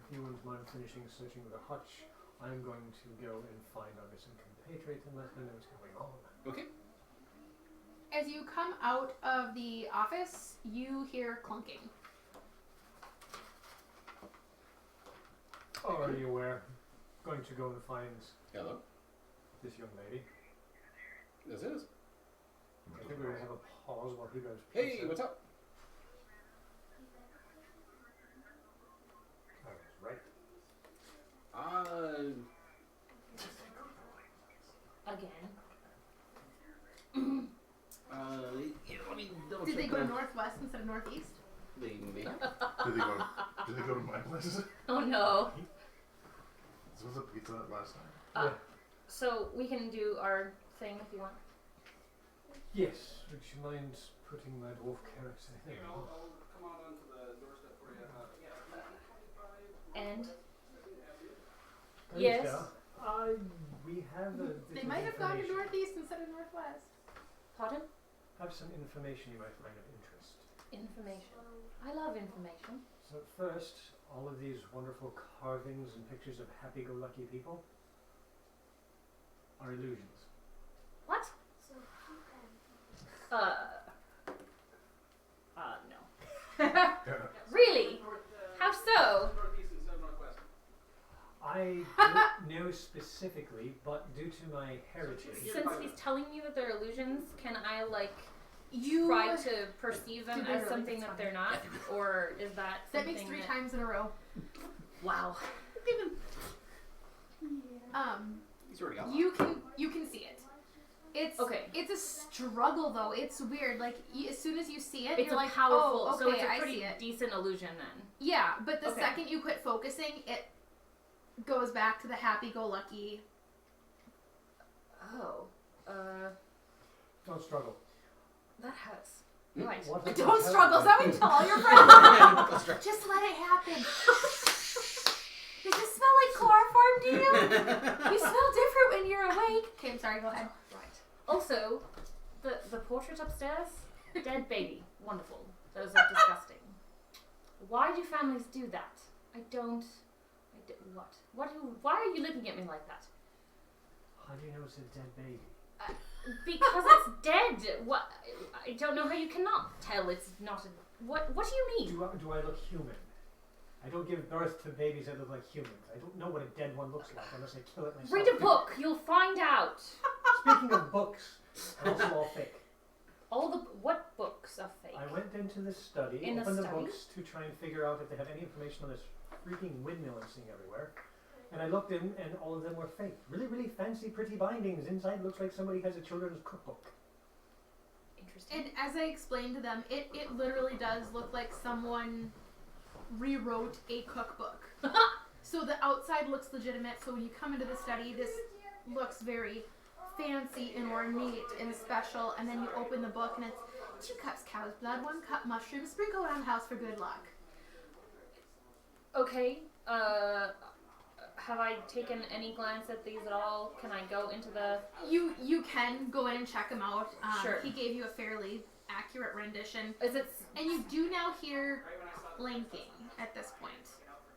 If you wouldn't mind finishing searching the hutch, I'm going to go and find our missing compatriot and let them know what's going on. Okay. As you come out of the office, you hear clunking. Already aware. Going to go and find Hello. this young lady. This is. I think we're going to have a pause while he goes. Hey, pizza. what's up? I was right. Again. Yeah, let me double Did check they go that. northwest instead of northeast? They may have. Did they go to my place? Oh no. This was a pizza last time. Yeah. So we can do our thing if you want. Yes. Would you mind putting my dwarf character in? I'll come on onto the doorstep for you. And There Yes. you go. We have a. They might have gone to northeast instead of northwest. pardon? Have some information you might find of interest. Information. I love information. So first, all of these wonderful carvings and pictures of happy-go-lucky people are illusions. What? No. Really? How so? Northeast instead of northwest. I don't know specifically, but due to my heritage, Since he's telling me that they're illusions, can I You try to perceive them Do they as really? something That's that they're not, or is that that something makes 3 that... times in a row. Wow. He's already got You can see it. It's Okay. It's a struggle though. It's weird. Like as soon as you see it, It's you're a like, powerful, oh, okay, so it's a I pretty see it. decent illusion then. Yeah, but the Okay. second you quit focusing, it goes back to the happy-go-lucky. Oh. don't struggle. That hurts. Hmm? Right. What have Don't you struggle. Is that what you tell all your friends? Just let it happen. Does it smell like chloroform to you? You smell different when you're awake. Okay, I'm sorry. Go ahead. Right. Also, the portrait upstairs, dead baby. Wonderful. Those are disgusting. Why do families do that? Why are you looking at me like that? How do you know it's a dead baby? Because it's dead. What? I don't know how you cannot tell it's not a... What do you mean? Do I look human? I don't give birth to babies that look like humans. I don't know what a dead one looks like unless I kill it myself. Read a book. You'll find out. Speaking of books, are also all fake. What books are fake? I went into the study, In the opened the study? books to try and figure out if they had any information on this freaking windmill I'm seeing everywhere. And I looked in, and all of them were fake. Really, really fancy, pretty bindings. Inside looks like somebody has a children's cookbook. Interesting. And as I explained to them, it literally does look like someone rewrote a cookbook. So the outside looks legitimate, so when you come into the study, this looks very fancy and ornate and special, and then you open the book and it's 2 cups cow's blood, 1 cup mushroom, sprinkle around the house for good luck. Okay. Have I taken any glance at these at all? Can I go into the... You can go in and check him out. Sure. He gave you a fairly accurate rendition. Is it... And you do now hear blinking at this point.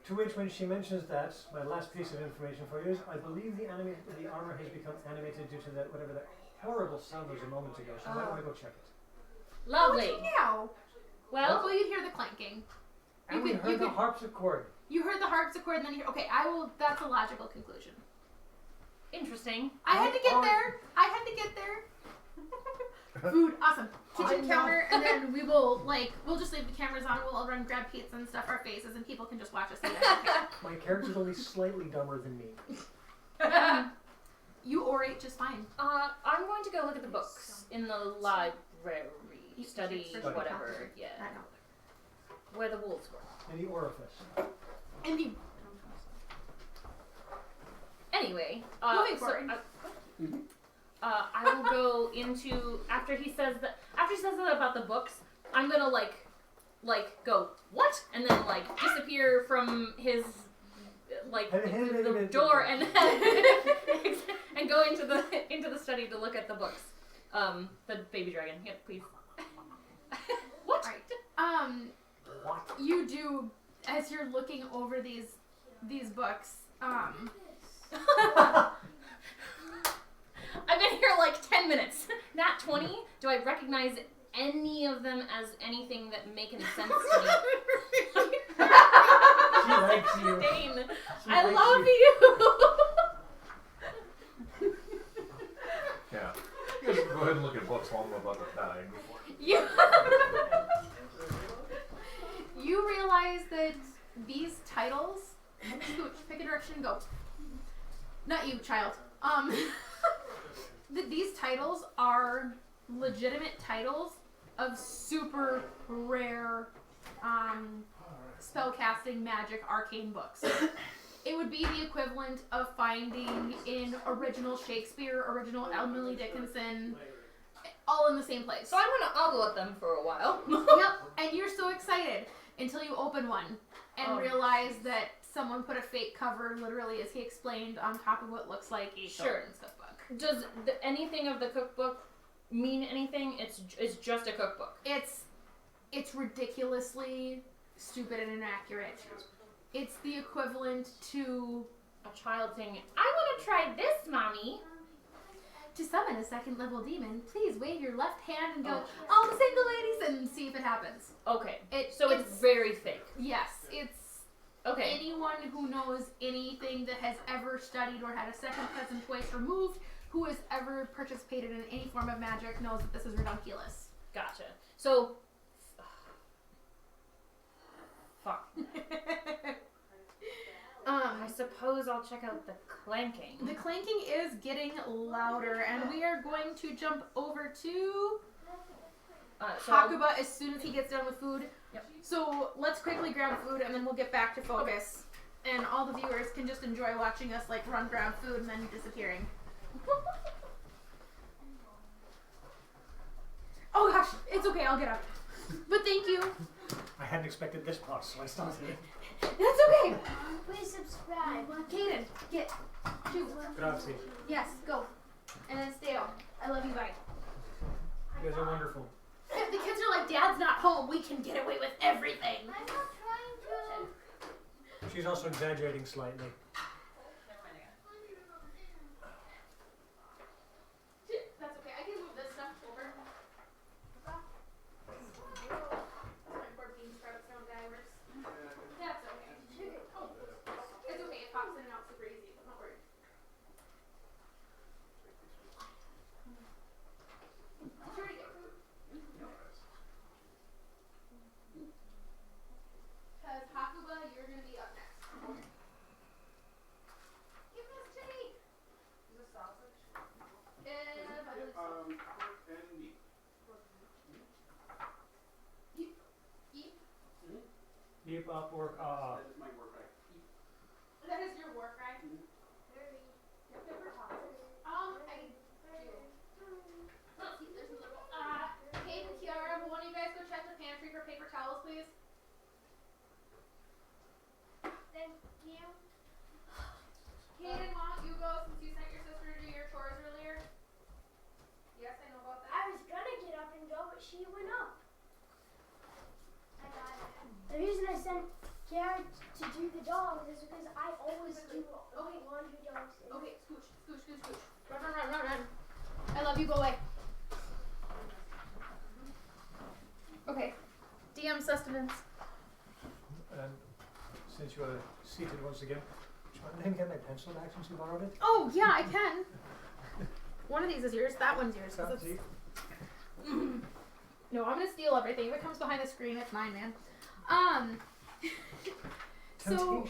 To which, when she mentions that, my last piece of information for you is, I believe the armor has become animated due to that whatever that horrible sound was a moment ago. So I might want to go check it. Lovely. Now, Well, you'd hear the clanking. And we heard the harpsichord. You heard the harpsichord, and then you hear. Okay, that's a logical conclusion. interesting. I had to get there. Food, awesome. Kitchen counter, and then we'll just leave the cameras on. We'll all run, grab pizza and stuff our faces, and people can just watch us eat it. My character's only slightly dumber than me. You orate just fine. I'm going to go look at the books in the library, study, Study. whatever. Yeah, I know. where the wolves were. In the orifice. And you Anyway, Moving so forward. I will go into after he says that about the books. I'm gonna go what, and then disappear from his the door, and then and go into the study to look at the books. The baby dragon. Yeah, please. What? Right. You do, as you're looking over these books. I've been here 10 minutes. Not 20. Do I recognize any of them as anything that make any sense to me? She likes you. Dane, She I likes love you. you. Yeah. You guys can go ahead and look at books while I'm about to die. You realize that these titles. Scooch, pick a direction and go. Not you, child. That these titles are legitimate titles of super rare spellcasting, magic, arcane books. It would be the equivalent of finding in original Shakespeare, original Emily Dickinson, all in the same place. So I'll go with them for a while. Yep, and you're so excited until you open one and realize that someone put a fake cover, literally, as he explained, on top of what looks like a children's cookbook. Does anything of the cookbook mean anything? It's just a cookbook. It's ridiculously stupid and inaccurate. It's the equivalent to A child saying, "I want to try this, mommy." to summon a second level demon. Please wave your left hand and go, "All the single ladies," and see if it happens. Okay, It's very fake. yes, it's. Okay. Anyone who knows anything that has ever studied or had a second cousin twice removed, who has ever participated in any form of magic, knows that this is redunculous. Gotcha. So, fuck. I suppose I'll check out the clanking. The clanking is getting louder, and we are going to jump over to Hakuba as soon as he gets done with food. Yep. So let's quickly grab food, and then we'll get back to focus. And all the viewers can just enjoy watching us run grab food and then disappearing. Oh gosh, it's okay, I'll get up. But thank you. I hadn't expected this part, so I started it. That's okay. Please subscribe. Kaden, get. Shoot. Grazie. Yes, go. And then stay out. I love you, bye. You guys are wonderful. The kids are like, Dad's not home. We can get away with everything. I'm not trying to. She She's also exaggerating slightly. That's okay. I can move this stuff over. My poor bean sprouts don't die worse. That's okay. Oh, it's okay. It pops in and out super easy. Don't worry. Try to get food. Because Hakuba, you're going to be up next. Give us Jenny. Is this sausage? I believe so. Pork and meat. Keep up work. That is my work right. That is your war cry? Paper towels. I do. Let's see, there's a little. Kate and Kiara, will one of you guys go check the pantry for paper towels, please? Thank you. Kaden, why don't you go since you sent your sister to do your chores earlier? Yes, I know about that. I was gonna get up and go, but she went up. I got it. The reason I sent Garrett to do the dogs is because I always do laundry dogs. Okay, scooch, scooch, scooch, scooch. Run. I love you, go away. Okay. DM sustenance. And since you are seated once again, would you mind letting me get my pencil back since you borrowed it? Oh, yeah, I can. One of these is yours, that one's yours. 'Cause See? No, I'm gonna steal everything. If it comes behind the screen, it's mine, man. So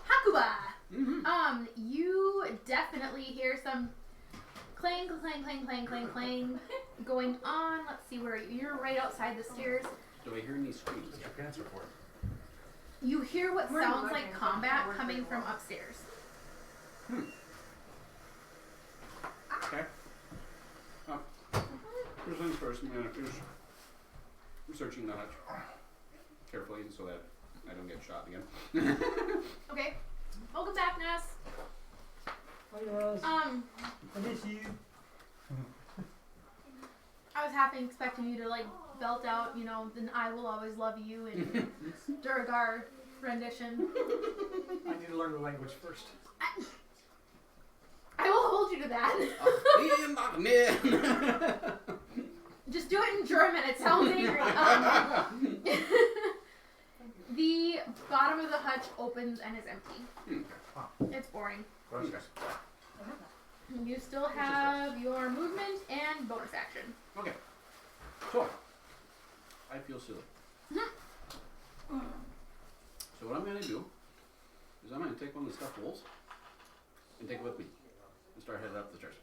Hakuba. Mm-hmm. You definitely hear some clang going on. Let's see where you're right outside the stairs. Do I hear any screams? Your pants are for it. You hear what We're sounds looking like for combat forward coming from visual. upstairs. Okay. First things first, I'm gonna finish researching the hutch carefully so that I don't get shot again. Okay. Welcome back, Ness. I miss you. I was half expecting you to like belt out, you know, then I will always love you and Durgar rendition. I need to learn the language first. I will hold you to that. Just do it in German. It sounds angry. The bottom of the hutch opens and is empty. It's boring. Gracias. You still have your movement and bonus action. Okay. So, I feel silly. So what I'm going to do is I'm going to take one of the stuffed wolves and take it with me and start heading up the stairs.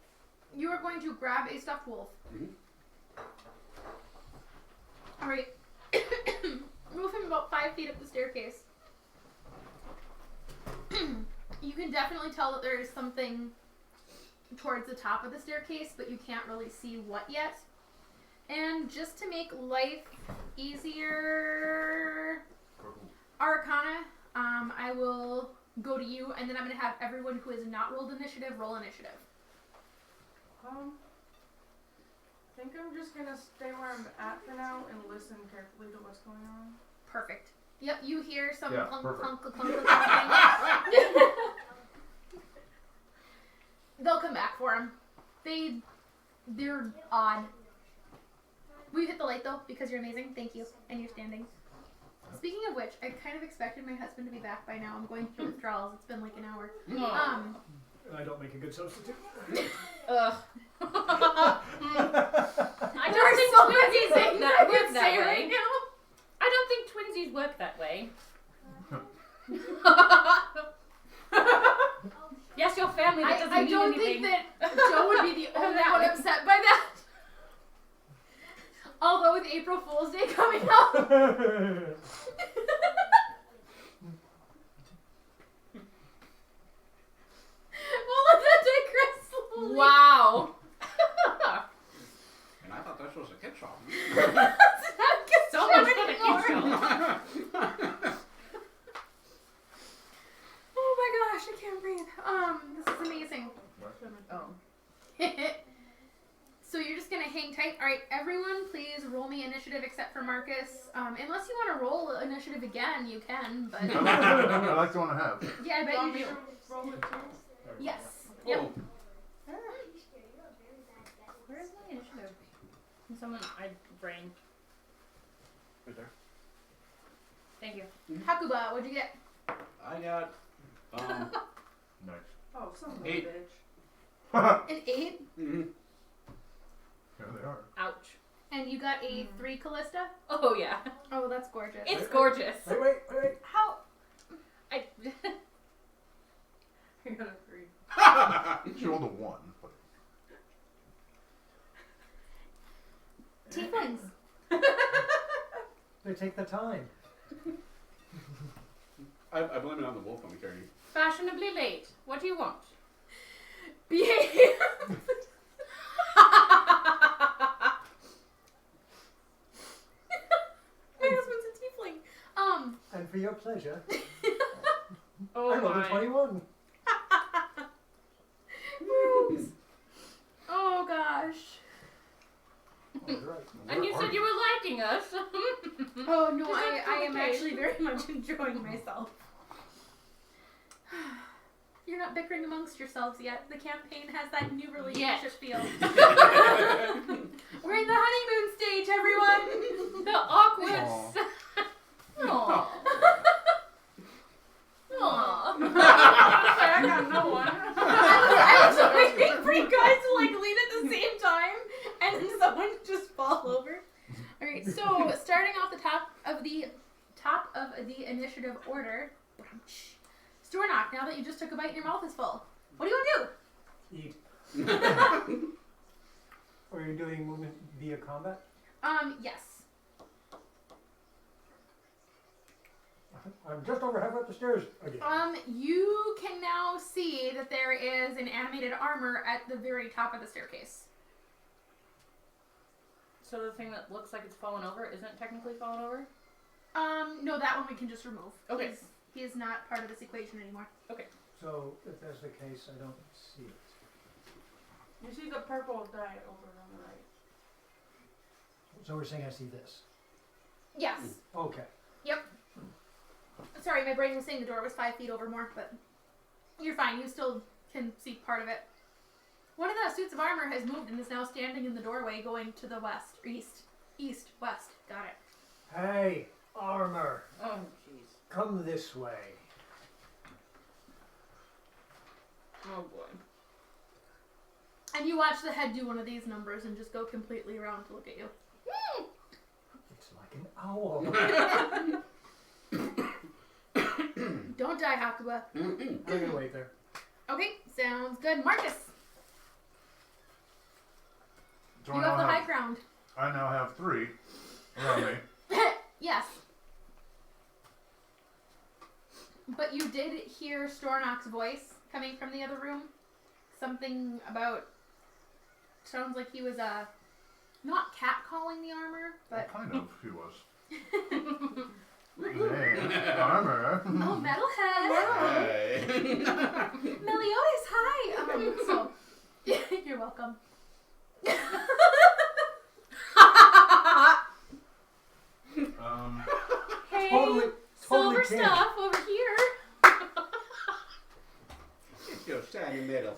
You are going to grab a stuffed wolf. Alright. Move him about 5 feet up the staircase. You can definitely tell that there is something towards the top of the staircase, but you can't really see what yet. And just to make life easier, Arcana, I will go to you, and then I'm going to have everyone who has not rolled initiative roll initiative. I think I'm just gonna stay where I'm at for now and listen carefully to what's going on. Perfect. Yep, you hear some Yeah, clunk, perfect. clunk, clunk, clunk, clunk. They'll come back for him. They're odd. Will you hit the light though? Because you're amazing. Thank you. And you're standing. Speaking of which, I kind of expected my husband to be back by now. I'm going through withdrawals. It's been like an hour. I don't make a good substitute. Ugh. I There don't are think so many twinsies things work I that, could work that say way. right now. I don't think twinsies work that way. Yes, your family, that doesn't I mean don't anything. think that Joe would be the only That one way. upset by that. Although with April Fool's Day coming up. We'll let that digress slowly. Wow. And I thought this was a kid shop. So much fun at Kid's Show. Oh my gosh, I can't breathe. This is amazing. Oh. So you're just gonna hang tight. Alright, everyone please roll me initiative except for Marcus. Unless you want to roll initiative again, you can. But I like the one I have. yeah, I bet you do. Roll it too. Yes. Yep. Oh, Where's my initiative? Can someone, brain. right there. Thank you. Hakuba, what'd you get? I got Nice. Oh, son of a 8. bitch. An 8, mm-hmm. Here they are. Ouch. and you got a 3, Callista. Oh yeah. Oh, that's gorgeous. It's gorgeous. Wait. How? I You're gonna agree. She rolled a 1. But Tieflings. They take the time. I blame it on the wolf I'm carrying. fashionably late. What do you want? Behave. My husband's a tiefling. And for your pleasure, Oh I rolled a my. 21. Oops. Oh gosh. All right. And you said you were liking us. Oh no, Is that I am the case? actually very much enjoying myself. You're not bickering amongst yourselves yet. The campaign has that new relationship feel. We're in the honeymoon stage, everyone. The awkward. Aw. Aww. Aww. I got no one. I was waiting for you guys to like lean at the same time, and then someone just fall over. All right, so starting off the top of the initiative order, Strahd, now that you just took a bite and your mouth is full, what do you want to Eat. Are you doing movement via combat? do? Yes. I'm just over halfway up the stairs again. You can now see that there is an animated armor at the very top of the staircase. So the thing that looks like it's fallen over isn't technically fallen over? No, that one we can just remove. Okay. He is not part of this equation anymore. So if that's the case, I don't see it. You see the purple dye over on the right. So we're saying I see this. Yes. Okay. Sorry, my brain was saying the door was 5 feet over more, but you're fine. You still can see part of it. One of the suits of armor has moved and is now standing in the doorway going to the west. Or east, west. Got it. Hey, armor, Oh, jeez. come this way. Oh boy. And you watch the head do one of these numbers and just go completely around to look at you. It's like an owl. Don't die, Hakuba. Mm-mm. I'm gonna wait there. Okay, sounds good. Marcus, So you I now have the high have, ground. I now have 3 around me. Yes. But you did hear Strahrd's voice coming from the other room. Something about... Sounds like he was, not catcalling the armor, but... Well, kind of, he was. Hey, armor. Oh, metalhead! Hey. Meliodas, hi! So, you're welcome. Hey, Totally silver can. stuff over here. It's your shiny metal.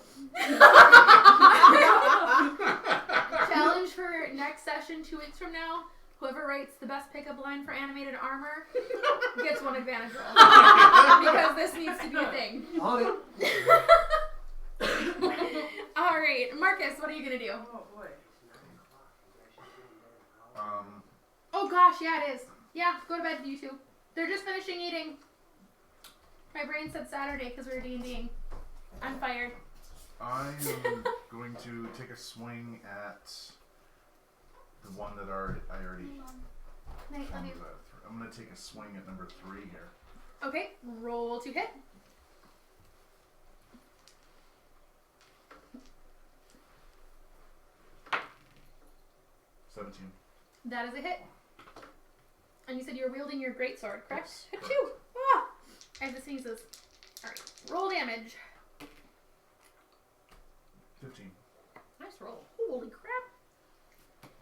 Challenge for next session 2 weeks from now. Whoever writes the best pickup line for animated armor gets one advantage roll. Because this needs to be a thing. On it. Alright, Marcus, what are you gonna do? Oh boy. Oh gosh, yeah it is. Yeah, go to bed, you two. They're just finishing eating. My brain said Saturday because we were D&Ding. I'm fired. I am going to take a swing at the one that I already. Night, love you. I'm going to take a swing at number 3 here. Okay, roll to hit. That is a hit. And you said you were wielding your greatsword, correct? Yes, correct. Achoo! Ah! I have the sneezes. Alright, roll damage. 15. Nice roll. Holy crap.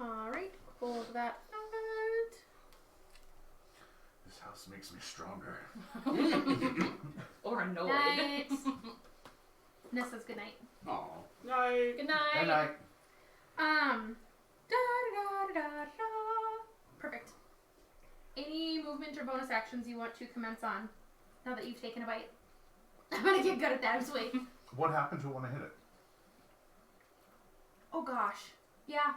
Alright, hold that out. This makes me stronger. Or annoyed. Night. Ness says good night. Aw. Night. Good night. And I. Perfect. Any movement or bonus actions you want to commence on now that you've taken a bite? I'm gonna get good at that. Just wait. What happened to it when I hit it? Oh gosh. Yeah.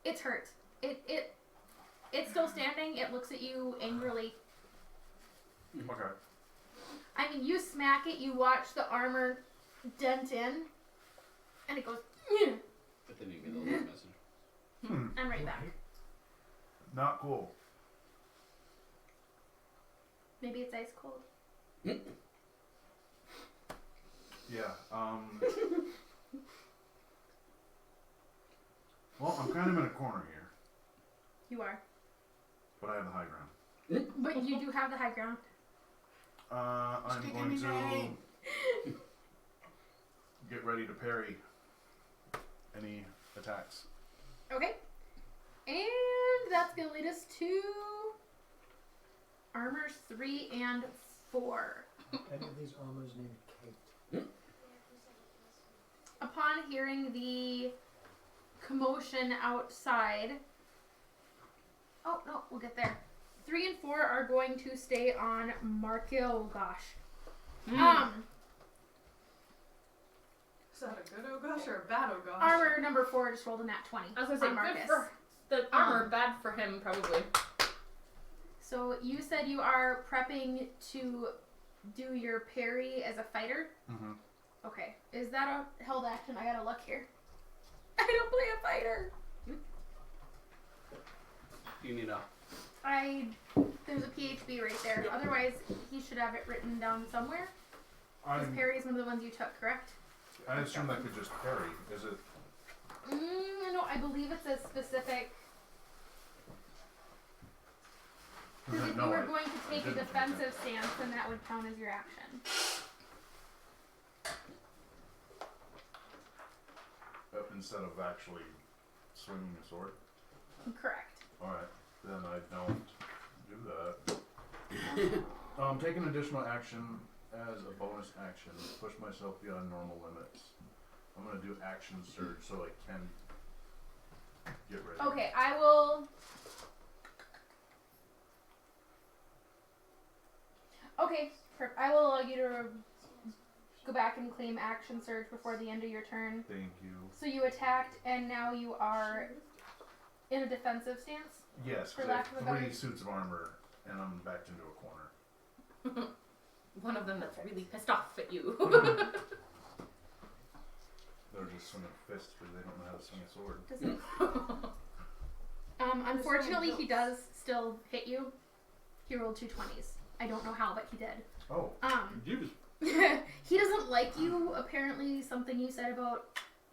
It's hurt. It's still standing. It looks at you angrily. Okay. I mean, you smack it, you watch the armor dent in, and it goes, But then you get a little message. I'm right back. Not cool. Maybe it's ice cold. Yeah. Well, I'm kind of in a corner here, You are. but I have the high ground. But you do have the high ground. I'm going to get ready to parry any attacks. Okay. And that's going to lead us to armors 3 and 4. Any of these armors named Kate? Upon hearing the commotion outside... Oh, no, we'll get there. 3 and 4 are going to stay on Marco. Oh, gosh. Is that a good oh gosh or a bad oh gosh? Armor number 4 just rolled a nat 20. I was gonna say, on good Marcus. for the armor, bad for him, probably. So you said you are prepping to do your parry as a fighter? Mm-hmm. Okay. Is that a held action? I gotta look here. I don't play a fighter. You need a. There's a PHB right there. Otherwise, he should have it written down somewhere. Because parry is one of the ones you took, correct? I assume that could just parry. Is it? No, I believe it's a specific... Because if you were going to take a defensive stance, then that would count as your action. Instead of actually swinging a sword? Correct. Alright, then I don't do that. Take an additional action as a bonus action. Push myself beyond normal limits. I'm going to do action surge so I can get ready. Okay, I will... Okay, I will allow you to go back and claim action surge before the end of your turn. Thank you. So you attacked, and now you are in a defensive stance? Yes, For because I lack of a have better- 3 suits of armor, and I'm backed into a corner. One of them that's really pissed off at you. They're just swinging fists because they don't know how to swing a sword. Does it? Unfortunately, he does still hit you. He rolled 2 20s. I don't know how, but he did. Oh. He doesn't like you. Apparently, something you said about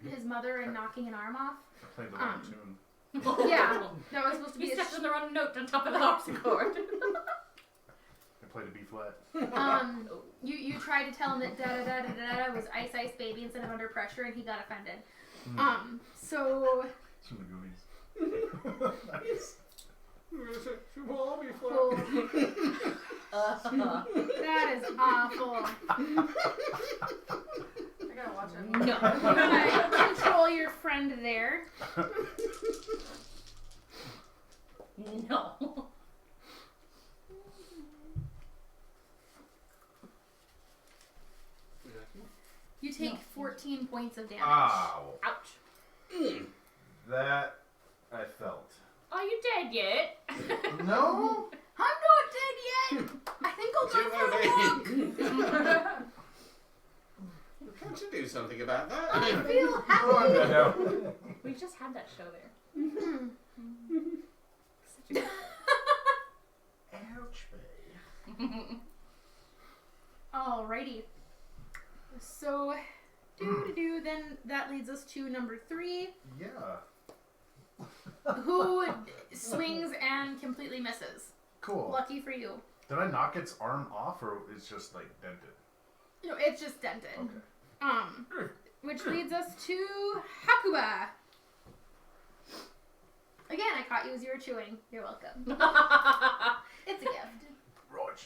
his mother and knocking an arm off. I played the wrong tune. Yeah, that was supposed to be He a stepped on the wrong note on top of the harpsichord. I played a B flat. You tried to tell him that da da da da da da was Ice Ice Baby instead of Under Pressure, and he got offended. So It's from the Goonies. Nice. cool. That is awful. I gotta watch it. No. I'm gonna control your friend there. No. You take 14 points of damage. Ow. Ouch. That I felt. Are you dead yet? No? I'm not dead yet. I think I'll go for a walk. Can't you do something about that? I feel Oh, I'm happy. dead now. We just had that show there. Ouch, babe. Alrighty. So, then that leads us to number 3, Yeah. who swings and completely misses. Cool. Lucky for you. Did I knock its arm off, or it's just like dented? No, it's just dented. Okay. Which leads us to Hakuba. Again, I caught you as you were chewing. You're welcome. It's a gift. Right.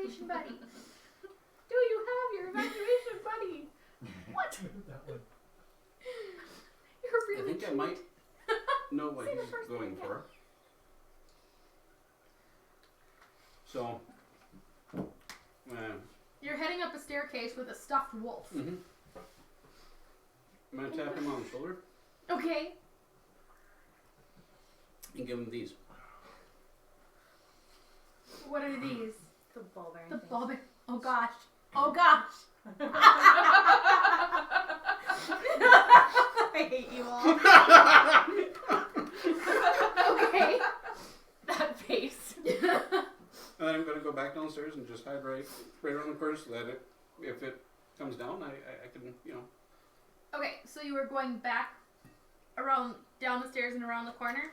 evacuation buddy? Do you have your evacuation buddy? What? That one. You're I really think I cute. might know what Say the he's first going thing, yeah. for. So, You're heading up a staircase with a stuffed wolf. I'm gonna tap him on the shoulder Okay. and give him these. What are these? The ball bearing. The things. ball bear. Oh gosh. Oh gosh. I hate you all. Okay. That face. And then I'm gonna go back downstairs and just hide right around the corner so that if it comes down, I can, Okay, so you were going back around down the stairs and around the corner,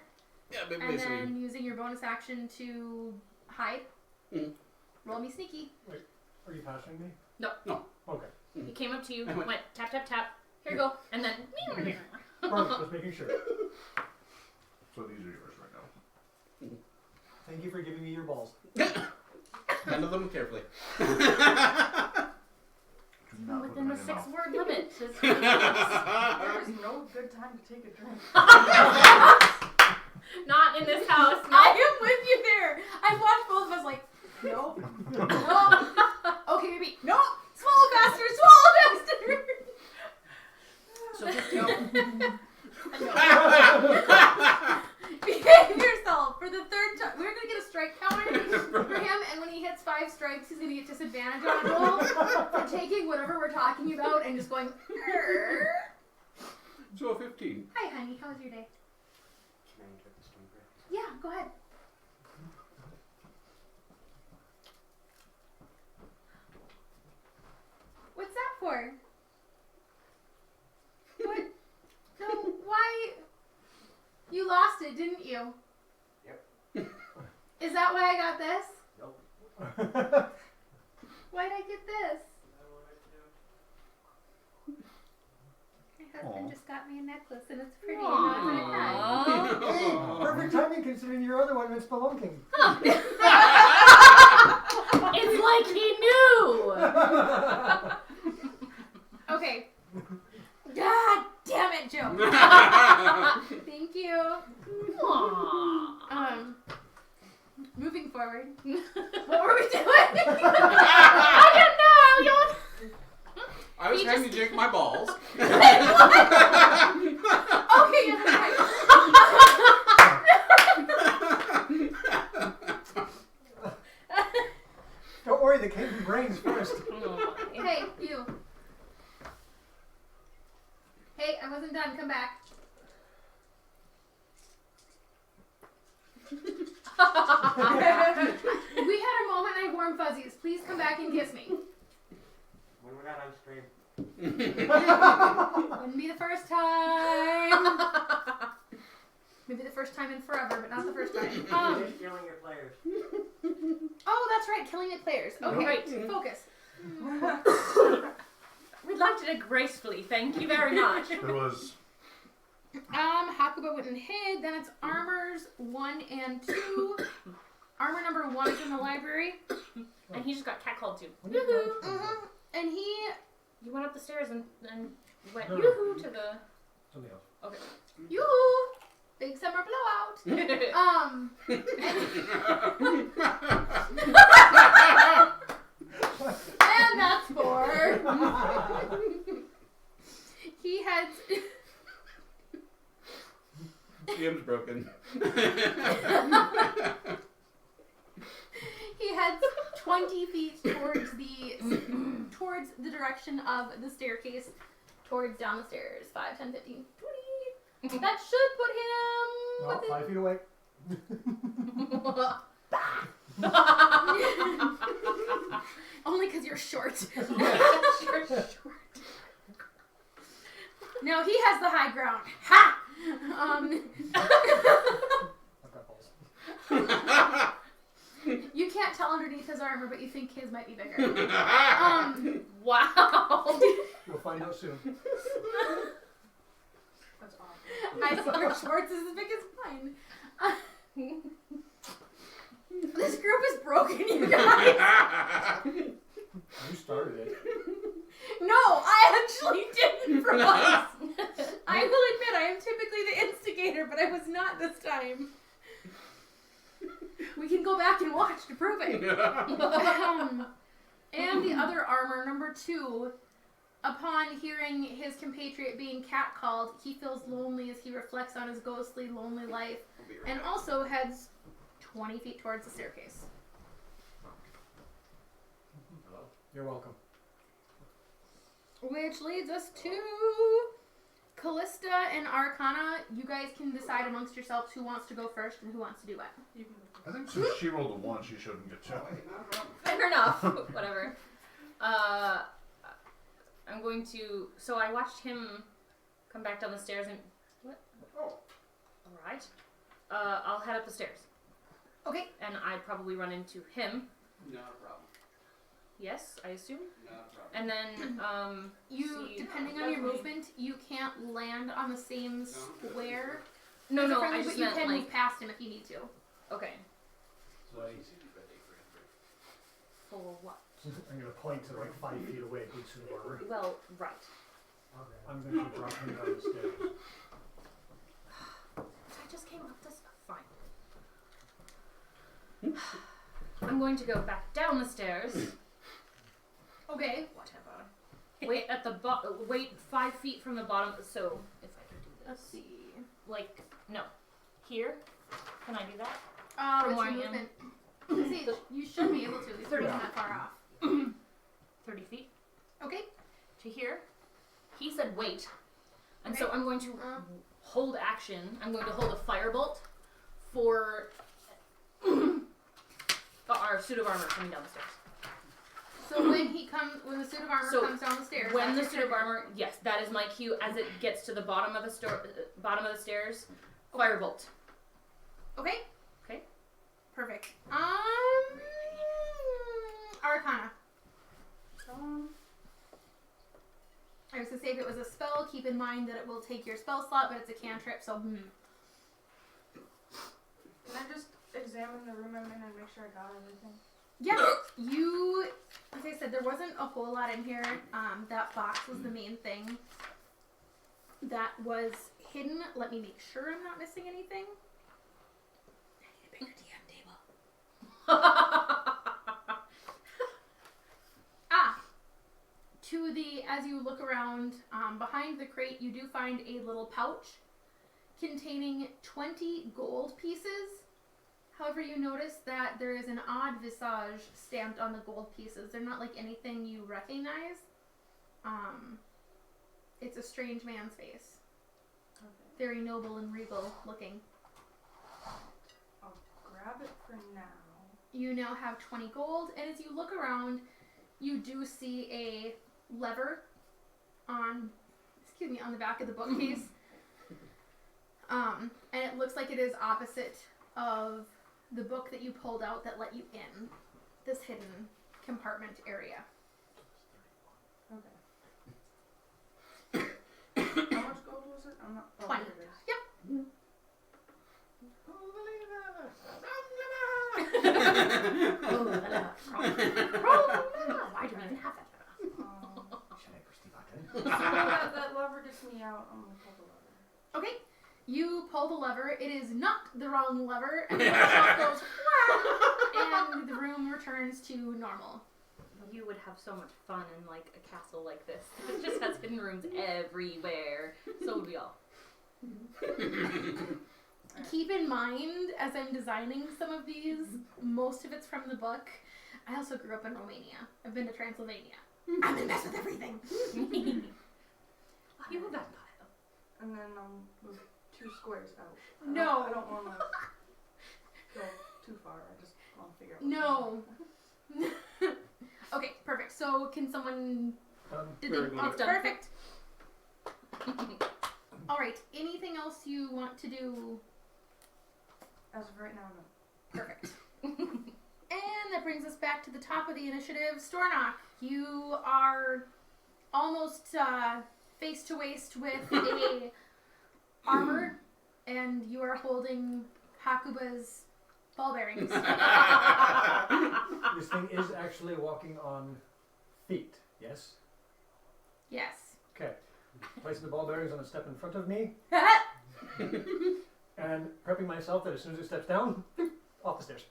Yeah, but and basically. then using your bonus action to hide. Mhm. Roll me sneaky. Are you passing me? No. No. Okay. He came up to you, I went- went tap tap tap. Here you go, and then. Perfect, just making sure. So these are yours right now. Thank you for giving me your balls. Handle them carefully. Do not put Within them the in your 6-word limit. There is no good time to take a drink. Not in this house. No. I am with you there. I watched both of us like, nope, nope. Okay, maybe nope. Swallow faster, swallow faster. So just go. Behave yourself for the third time. We're gonna get a strike counter for him, and when he hits 5 strikes, he's gonna get disadvantage on a roll for taking whatever we're talking about and just going. "Arr." So a 15. Hi, honey. How was your day? Can I interrupt this one? Yeah, go ahead. What's that for? What? No, why? You lost it, didn't you? Yep. Is that why I got this? Nope. Why'd I get this? My husband Aw. just got me a necklace and it's pretty and not my pet. Aww. Perfect timing considering your other one was spelunking. It's like he knew. Okay. God damn it, Joe. Thank you. Aww. Moving forward. What were we doing? I don't know. I was He trying to jig my balls. Okay, yeah, that's right. Don't worry, they came from brains first. Hey, you. Hey, I wasn't done. Come back. We had a moment. I have warm fuzzies. Please come back and kiss me. When we're not on stream. Wouldn't be the first time. Maybe the first time in forever, but not the first time. You're just killing your players. Oh, that's right. Killing it players. Okay, Right. focus. We'd like to do it gracefully. Thank you very much. There was Hakuba went and hid. Then it's armors 1 and 2. Armor number 1 is in the library. And he just got catcalled too. Mm-hmm. And he. You went up the stairs and went No. yoo-hoo to the... Something else. Okay. Yoo-hoo! Big summer blowout. And that's 4. He heads. Jim's broken. He heads 20 feet towards the direction of the staircase, towards down the stairs. 5, 10, 15, 20. That should put him. Well, 5 feet away. Only because you're short. You're short. Now he has the high ground. Ha! I've got balls. You can't tell underneath his armor, but you think his might be bigger. Wow. You'll find out soon. That's awesome. I swear Schwartz is as big as mine. This group is broken. broken, you guys. You started it. No, I actually didn't for once. I will admit I am typically the instigator, but I was not this time. We can go back and watch to prove it. And the other armor, number 2, upon hearing his compatriot being catcalled, he feels lonely as he reflects on his ghostly, lonely life, and also heads 20 feet towards the staircase. You're welcome. Which leads us to Callista and Arcana. You guys can decide amongst yourselves who wants to go first and who wants to do what. I think since she rolled a 1, she shouldn't get 2. Fair enough. Whatever. I'm going to. So I watched him come back down the stairs and. What? Oh. Alright. I'll head up the stairs. Okay. And I'd probably run into him. Not a problem. Yes, I assume. Not a problem. And then, You, see- depending on your movement, you can't land on the same square. No, as a no, friendly, I just but you meant can like. move past him if you need to. Okay. Like, For what? I'm gonna point to like 5 feet away, boots in the armor. Well, right. I'm gonna keep dropping down the stairs. I just came up this. Fine. I'm going to go back down the stairs. Okay. Whatever. Wait at the wait 5 feet from the bottom. So if I can do this, Let's see. like no, here. Can I do that? What's where your I am. movement? Let's see, you should be able to. You're 30 not far off. 30 feet Okay. to here. He said wait, and so Okay. I'm going to hold action. I'm going to hold a firebolt for our suit of armor coming down the stairs. So when the suit of armor So, comes down the stairs, When the that's suit your of trigger. armor, yes, that is my cue. As it gets to the bottom of the stairs, firebolt. Okay. Okay. Perfect. Arcana. I was gonna say if it was a spell, keep in mind that it will take your spell slot, but it's a cantrip, so Can I just examine the room I'm in and make sure I got everything? yeah. You, like I said, there wasn't a whole lot in here. That box was the main thing that was hidden. Let me make sure I'm not missing anything. I need a bigger DM table. As you look around, behind the crate, you do find a little pouch containing 20 gold pieces. However, you notice that there is an odd visage stamped on the gold pieces. They're not like anything you recognize. It's a strange man's face. Okay. Very noble and regal looking. I'll grab it for now. You now have 20 gold, and as you look around, you do see a lever on the back of the bookcase. And it looks like it is opposite of the book that you pulled out that let you in this hidden compartment area. Okay. How much gold was it? I'm not. Oh, 20. here it is. Yep. Why do we even have that? So that lever gets me out. I'm gonna pull the lever. Okay, you pull the lever. It is not the wrong lever, and the shop goes wah, and the room returns to normal. You would have so much fun in like a castle like this. It just has hidden rooms everywhere. So would we all. Keep in mind, as I'm designing some of these, most of it's from the book. I also grew up in Romania. I've been to Transylvania. I'm gonna mess with everything. You a vampire. And then move 2 squares out. No. I don't want to go too far. I just want to figure out. No. Okay, perfect. So can someone... Did Very they... good. Oh, perfect. Alright, anything else you want to do? As of right now, no. Perfect. And that brings us back to the top of the initiative. Stornock, you are almost face to waist with a armor, and you are holding Hakuba's Ball bearings. This thing is actually walking on feet, yes? Yes. Okay. Placing the ball bearings on a step in front of me, and prepping myself that as soon as it steps down, off the stairs.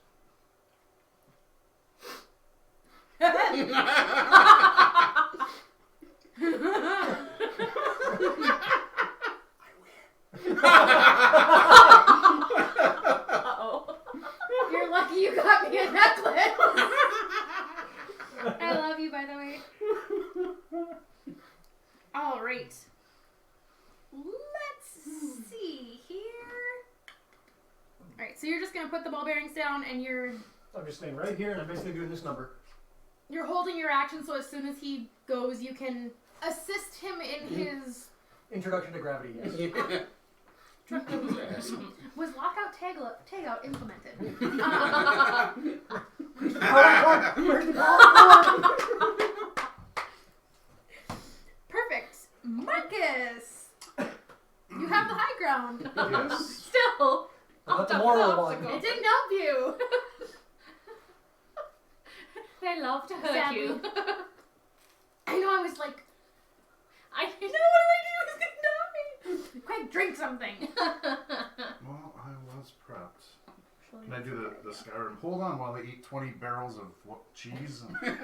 Uh-oh. You're lucky you got me a necklace. I love you, by the way. All right. Let's see here. All right, so you're just gonna put the ball bearings down, and you're I'm just staying right here, and I'm basically doing this number. holding your action, so as soon as he goes, you can assist him in his. Introduction to gravity, yes. Was lockout tagout implemented? Perfect. Marcus! You have the high ground. Yes. Still. Not the Oh, moral that's one. obstacle. It didn't help you. They love to hurt Sadly. you. I know, I was like, I know, what do I do? He's gonna die. quick, drink something. Well, I was prepped. Can I do the Skyrim? Hold on while they eat 20 barrels of cheese. And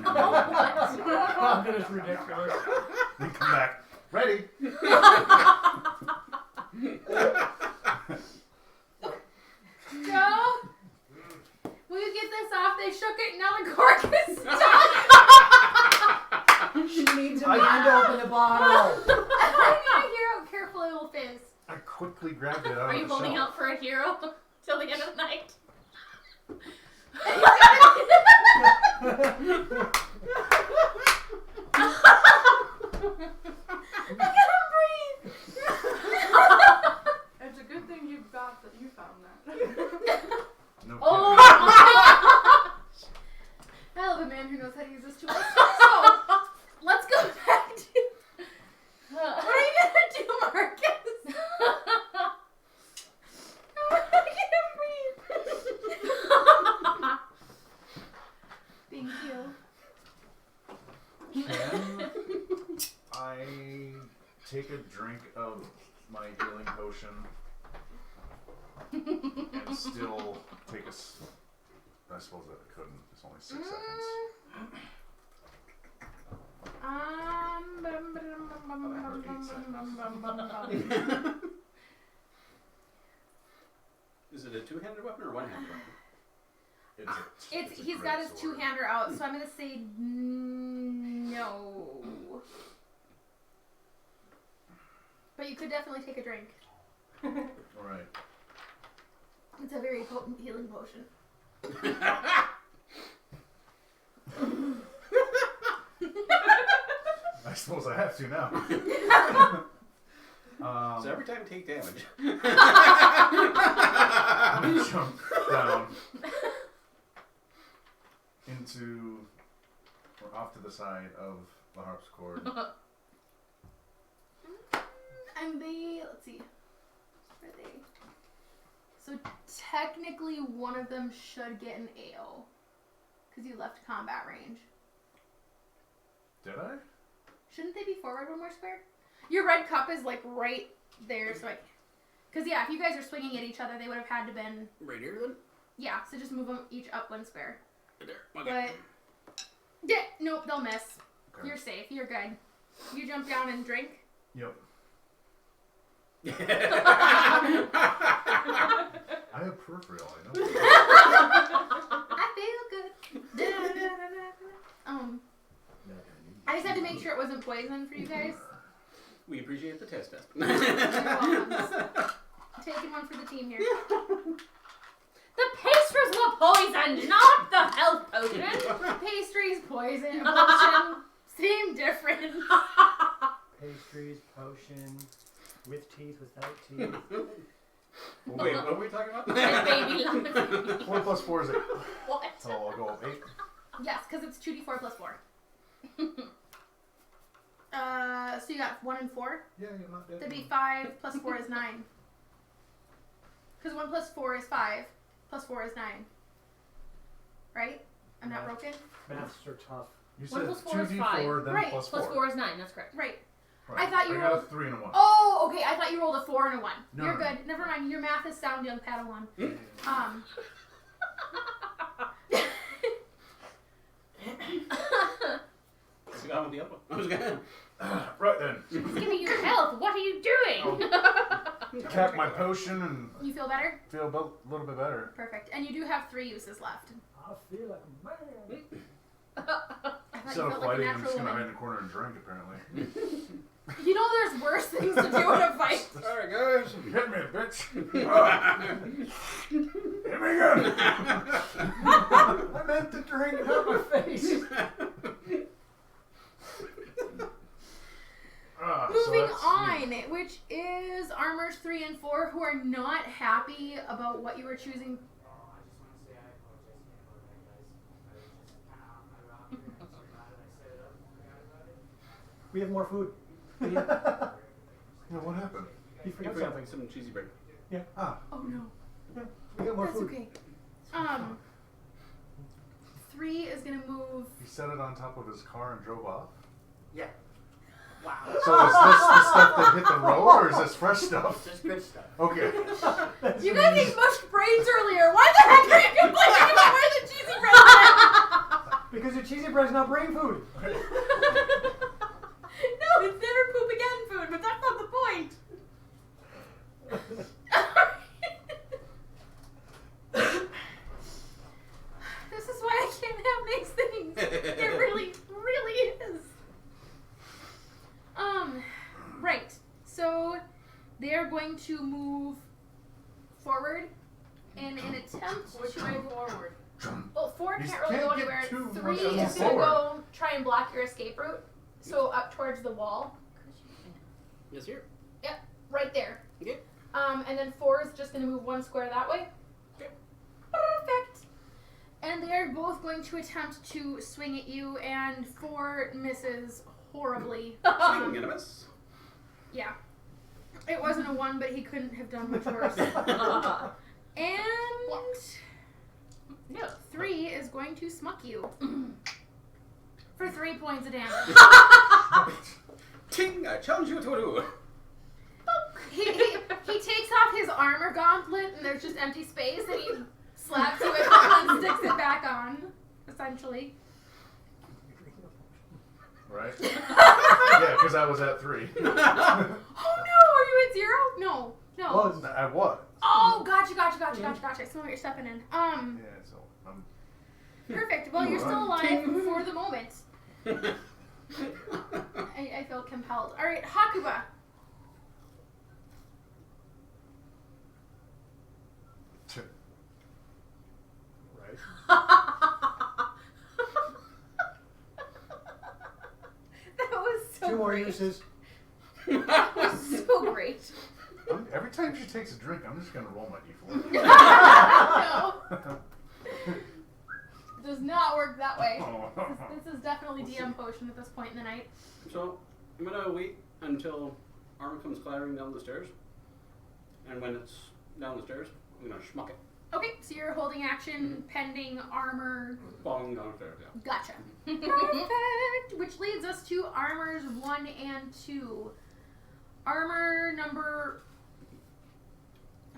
That is ridiculous. then come back. Ready? Joe? Will you get this off? They shook it, now the cork is stuck. She needs a man to open the bottle. I need to hear how careful it will fizz. I quickly grabbed it out Are of you the holding shelf. out for a hero till the end of the night? I can't breathe. It's a good thing you found that. No Oh kidding. my gosh. I love a man who knows how to use this tool. So, let's go back to... What are you gonna do, Marcus? I can't breathe. Thank you. Can I take a drink of my healing potion and still take I suppose that I couldn't. It's only 6 seconds. Is it a two-handed weapon or one-handed weapon? It's He's got his two-hander out, so I'm gonna say no. But you could definitely take a drink. Alright. It's a very potent healing potion. I suppose I have to now. So every time you take damage. I'm gonna jump down into or off to the side of the harpsichord. And let's see. Where are they? So technically one of them should get an AO. Because you left combat range. Did I? Shouldn't they be forward one more square? Your red cup is like right there, so because yeah, if you guys are swinging at each other, they would have had to been, Right here then? yeah, so just move them each up one square. Right there. Okay. But, yeah, nope, they'll miss. Okay. You're safe, you're good. You jump down and drink. Yep. I have peripheral, I know. I feel good. I just had to make sure it wasn't poison for you guys. We appreciate the test test. You're welcome. Just taking one for the team here. The pastries were poisoned, not the health potion. Pastries, poison, potion, same difference. Pastries, potion, with teeth, without teeth. Wait, what were we talking about? And baby love. 4 plus 4 is 8. What? So I'll go 8. Yes, because it's 2d4 plus 4. So you got 1 and 4? Yeah, you're not dead. That'd be 5 plus 4 is 9. Because 1 plus 4 is 5. Plus 4 is 9. Right? I'm not broken? Maths are tough. You 1 said plus 4 is 2d4, then Right. plus 4. Plus 4 is 9, that's correct. Right. Right. I thought you got rolled- a 3 and a 1. Oh, okay. I thought you rolled a 4 and a 1. No, You're no, good. Never mind. Your math is sound, young Padawan. I got with the upper. I was gonna. Right then. It's giving you health. What are you doing? Cap my potion and You feel better? feel a little bit better. Perfect. And you do have 3 uses left. I feel like a man. I thought Instead you of felt like a fighting, I'm just natural gonna hide in woman. the corner and drink, apparently. You know there's worse things to do in a fight. Alright, guys. Hit me, bitch! Ah. Hit me again! I meant to drink, not my face. So Moving that's on, me. which is armors 3 and 4 who are not happy about what you were choosing. We have more food. Yeah, what happened? You You forgot forgot something. some cheesy bread. Ah, Oh no. We got more That's food. okay. 3 is gonna move. he set it on top of his car and drove off? Yeah. Wow. So is this the stuff that hit the road, or is this fresh stuff? This is good stuff. Okay. You guys ate mushed brains earlier. Why the heck are you complaining about where the cheesy bread went? Because your cheesy bread's not brain food. No, it's never poop again food, but that's not the point. This is why I can't have nice things. It really, really is. Right. So they are going to move forward in an attempt to forward? Well, 4 You can't really go can't get anywhere. too 3 much is on the going to forward. go try and block your escape route. So up towards the wall. Yes, here. Right there. Okay. And then 4 is just going to move 1 square that way. Okay. Perfect. And they are both going to attempt to swing at you, and 4 misses horribly. Swing and a miss. Yeah. It wasn't a 1, but he couldn't have done much worse. And No. 3 is going to smuck you. For 3 points of damage. Ting! I challenge you to a duel. He takes off his armor gauntlet and there's just empty space and he slaps you with it and sticks it back on, essentially. Right? Yeah, because I was at 3. Oh no, are you at 0? No. Was. I was. Oh, gotcha. I see what you're stepping in. Yeah, so I'm... Perfect. Well, you're still alive for the moment. I feel compelled. Alright, Hakuba. Right. That was so 2 more great. uses. That was so great. Every time she takes a drink, I'm just going to roll my d4. No. Does not work that way. Oh. This is definitely DM potion at this point in the night. So, I'm gonna wait until armor comes clattering down the stairs. And when it's down the stairs, I'm gonna schmuck it. Okay, so you're holding action pending armor. Falling down the stairs, yeah. Gotcha. Perfect. Which leads us to armors 1 and 2. Armor number.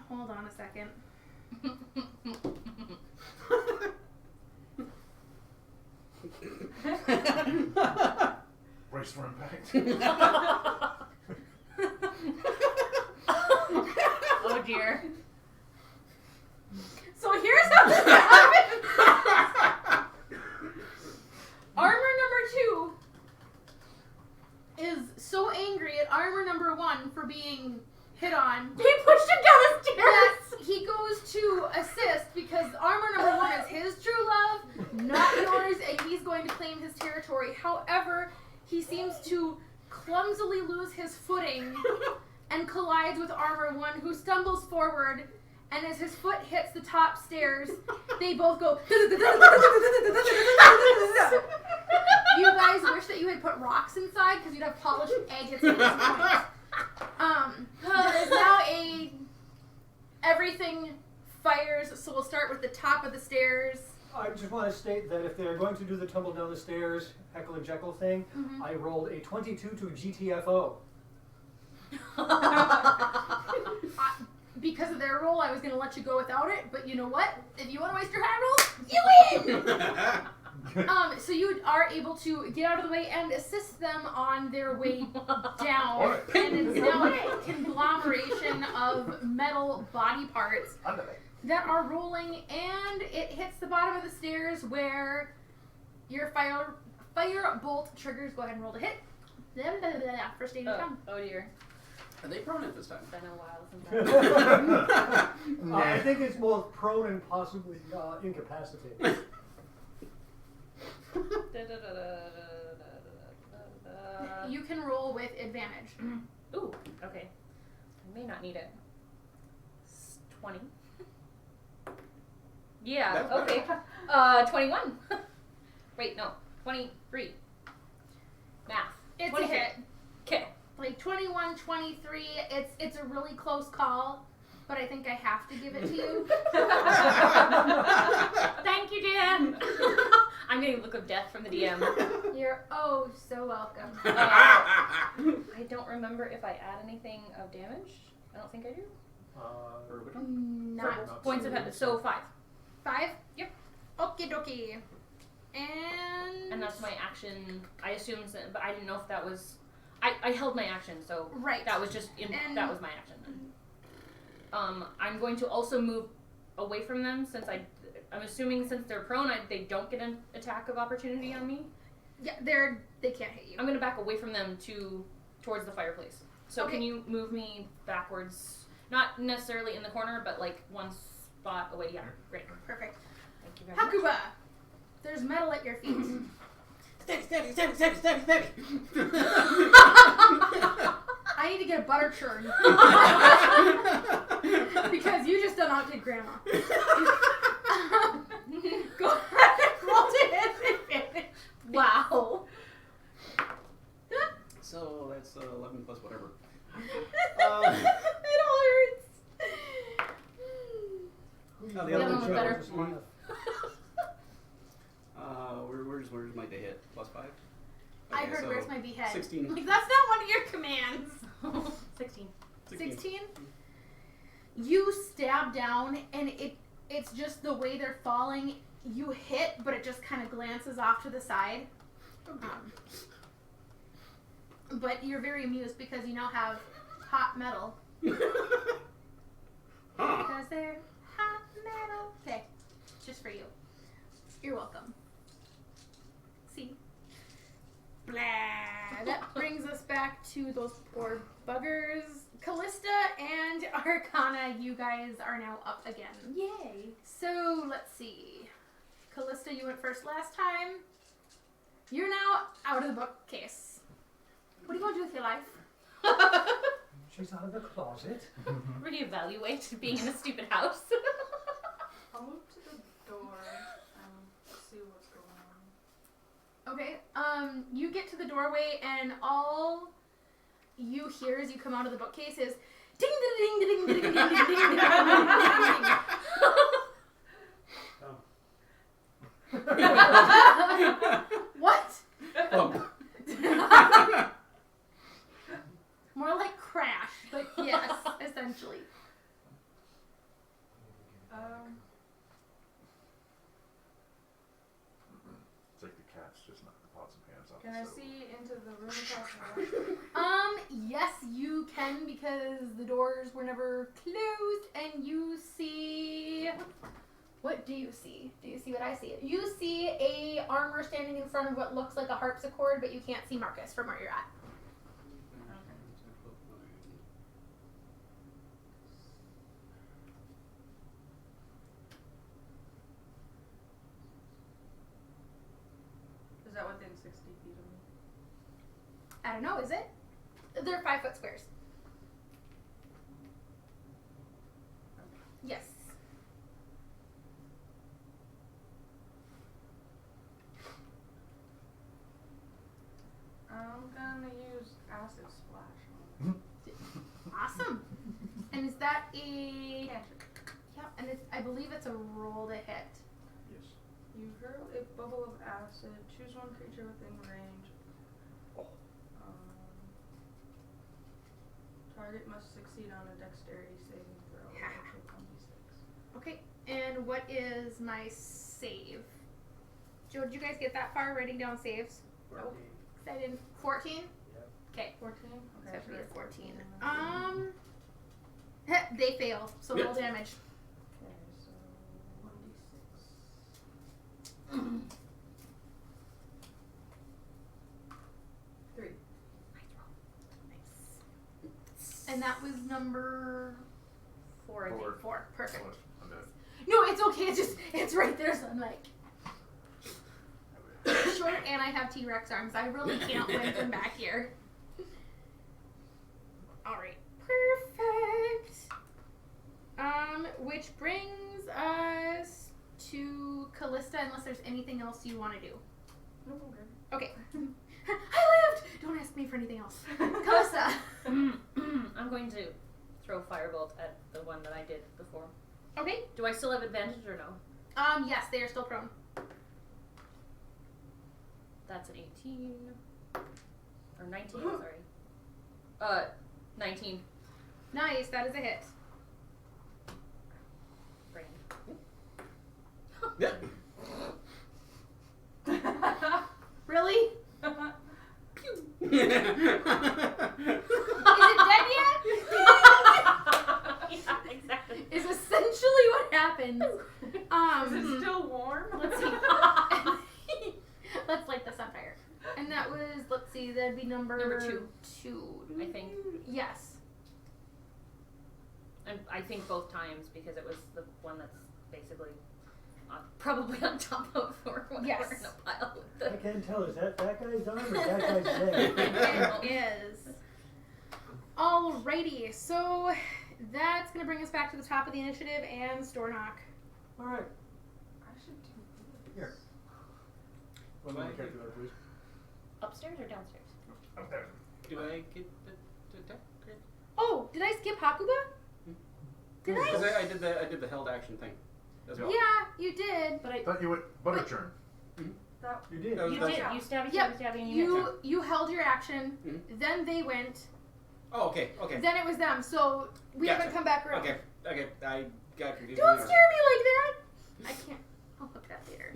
Hold on a second. Brace for impact. Oh dear. So here's how this happens. Armor number 2 is so angry at armor number 1 for being hit on. He pushed him down the stairs. That he goes to assist because armor number 1 is his true love, not yours, and he's going to claim his territory. However, he seems to clumsily lose his footing and collides with armor 1, who stumbles forward, and as his foot hits the top stairs, they both go. You guys wish that you had put rocks inside because you'd have polished agates at this point. There is now a everything fires. So we'll start with the top of the stairs. I just want to state that if they're going to do the tumble down the stairs, Heckle and Jekyll thing, I rolled a 22 to GTFO. Because of their roll, I was going to let you go without it, but you know what? If you want to waste your high rolls, you win! So you are able to get out of the way and assist them on their way down. Alright. And it's now a conglomeration of metal body parts that are rolling, and it hits the bottom of the stairs where your fire bolt triggers. Go ahead and roll to hit. First aid come. Oh dear. Are they prone at this time? It's been a while since I think it's both prone and possibly incapacitated. You can roll with advantage. Ooh, okay. I may not need it. 20. Yeah, That's okay. 21. Wait, no. 23. Math. It's 20 a hit. Okay. Like 21, 23, it's a really close call, but I think I have to give it to you. Thank you, DM. I'm getting a look of death from the DM. You're oh so welcome. I don't remember if I add anything of damage. I don't think I do. For which one? Not Points of health. So 5. 5? Yep. Okie dokie. And that's my action. I assumed, but I didn't know if that was. I held my action, so right. that was just that was my action then. I'm going to also move away from them since I'm assuming since they're prone, they don't get an attack of opportunity on me. Yeah, they can't hit you. I'm going to back away from them towards the fireplace. So Okay. Can you move me backwards? Not necessarily in the corner, but like one spot away. Yeah, great. Perfect. Thank you very much. Hakuba, there's metal at your feet. Steady. I need to get a butter churn. Because you just done outdid Grandma. Go ahead and roll to hit advantage. Wow. So that's 11 plus whatever. It all hurts. No, the other other one was better. Where's my day hit? Plus 5? I Okay, heard so where's my behead. 16. Like, that's not one of your commands. 16. 16? You stab down, and it's just the way they're falling. You hit, but it just kind of glances off to the side. But you're very amused because you now have hot metal. Because they're hot metal. Okay, just for you. You're welcome. See? Blah. That brings us back to those poor buggers. Callista and Arcana, you guys are now up again. Yay. So, let's see. Callista, you went first last time. You're now out of the bookcase. What are you going to do with your life? She's out of the closet. Reevaluate being in a stupid house. I'll move to the door and see what's going on. Okay, you get to the doorway and all you hear as you come out of the bookcase is ding ding ding ding ding ding ding ding ding ding. What? More like crash, but yes, essentially. It's like the cats just knocked the pots and pans off. Can I the stove. see into the room across the way? Yes, you can because the doors were never closed, and you see. What do you see? Do you see what I see? You see a armor standing in front of what looks like a harpsichord, but you can't see Marcus from where you're at. Is that within 60 feet of me? I don't know, is it? They're 5-foot squares. Yes. I'm gonna use acid splash on Awesome. And is that a... it. Yeah, and And I believe it's a roll to hit. Yes. You hurl a bubble of acid. Choose one creature within range. Target must succeed on a dexterity saving throw. Take 1d6. Okay, and what is my save? Joe, did you guys get that far writing down saves? Nope. I didn't. 14? Yep. Okay. 14? So I Okay. have to be at 14. They fail, so roll damage. Okay, so 1d6. 3. Nice. And that was number 4, I think. 4. Perfect. What? I'm dead. No, it's okay. It's right there. So I'm like short, and I have T-Rex arms. I really can't win from back here. All right, perfect. Which brings us to Callista, unless there's anything else you want to do. Nope, I'm good. Okay. I lived. Don't ask me for anything else. Callista. I'm going to throw firebolt at the one that I did before. Okay. Do I still have advantage or no? Yes, they are still prone. That's an 18. Or 19, sorry. 19. Nice. That is a hit. Brain. Yeah. Really? Is it dead yet? Yeah, exactly. Is essentially what happens. Is it still warm? Let's see. Let's light this on fire. And that was, let's see, that'd be number 2. I think. Yes. And I think both times because it was the one that's basically probably on top of or whatever Yes. in a pile with I the. can't tell. Is that guy's arm or that guy's leg? It is. Alrighty, so that's going to bring us back to the top of the initiative and store knock. All right. I should do Here. One Do I more get- character, please. Upstairs or downstairs? Up there. Do I get the attack? Oh, did I skip Hakuba? Did Because I? I did the held action thing as well. Yeah, you did. But I. Thought you would butter churn. that. You did. That was- You that's- did. You stabby, Yep. stabby, stabby, and you. You held your action, Mhm. then they went, Oh, okay, okay. then it was them. So we Gotcha. haven't come back around. Okay, I got confused. Don't scare me like that. I can't. I'll look it up later.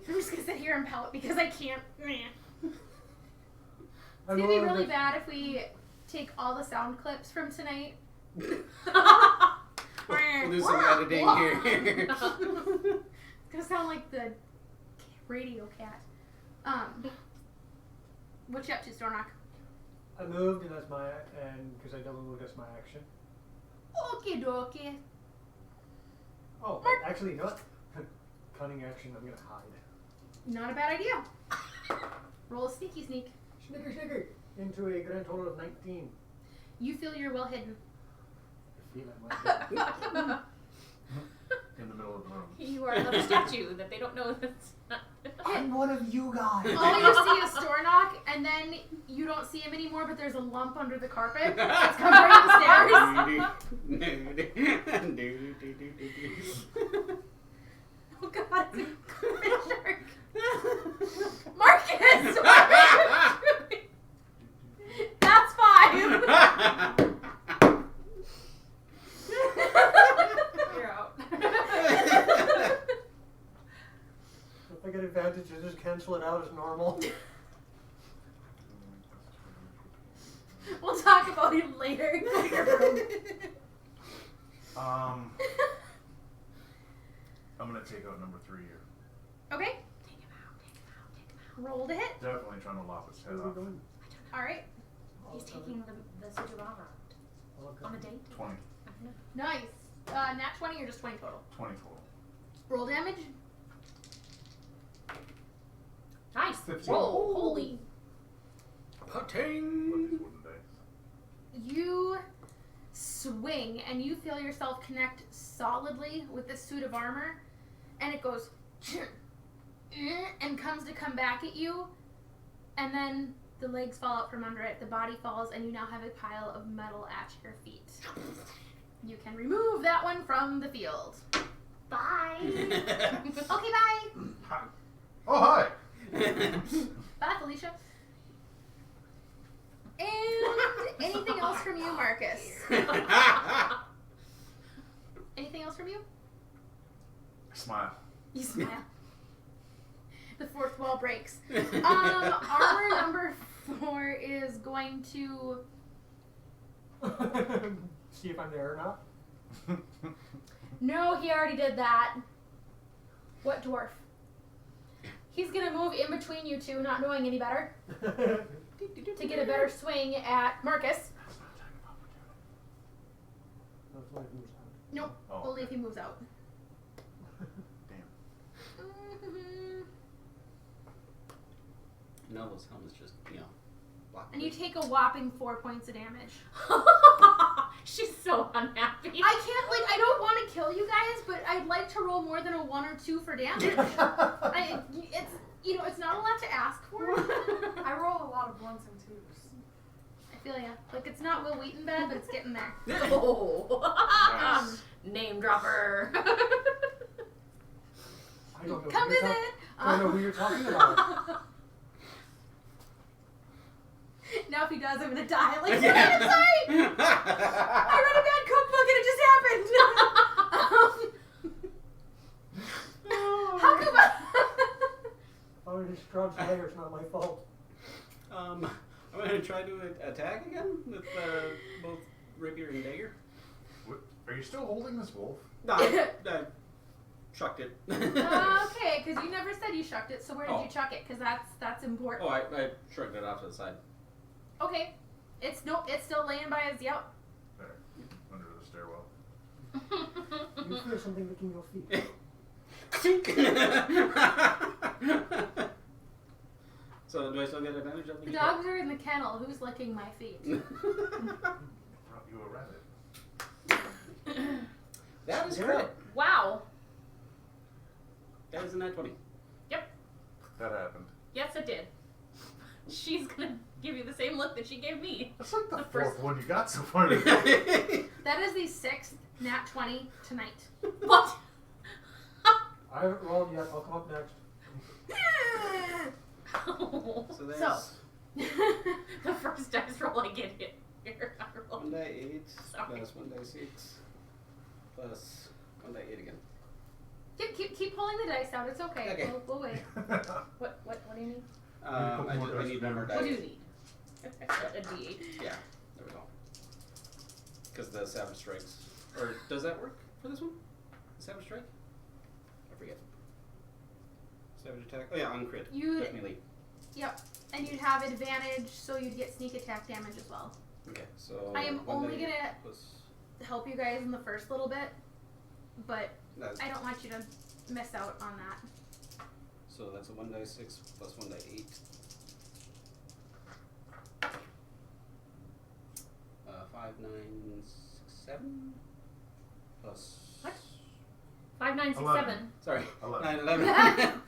I'm just gonna sit here and pout because I can't. It's gonna be really bad if we take all the sound clips from tonight. We'll do some editing here. It's gonna sound like the radio cat. What you up to, Stornock? I moved, and that's my because I double moved, that's my action. Okie dokie. Oh, Mark. actually, you know what? Cunning action. I'm gonna hide. Not a bad idea. Roll a sneaky sneak. Snicker, into a grand total of 19. You feel you're well hidden. I feel I'm well hidden. In the middle of the room. You are another statue that they don't know that's not. I'm one of you guys. All you see is Stornock, and then you don't see him anymore, but there's a lump under the carpet that's covering the stairs. Oh god, it's a shark. Marcus! That's 5! You're out. If I get advantage, I just cancel it out as normal. We'll talk about it later. I'm gonna take out number 3 here. Okay. Roll to hit. Definitely trying to lop its head Where are we off. going? He's Alright. taking the Sujirama Okay. on a date. 20. Nice. Nat 20 or just 20 total? 20 total. Roll damage. Nice. 15. Roll. Holy. With Putting. these wooden dice. You swing and you feel yourself connect solidly with this suit of armor, and it goes and comes to come back at you, and then the legs fall out from under it, the body falls, and you now have a pile of metal at your feet. You can remove that one from the field. Bye. Okay, bye. Hi. Oh, hi. Bye, Felicia. And anything else from you, Marcus? Anything else from you? Smile. You smile. The fourth wall breaks. Armor number 4 is going to... See if I'm there or not. No, he already did that. What dwarf? He's gonna move in between you two, not knowing any better, to get a better swing at Marcus. Nope, Oh, only if he moves out. Damn. Neville's helm is just, blocked. And you take a whopping 4 points of damage. She's so unhappy. I don't want to kill you guys, but I'd like to roll more than a 1 or 2 for damage. It's not a lot to ask for. I roll a lot of 1s and 2s. I feel ya. Like, it's not Will Wheaton bad, but it's getting there. Oh. Nice. Name dropper. I don't know. Come who you're visit! I don't know who you're talking about. Now if he does, I'm gonna die. Like, I'm sorry! I read a bad cookbook and it just happened! How come Oh, it is Strahd's lair. It's not my fault. I'm gonna try to attack again with both rapier and dagger. What? Are you still holding this wolf? No, I chucked it. Okay, because you never said you shucked it, so where did Oh. you chuck it? Because that's important. Oh, I shrugged it off to the side. Okay. It's still laying by his yep. There, under the stairwell. You feel something licking your feet. So do I still get advantage of The dogs are in the kennel. Who's licking my feet? Brought you a rabbit. That is Yeah. crit. Wow. That is a nat 20. That happened. Yes, it did. She's gonna give you the same look that she gave me. That's like the The fourth first- one you got so far today. That is the 6th nat 20 tonight. What? I haven't rolled yet. I'll come up next. So there's The first dice roll I get hit here. I rolled. 1d8 Sorry. plus 1d6 plus 1d8 again. Keep pulling the dice out. It's okay. Okay. We'll wait. What do you need? I need one more dice. What do you need? A D8. Yeah, there we go. Because the Savage Strikes. Or does that work for this one? The Savage Strike? I forget. Savage attack. Oh yeah, on crit. You'd With melee. and you'd have advantage, so you'd get sneak attack damage as well. Okay, so I am 1d8 only gonna plus help you guys in the first little bit, but that's, I don't want you to miss out on that. so that's a 1d6 plus 1d8. 5, 9, 6, 7 plus. What? 5, 9, 6, 11. 7. Sorry. 11. 9, 11.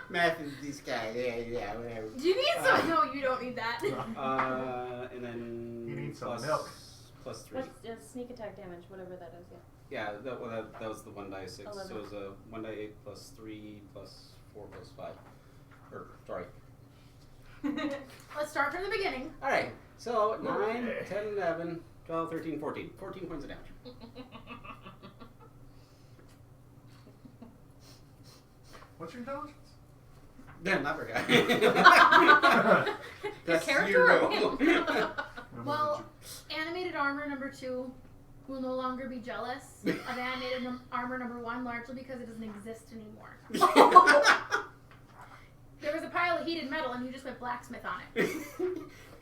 Math is this guy. Yeah, whatever. Do you need some? No, you don't need that. And then He needs some plus, milk. plus 3. What's sneak attack damage? Whatever that is, Yeah, that was the 1d6. So 11. it was a 1d8 plus 3 plus 4 plus 5. Or, sorry. Let's start from the beginning. Alright, so 9, Okay. 10, 11, 12, 13, 14. 14 points of damage. What's your intelligence? Then, not very Your high. That's character or 0. him? Well, animated armor number 2 will no longer be jealous of animated armor number 1, largely because it doesn't exist anymore. There was a pile of heated metal and you just went blacksmith on it.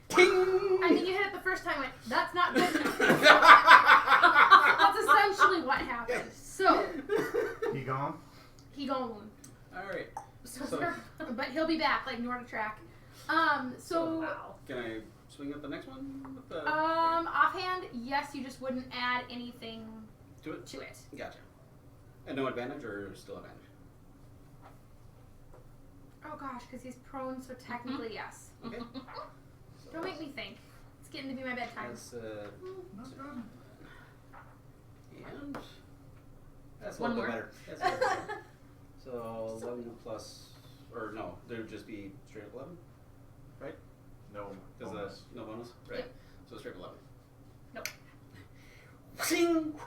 Ting! I mean, you hit it the first time and went, that's not good enough. That's essentially what happened. So, He gone? he gone. Alright, So, but he'll be back, like Nordic track. So, Wow. can I swing at the next one? With the offhand, yes, you just wouldn't add anything to it? to it. Gotcha. And no advantage or still advantage? Oh gosh, because he's prone, so technically yes. Okay. So Don't make me think. It's getting to be my bedtime. That's Not good. and that's a One little more. bit better. That's a little bit better. So 11 plus, or no, there would just be straight up 11, right? No Because bonus. no bonus, right? Yep. So straight up 11. Nope. Sing.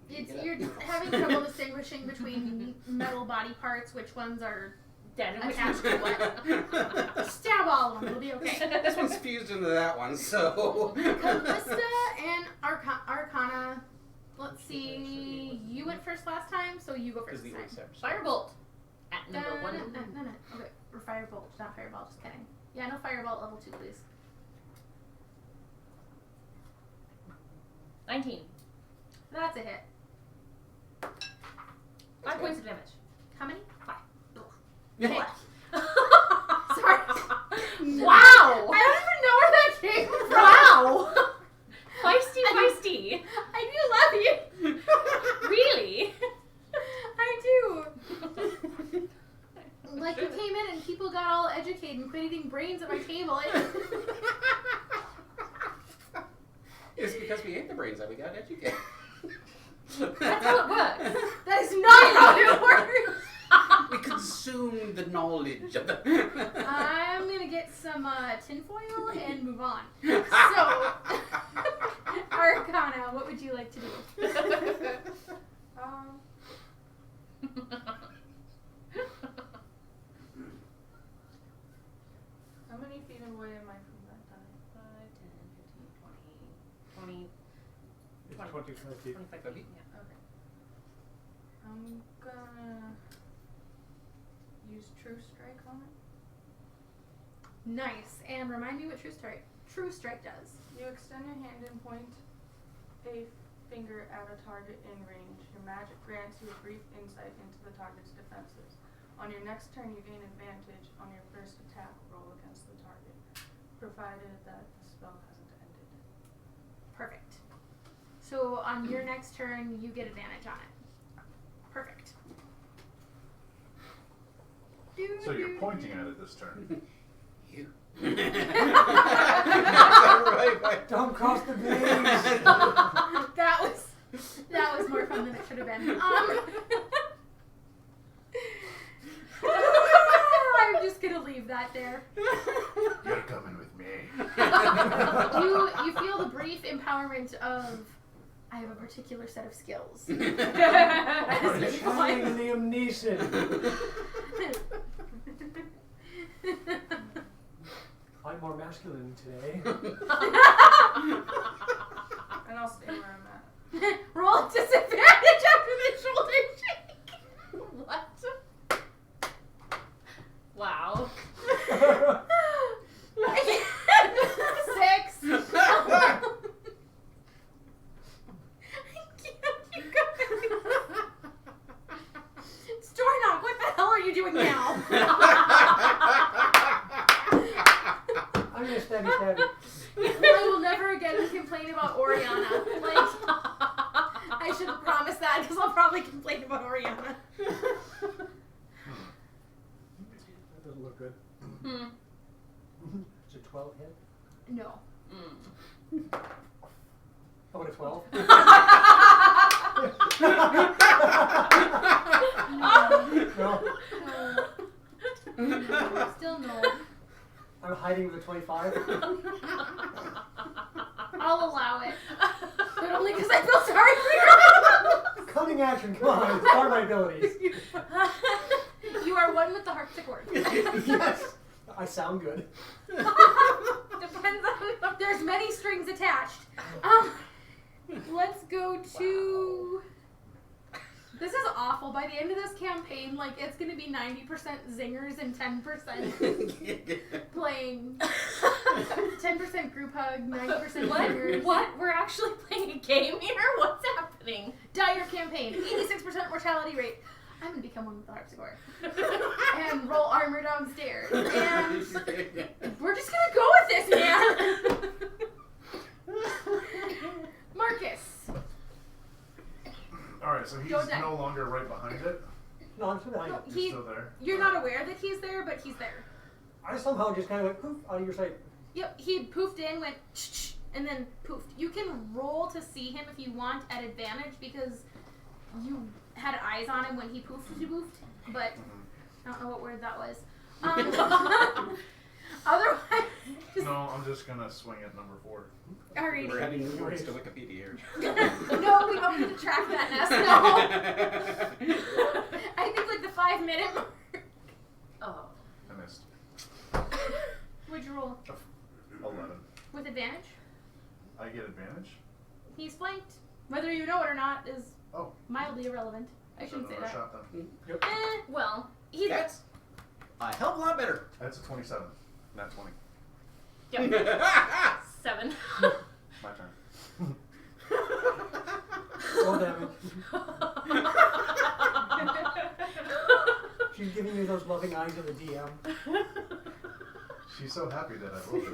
You're having trouble distinguishing between metal body parts, which ones are Dead and attached to what. Stab all of them, it'll be okay. This one's fused into that one, so. Callista and Arcana. Let's see. You went first last time, so you go first Is this the time. Firebolt at number No. 1. Okay, or Firebolt, not Fireball, just kidding. Yeah, no Firebolt level 2, please. 19. That's a hit. 5 points of damage. How many? 5. Okay. What? Sorry. Wow! I don't even know where that came from. Wow! Feisty. I do love you. Really? I do. Like you came in and people got all educated and quit eating brains at my table. It's because we ate the brains that we got educated. That's how it works. That is not how it works. We consumed the knowledge of the. I'm gonna get some tinfoil and move on. So, Arcana, what would you like to do? How many feet away am I from that guy? 5, 10, 15, 20, 20, It's 20. 25 feet. 25 feet. Yeah. Okay. I'm gonna use True Strike on it. Nice. And remind me what True Strike does. You extend your hand and point a finger at a target in range. Your magic grants you a brief insight into the target's defenses. On your next turn, you gain advantage on your first attack roll against the target, provided that the spell hasn't ended. Perfect. So on your next turn, you get advantage on it. Perfect. So you're pointing at it this turn. You. Don't cross the beams. That was more fun than it should have been. I'm just gonna leave that there. You're coming with me. You feel the brief empowerment of I have a particular set of skills. Shining Liam Neeson. I'm more masculine today. And I'll stay where I'm at. Roll at disadvantage after the shoulder shake. What? Wow. 6. Stornock, what the hell are you doing now? I'm gonna stabby. I will never again complain about Oriana. Like, I should have promised that because I'll probably complain about Oriana. That doesn't look good. Hmm. Is it 12 hit? No. Mm. How about a 12? No. Still no. I'm hiding with a 25. I'll allow it. But only because I feel sorry for Cunning action, come on, it's part of my abilities. you. You are one with the harpsichord. Yes, I sound good. Depends on. There's many strings attached. Let's go to. This is awful. By the end of this campaign, like it's gonna be 90% zingers and 10% playing. 10% group hug, 90% zingers. What? We're actually playing a game here? What's happening? Dire campaign, 86% mortality rate. I'm gonna become one with the harpsichord. And roll armor downstairs. And we're just gonna go with this, man. Marcus. Alright, so he's Don't die. no longer right behind it. No, I'm still behind. No, He's still there. You're not aware that he's there, but he's there. I somehow just kind of went poof out of your sight. Yep, he poofed in, went and then poofed. You can roll to see him if you want at advantage because you had eyes on him when he poofed, but I don't know what word that was. Otherwise, No, I'm just gonna swing at number 4. alrighty. We're adding new words to Wikipedia here. No, we don't need to track that, Ness. No. I think like the 5-minute mark. Oh. I missed. What'd you roll? 11. With advantage? I get advantage? He's flanked. Whether you know it or not is Oh. mildly irrelevant. I So shouldn't say another that. shot then. Well, He's That's a hell of a lot better. That's a 27. Not 20. yep. 7. My turn. Roll damage. She's giving you those loving eyes of the DM. She's so happy that I rolled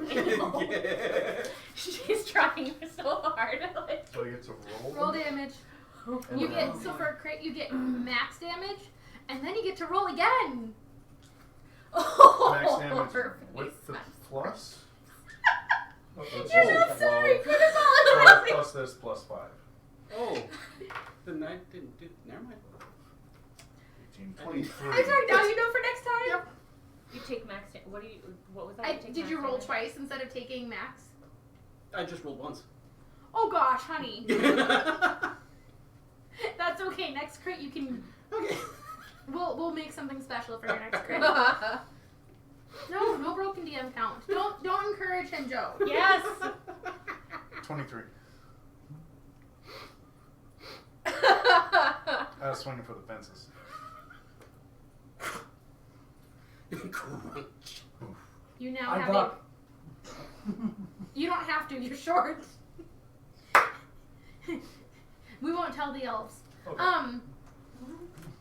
it. She's trying so hard. Like, So I get to roll? roll damage. And You then- get so for a crit you get max damage, and then you get to roll again. Max damage her with face. the plus? You're not sorry. Quit apologizing. Plus this plus 5. Oh, then I didn't do. Never mind. 18, 23. I'm sorry. Now you know for next time. Yep. You take max. What was that? take Did max you roll damage? twice instead of taking max? I just rolled once. Oh gosh, honey. That's okay. Next crit you can. Okay. We'll make something special for your next crit. No broken DM count. Don't encourage him, Joe. Yes. 23. I was swinging for the fences. Crunch. You now I have got. You don't have to. You're short. We won't tell the elves. Okay.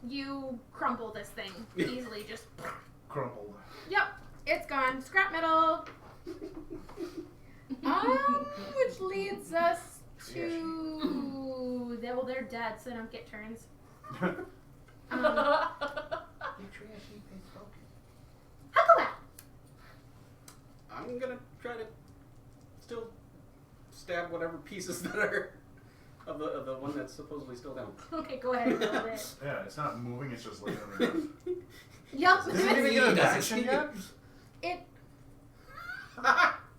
You crumple this thing easily. Just. Crumpled. Yep. It's gone. Scrap metal. Which leads us to. Well, they're dead, so they don't get turns. Huckleback. I'm gonna try to still stab whatever pieces that are of the one that's supposedly still down. Okay, go ahead and roll it. Yeah, it's not moving, it's just laying on the ground. Yep. Does it even get an Does it action see yet? It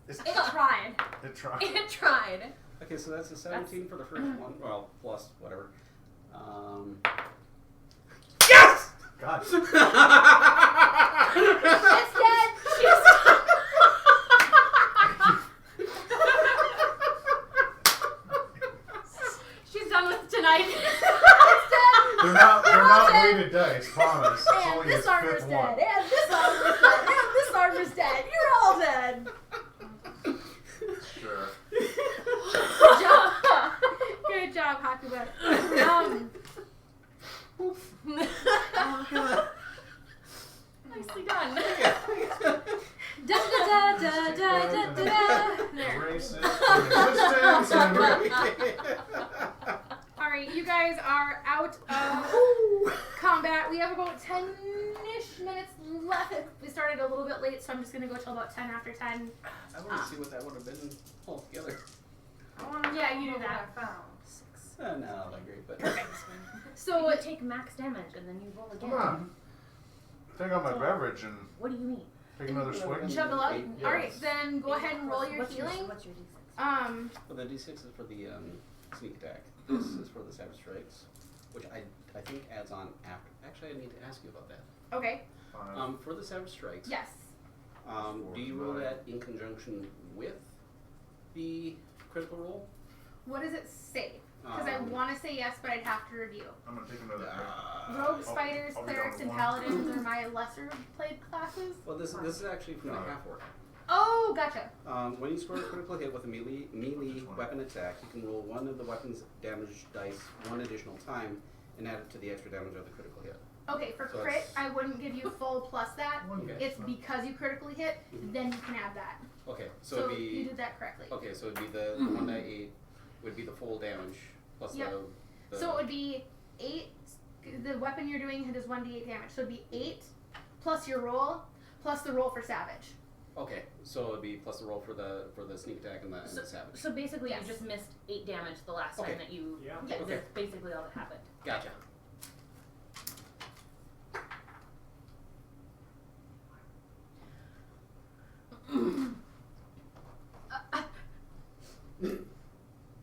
It's, tried. it tried. It tried. Okay, so that's a 17 for the first one. Well, plus whatever. Yes! God. It's dead. She's done with tonight. It's dead. They're not dead. weighted dice, promise. It's And only this his armor's fifth dead. one. And this armor's dead. And this armor's dead. You're all dead. Sure. Good job. Good job, Hakuba. Nicely done. Da da da da da da da. There. Racist resistance and Alright, you guys are out of combat. We have about 10-ish minutes left. We started a little bit late, so I'm just going to go till about 10 after 10. I want to see what that would have been altogether. Yeah, you do that. I found. Not that great, but So, You take max damage and then you roll again. Come on. Take out my beverage and What do you mean? take another swing. chug a lug. Yes. Alright, then go ahead and roll your What's healing. What's your d6? well, the D6 is for the sneak attack. This is for the savage strikes, which I think adds on after. Actually, I need to ask you about that. Okay. For the savage strikes. Yes. Do you roll that in conjunction with the critical roll? What does it say? Because I want to say yes, but I'd have to review. I'm gonna take another Rogues, spiders, I'll be clerics, down and with one. paladins are my lesser played classes. Well, this is actually from the half orc. Oh, gotcha. When you score a critical hit with a melee weapon attack, you can roll one of the weapon's damage dice one additional time and add it to the extra damage of the critical hit. Okay, for So crit, it's- I wouldn't give you full plus that. Okay. It's because you critically hit, then you can add that. Okay, so So it'd you be did that correctly. okay. So it'd be the 1d8 would be the full damage plus Yep. the. So it would be 8. The weapon you're doing does 1d8 damage. So it'd be 8 plus your roll plus the roll for savage. Okay, so it'd be plus the roll for the sneak attack and the savage. So basically, Yes. you just missed 8 damage the last Okay. time that you. Yeah. Yeah. Okay. That's basically all that happened. Gotcha.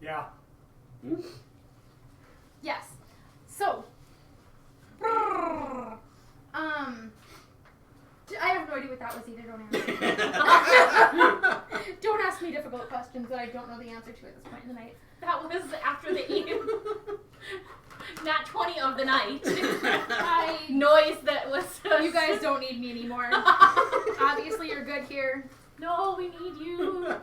Yeah. Yes. So, I have no idea what that was either. Don't ask me difficult questions that I don't know the answer to at this point in the night. That was after the nat 20 of the night. Noise that was. You guys don't need me anymore. Obviously, you're good here. No, we need you.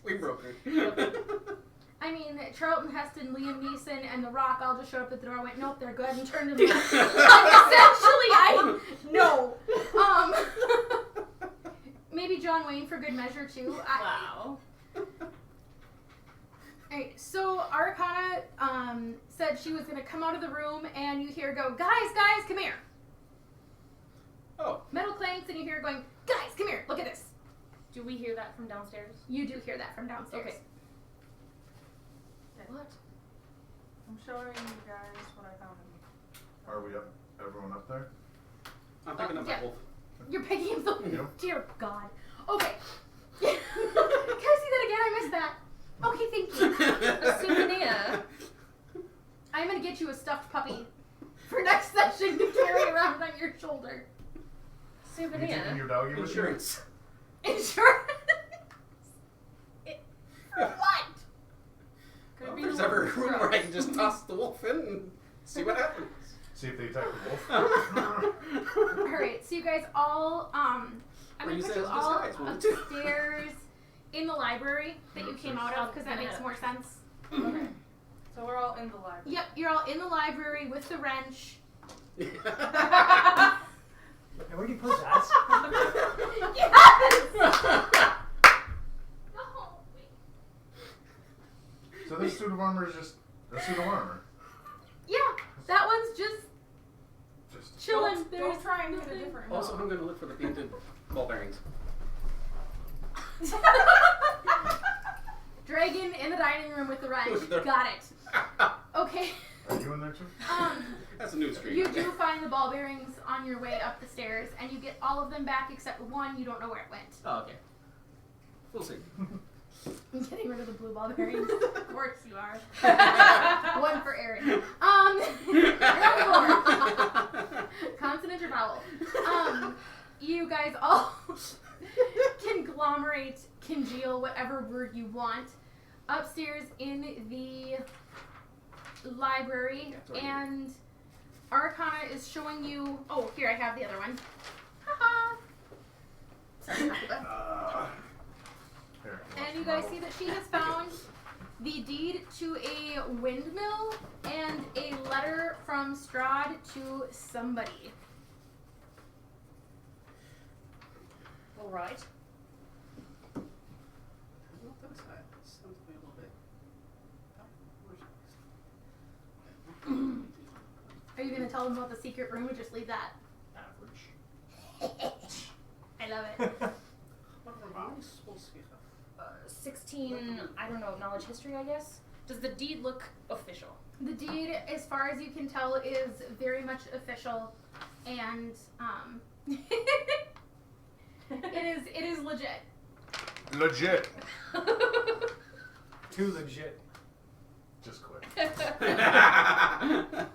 We broke her. I mean, Charlton Heston, Liam Neeson, and The Rock all just showed up at the door, went, nope, they're good, and turned and left. Essentially, no. Maybe John Wayne for good measure, too. Wow. Alright, so Arcana said she was going to come out of the room, and you hear go, guys, come here. Oh. Metal clanks, and you hear her going, guys, come here, look at this. Do we hear that from downstairs? You do hear that from downstairs. Okay. What? I'm showing you guys what I found in Are we up? Everyone up there? I'm picking up my yeah. wolf. You're picking up the... Yep. Dear God. Okay. Can I see that again? I missed that. Okay, thank you. Souvenir. I'm going to get you a stuffed puppy for next session to carry around on your shoulder. You taking Souvenir. your doggy with you? Insurance. Insurance? For what? Could Well, be if there's the ever a wolf room truck. where I can just toss the wolf in and see what happens. See if they attack the wolf. Alright, so you guys all, I'm Or going to use put it you as all disguise, won't you? upstairs in the library that you came out of, because that makes more sense. Okay. So we're all in the library. Yep, you're all in the library with the wrench. And where do you put that? Yes! No, wait. So this suit of armor is just a suit of armor. Yeah, that one's just Just chilling. Don't try and get a different Also, note. I'm going to look for the painted ball bearings. Dragon in the dining room with the wrench. With the- Got it. Okay. are you in there too? That's a new stream. You do find the ball bearings on your way up the stairs, and you get all of them back except one. You don't know where it went. Oh, okay. We'll see. I'm getting rid of the blue ball bearings. Of course you are. One for Aaron. Round 4. Consonant or vowel. You guys all conglomerate, congeal, whatever word you want, upstairs in the library, Yeah, it's already and Arcana is showing you. Oh, here I have the other one. Haha. Sorry, not the best. Here, And you guys see that she has found the deed to a windmill and a letter from Strahd to somebody. All right. Are you going to tell them about the secret room or just leave that? average. I love it. 16, I don't know, knowledge history, I guess? Does the deed look official? The deed, as far as you can tell, is very much official, and it is legit. Legit. Too legit. Just quit. That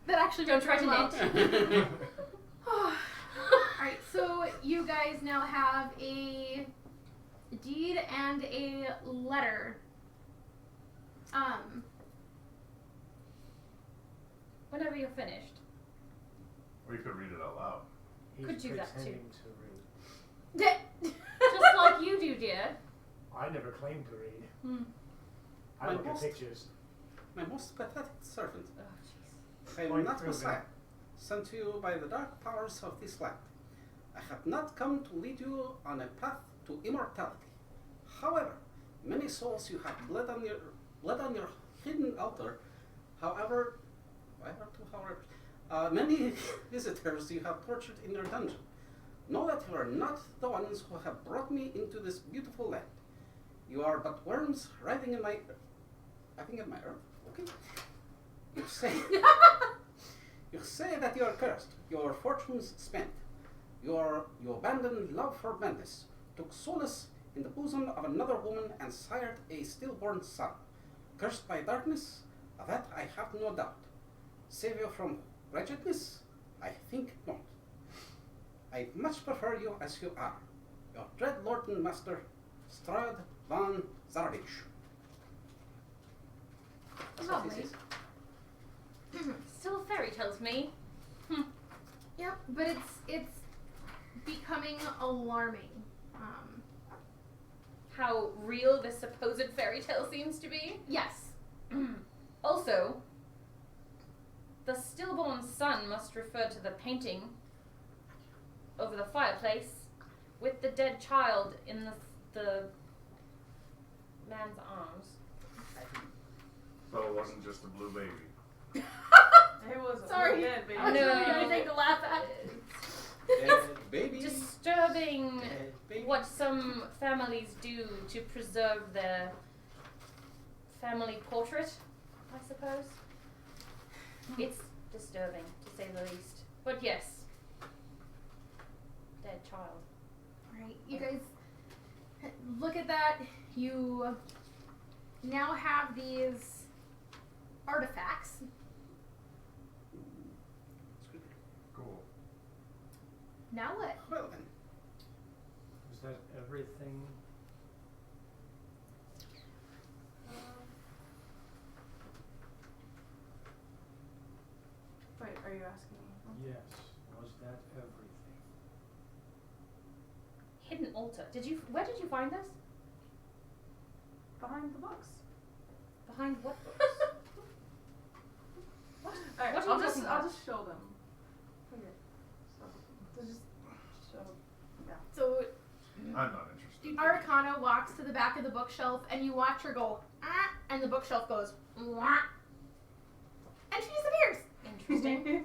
actually Don't try to knit. Alright, so you guys now have a deed and a letter. Whenever you're finished. Or you could read it out loud. He's Could do that too. pretending to read. Just like you do, dear. I never claimed to read. Hmm. I My look at most- pictures. My most pathetic servant. Oh, jeez. I am Point not through Messiah, there. sent to you by the dark powers of this land. I have not come to lead you on a path to immortality. However, many souls you have bled on your hidden altar. However, Many visitors you have tortured in your dungeon. Know that you are not the ones who have brought me into this beautiful land. You are but worms riding in my earth. Okay. You say you say that you are cursed, your fortunes spent. You abandoned love for madness, took solace in the bosom of another woman, and sired a stillborn son. Cursed by darkness, of that I have no doubt. Save you from wretchedness? I think not. I much prefer you as you are. Your dread lord and master, Strahd van Zarovich. That's what Lovely. this is. Still fairy tales to me. Yep, but it's becoming alarming. How real this supposed fairy tale seems to be. Yes. Also, the stillborn son must refer to the painting over the fireplace with the dead child in the man's arms. So it wasn't just a blue baby. It was Sorry. dead, baby. I was No. really trying to think to laugh at. Baby. Disturbing Baby. what some families do to preserve their family portrait, I suppose. It's disturbing, to say the least. But yes, dead child. Alright, you guys look at that. You now have these artifacts. Cool. Now what? Well then. Is that everything? Wait, are you asking me? Yes. Was that everything? Hidden altar. Where did you find this? Behind the books. Behind what books? What? Alright, What are I'll you just talking about? show them. Okay. So just show. So I'm not interested. Arcana walks to the back of the bookshelf and you watch her go, ah, and the bookshelf goes, wah, and she disappears. Interesting.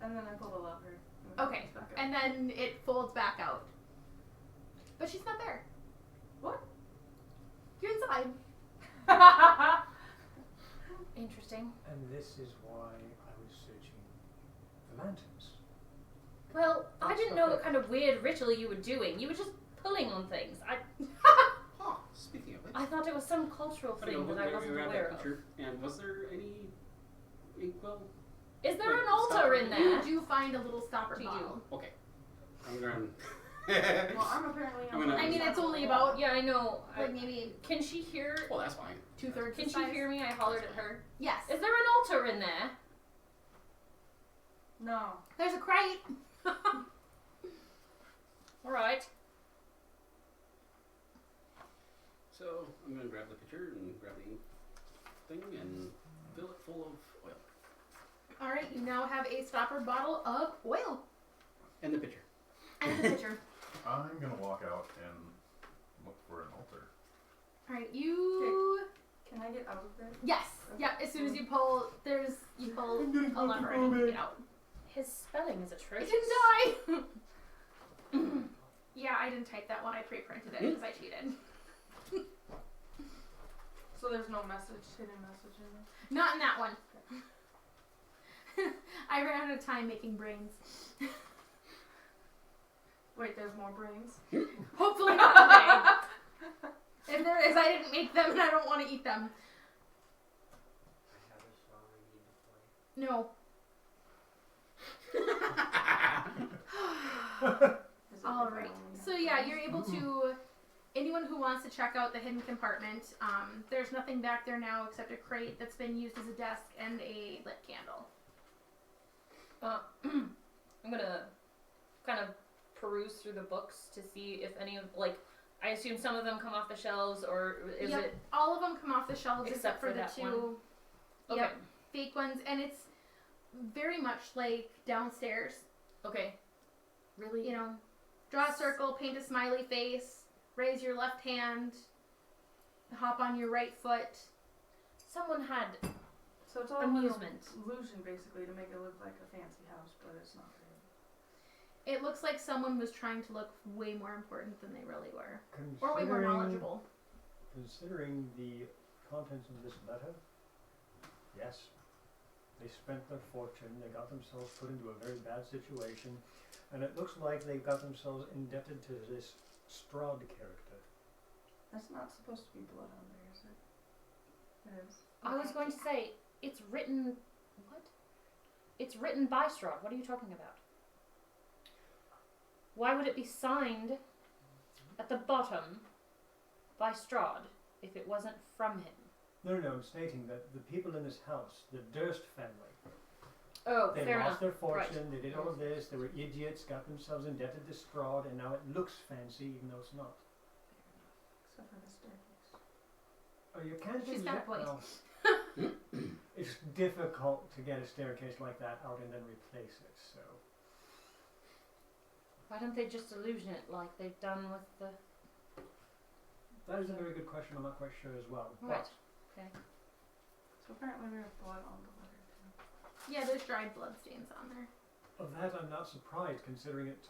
And then I pull the lever. And it Okay, comes back up. and then it folds back out. But she's not there. What? You're inside. Interesting. And this is why I was searching the lanterns. Well, I didn't know what kind of weird ritual you were doing. You were just pulling on things. Oh, speaking of which. I thought it was some cultural thing that I wasn't aware of. And was there any inkwell? Is there Wait, an altar stopper. in there? You do find a little stopper Do you? bottle. Okay. I'm going. Well, I'm apparently. I'm gonna- I mean, it's only about Yeah, I know. like maybe Can she hear? Well, that's fine. 2/3 Can the she size. hear me? I hollered at her. Yes. Is there an altar in there? No. There's a crate. All right. So I'm gonna grab the pitcher and grab the thing and fill it full of oil. All right, you now have a stopper bottle of oil And the pitcher. and the pitcher. I'm gonna walk out and look for an altar. All right, you. Can I get out of there? Yes. Yeah. As soon as you pull, you pull a lever and you get out. His spelling is It atrocious. didn't die. Yeah, I didn't type that one. I pre-printed it because I cheated. So there's no hidden message in there? Not in that one. I ran out of time making brains. Wait, there's more brains? Hopefully not today. If there is, I didn't make them and I don't want to eat them. No. Is it All if I right. only So have yeah, brains? you're able to. Anyone who wants to check out the hidden compartment, there's nothing back there now except a crate that's been used as a desk and a lit candle. I'm gonna kind of peruse through the books to see if any of I assume some of them come off the shelves, or is Yep, it all of them come off the shelves Except except for for the that two okay? Yep. fake ones, and it's very much like downstairs. Okay. Really? You know, draw a circle, paint a smiley face, raise your left hand, hop on your right foot. Someone had So it's all amusement. an illusion, basically, to make it look like a fancy house, but it's not really. It looks like someone was trying to look way more important than they really were. Or way more knowledgeable. Considering the contents of this letter, yes. They spent their fortune, they got themselves put into a very bad situation, and it looks like they got themselves indebted to this Strahd character. That's not supposed to be blood on there, is it? It is. I was going to say, it's written... What? It's written by Strahd. What are you talking about? Why would it be signed at the bottom by Strahd if it wasn't from him? No, I'm stating that the people in this house, the Durst family, Oh, they fair enough. lost their fortune, Right. they did all of this, they were idiots, got themselves indebted to Strahd, and now it looks fancy even though it's not. Except for the staircase. Oh, you can't She's just got a point. well, it's difficult to get a staircase like that out and then replace it, so. Why don't they just illusion it like they've done with the... That is a very good question, I'm not quite sure as well. Right. So apparently we have blood on the letter, too. Yeah, there's dried blood stains on there. Of that I'm not surprised, considering it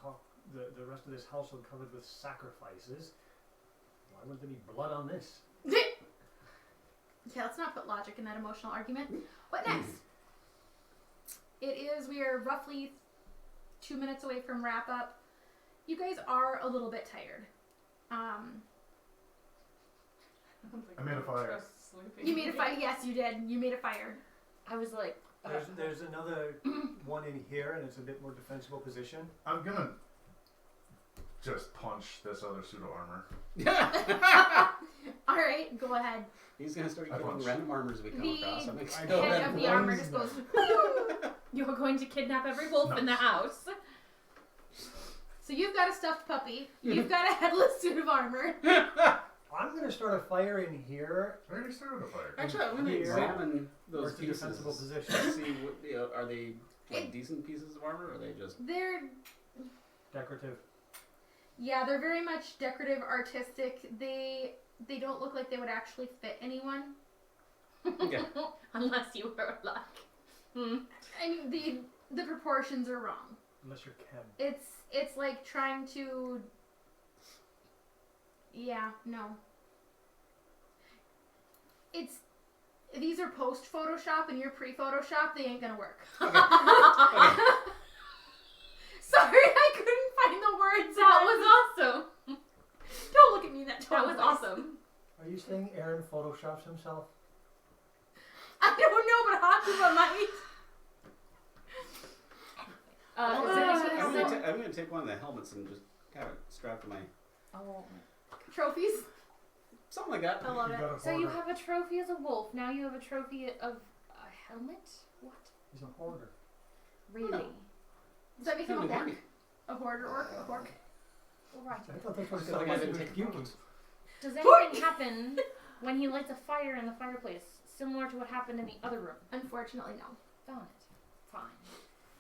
the rest of this household covered with sacrifices. Why wouldn't there be blood on this? Yeah, let's not put logic in that emotional argument. What next? We are roughly 2 minutes away from wrap up. You guys are a little bit tired. I don't think I made a fire. trust sleeping. You made a fire. Yes, you did. You made a fire. I was like... There's another one in here, and it's a bit more defensible position. I'm gonna just punch this other suit of armor. All right, go ahead. He's gonna start I killing punch. random armors we come across. I'm The excited. head of the armor One's just goes. You're going to kidnap every wolf in the house. So you've got a stuffed puppy. You've got a headless suit of armor. I'm going to start a fire in here. I already started a fire. Actually, I'm gonna Here. examine Or those it's a pieces. defensible position. See, what, are they like decent pieces of armor, or are they just? They're Decorative. Yeah, they're very much decorative, artistic. They don't look like they would actually fit anyone. Okay. Unless you were like... I mean, the proportions are wrong. Unless you're Ken. It's like trying to. Yeah, no. These are post Photoshop and you're pre Photoshop. They ain't gonna work. Okay. Sorry, I couldn't find the words. That was awesome. Don't look at me that That was awesome. Are you saying Aaron photoshops himself? I don't know, but hot people might. I'm gonna take one of the helmets and just have it strapped to my Trophies. something like that. I love it. got a So you hoarder. have a trophy as a wolf. Now you have a trophy of a helmet? What? He's a hoarder. Really? Does that make him a Really hork? handy. A hoarder orc? A hork? Right. I thought that's what I feel like I didn't take Yuki. notes. Does anything happen when he lights a fire in the fireplace, similar to what happened in the other room? Unfortunately, no. Darn it. Fine.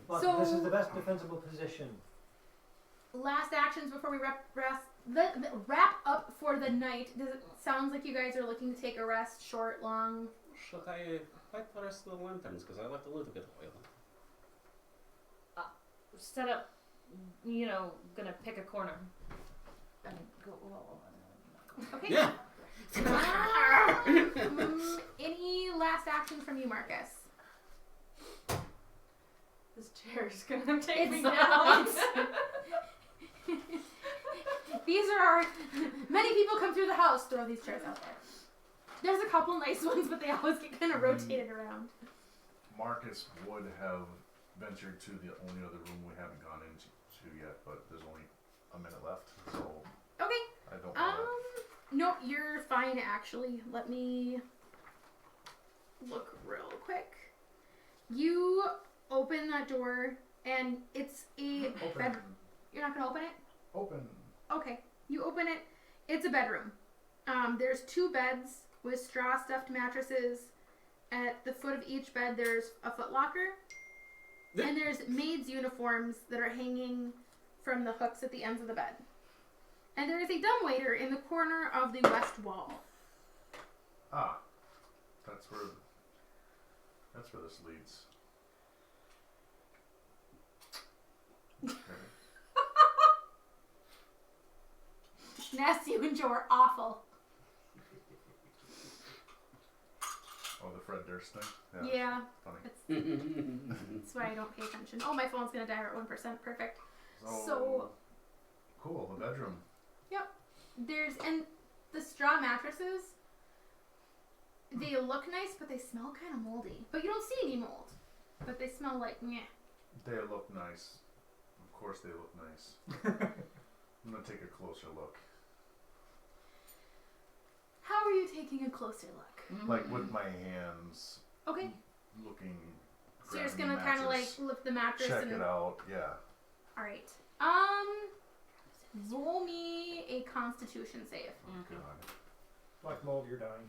But So- this is the best defensible position. Last actions before we wrap up for the night. Does it sounds like you guys are looking to take a rest, short, long? Should I light the rest of the lanterns? Because I like to live a good oil. Set up, gonna pick a corner. And go. Okay. Yeah. Any last actions from you, Marcus? This chair's gonna take It's me not. down. These are many people come through the house. Throw these chairs out there. There's a couple nice ones, but they always get kind of rotated around. Marcus would have ventured to the only other room we haven't gone into yet, but there's only a minute left, so Okay. I don't want No, you're fine actually. Let me look real quick. You open that door and it's a Open. bed. You're not gonna open it? Open. Okay. You open it. It's a bedroom. There's 2 beds with straw stuffed mattresses. At the foot of each bed, there's a footlocker. And there's maids' uniforms that are hanging from the hooks at the ends of the bed. And there is a dumbwaiter in the corner of the west wall. Ah, that's where where this leads. Okay. Nasty and Joe are awful. Oh, the Fred Durst thing? Yeah. Funny. That's why I don't pay attention. Oh, my phone's gonna die at 1%. Perfect. So, So- cool, the bedroom. And the straw mattresses, they look nice, but they smell kind of moldy. But you don't see any mold. But they smell like meh. They look nice. Of course they look nice. I'm gonna take a closer look. How are you taking a closer look? Like with my hands Okay. looking. So you're just grabbing gonna the kind of like mattress, lift the mattress check and. it out, yeah. All right. Roll me a Constitution save. Oh god. Black mold, you're dying.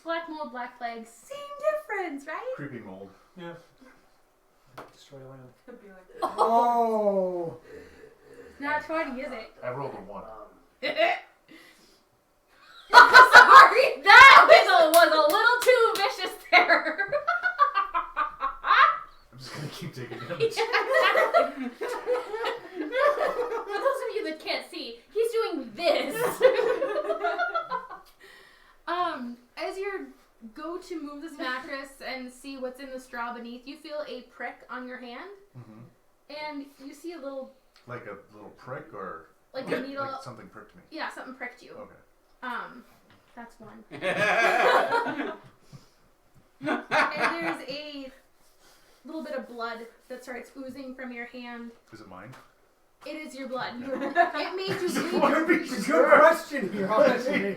Black mold, black plague, same difference, right? Creepy mold. Yeah. Destroy land. Could be like Oh! Not 20, is it? I rolled a 1. Sorry, that whistle was a little too vicious there. I'm just gonna keep taking damage. For those of you that can't see, he's doing this. As you go to move this mattress and see what's in the straw beneath, you feel a prick on your hand, and you see a little, Like a little prick or like a needle. like something pricked me. Yeah, something pricked you. Okay. That's one. And there's a little bit of blood that starts oozing from your hand. Is it mine? It is your blood. It made you bleed. Wanna be Good sure. question here, honestly.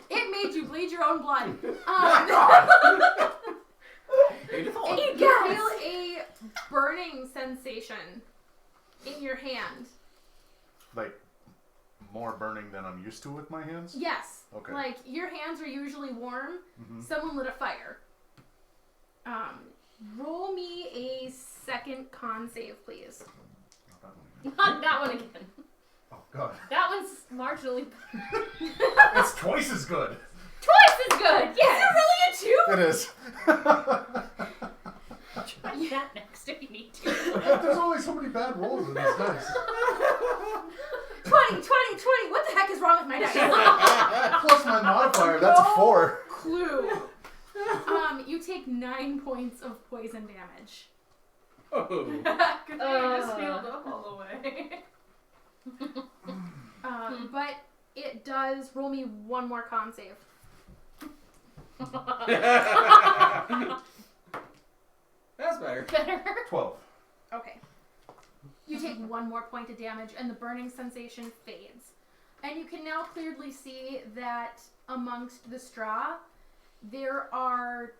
It made you bleed your own blood. You feel a burning sensation in your hand. Like more burning than I'm used to with my hands? Yes. Okay. Like your hands are usually warm. Mhm. Someone lit a fire. Roll me a second con save, please. Not that one again. Oh god. That one's marginally It's twice as good. twice as good. Yes. Is it really It is. Try that next if you need to. There's only so many bad rolls in this dice. 20, 20, 20. What the heck is wrong with my dice? Plus my modifier, that's a 4. Clue. You take 9 points of poison damage. Oh. Good thing you just healed up all the way. But it does roll me one more con save. That's better. Better. 12. Okay. You take 1 more point of damage and the burning sensation fades. And you can now clearly see that amongst the straw, there are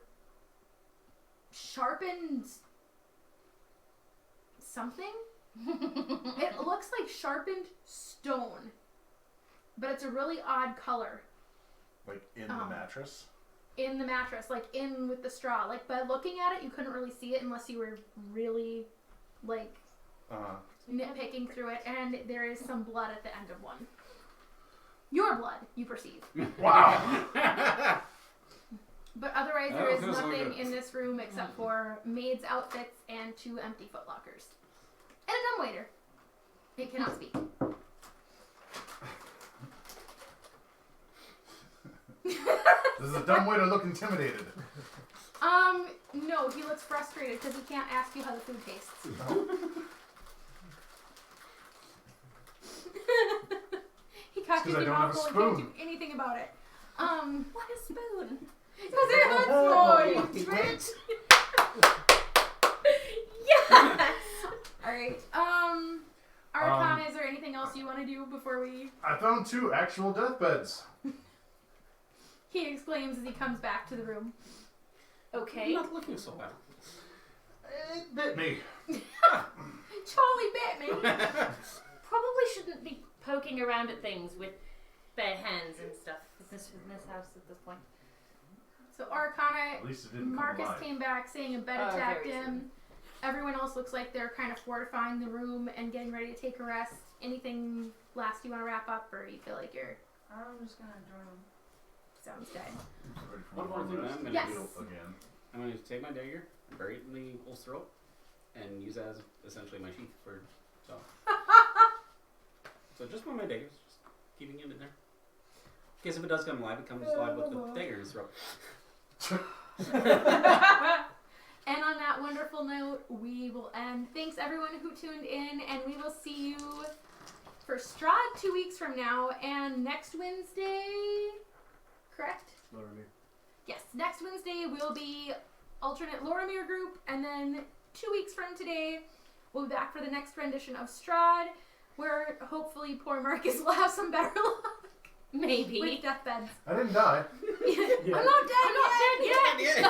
sharpened something. It looks like sharpened stone, but it's a really odd color Like in the mattress? in the mattress, like in with the straw. Like by looking at it, you couldn't really see it unless you were really like nitpicking through it, and there is some blood at the end of one. Your blood, you perceive. Wow. But otherwise, Oh, there is feels so nothing good. in this room except for maids' outfits and 2 empty footlockers. And a dumbwaiter. It cannot speak. This is a dumb way to look intimidated. No, he looks frustrated because he can't ask you how the food tastes. He caught you 'cause I in the don't have a mouthful and can't spoon. do anything about it. What a spoon. Because it hurts more, you bitch. Yes. Alright, Arcana, is there anything else you want to do before we... I found 2 actual deathbeds. He exclaims as he comes back to the room. Okay. Not looking so bad. It bit me. Charlie bit me. Probably shouldn't be poking around at things with bare hands and stuff in this house at this point. So Arcana, At least it didn't Marcus come alive. came back saying a bed Oh, attacked very him. Everyone else looks like they're kind of fortifying the room and getting ready to take a rest. Anything last you want to wrap up, or you feel like you're... I'm just gonna join them. Sounds good. Ready for One one more thing rest? I'm gonna Yes. do. Again. I'm going to take my dagger, bury it in the wolf's throat, and use that as essentially my sheath for so. So just one of my daggers, just keeping it in there. In case if it does come alive, it comes alive with the dagger in its throat. And on that wonderful note, we will end. Thanks everyone who tuned in, and we will see you for Strahd 2 weeks from now, and next Wednesday, correct? Lorimir. Yes, next Wednesday will be alternate Lorimir group, and then 2 weeks from today, we'll be back for the next rendition of Strahd, where hopefully poor Marcus will have some better luck Maybe. with deathbeds. I didn't die. I'm not dead I'm not yet! dead yet!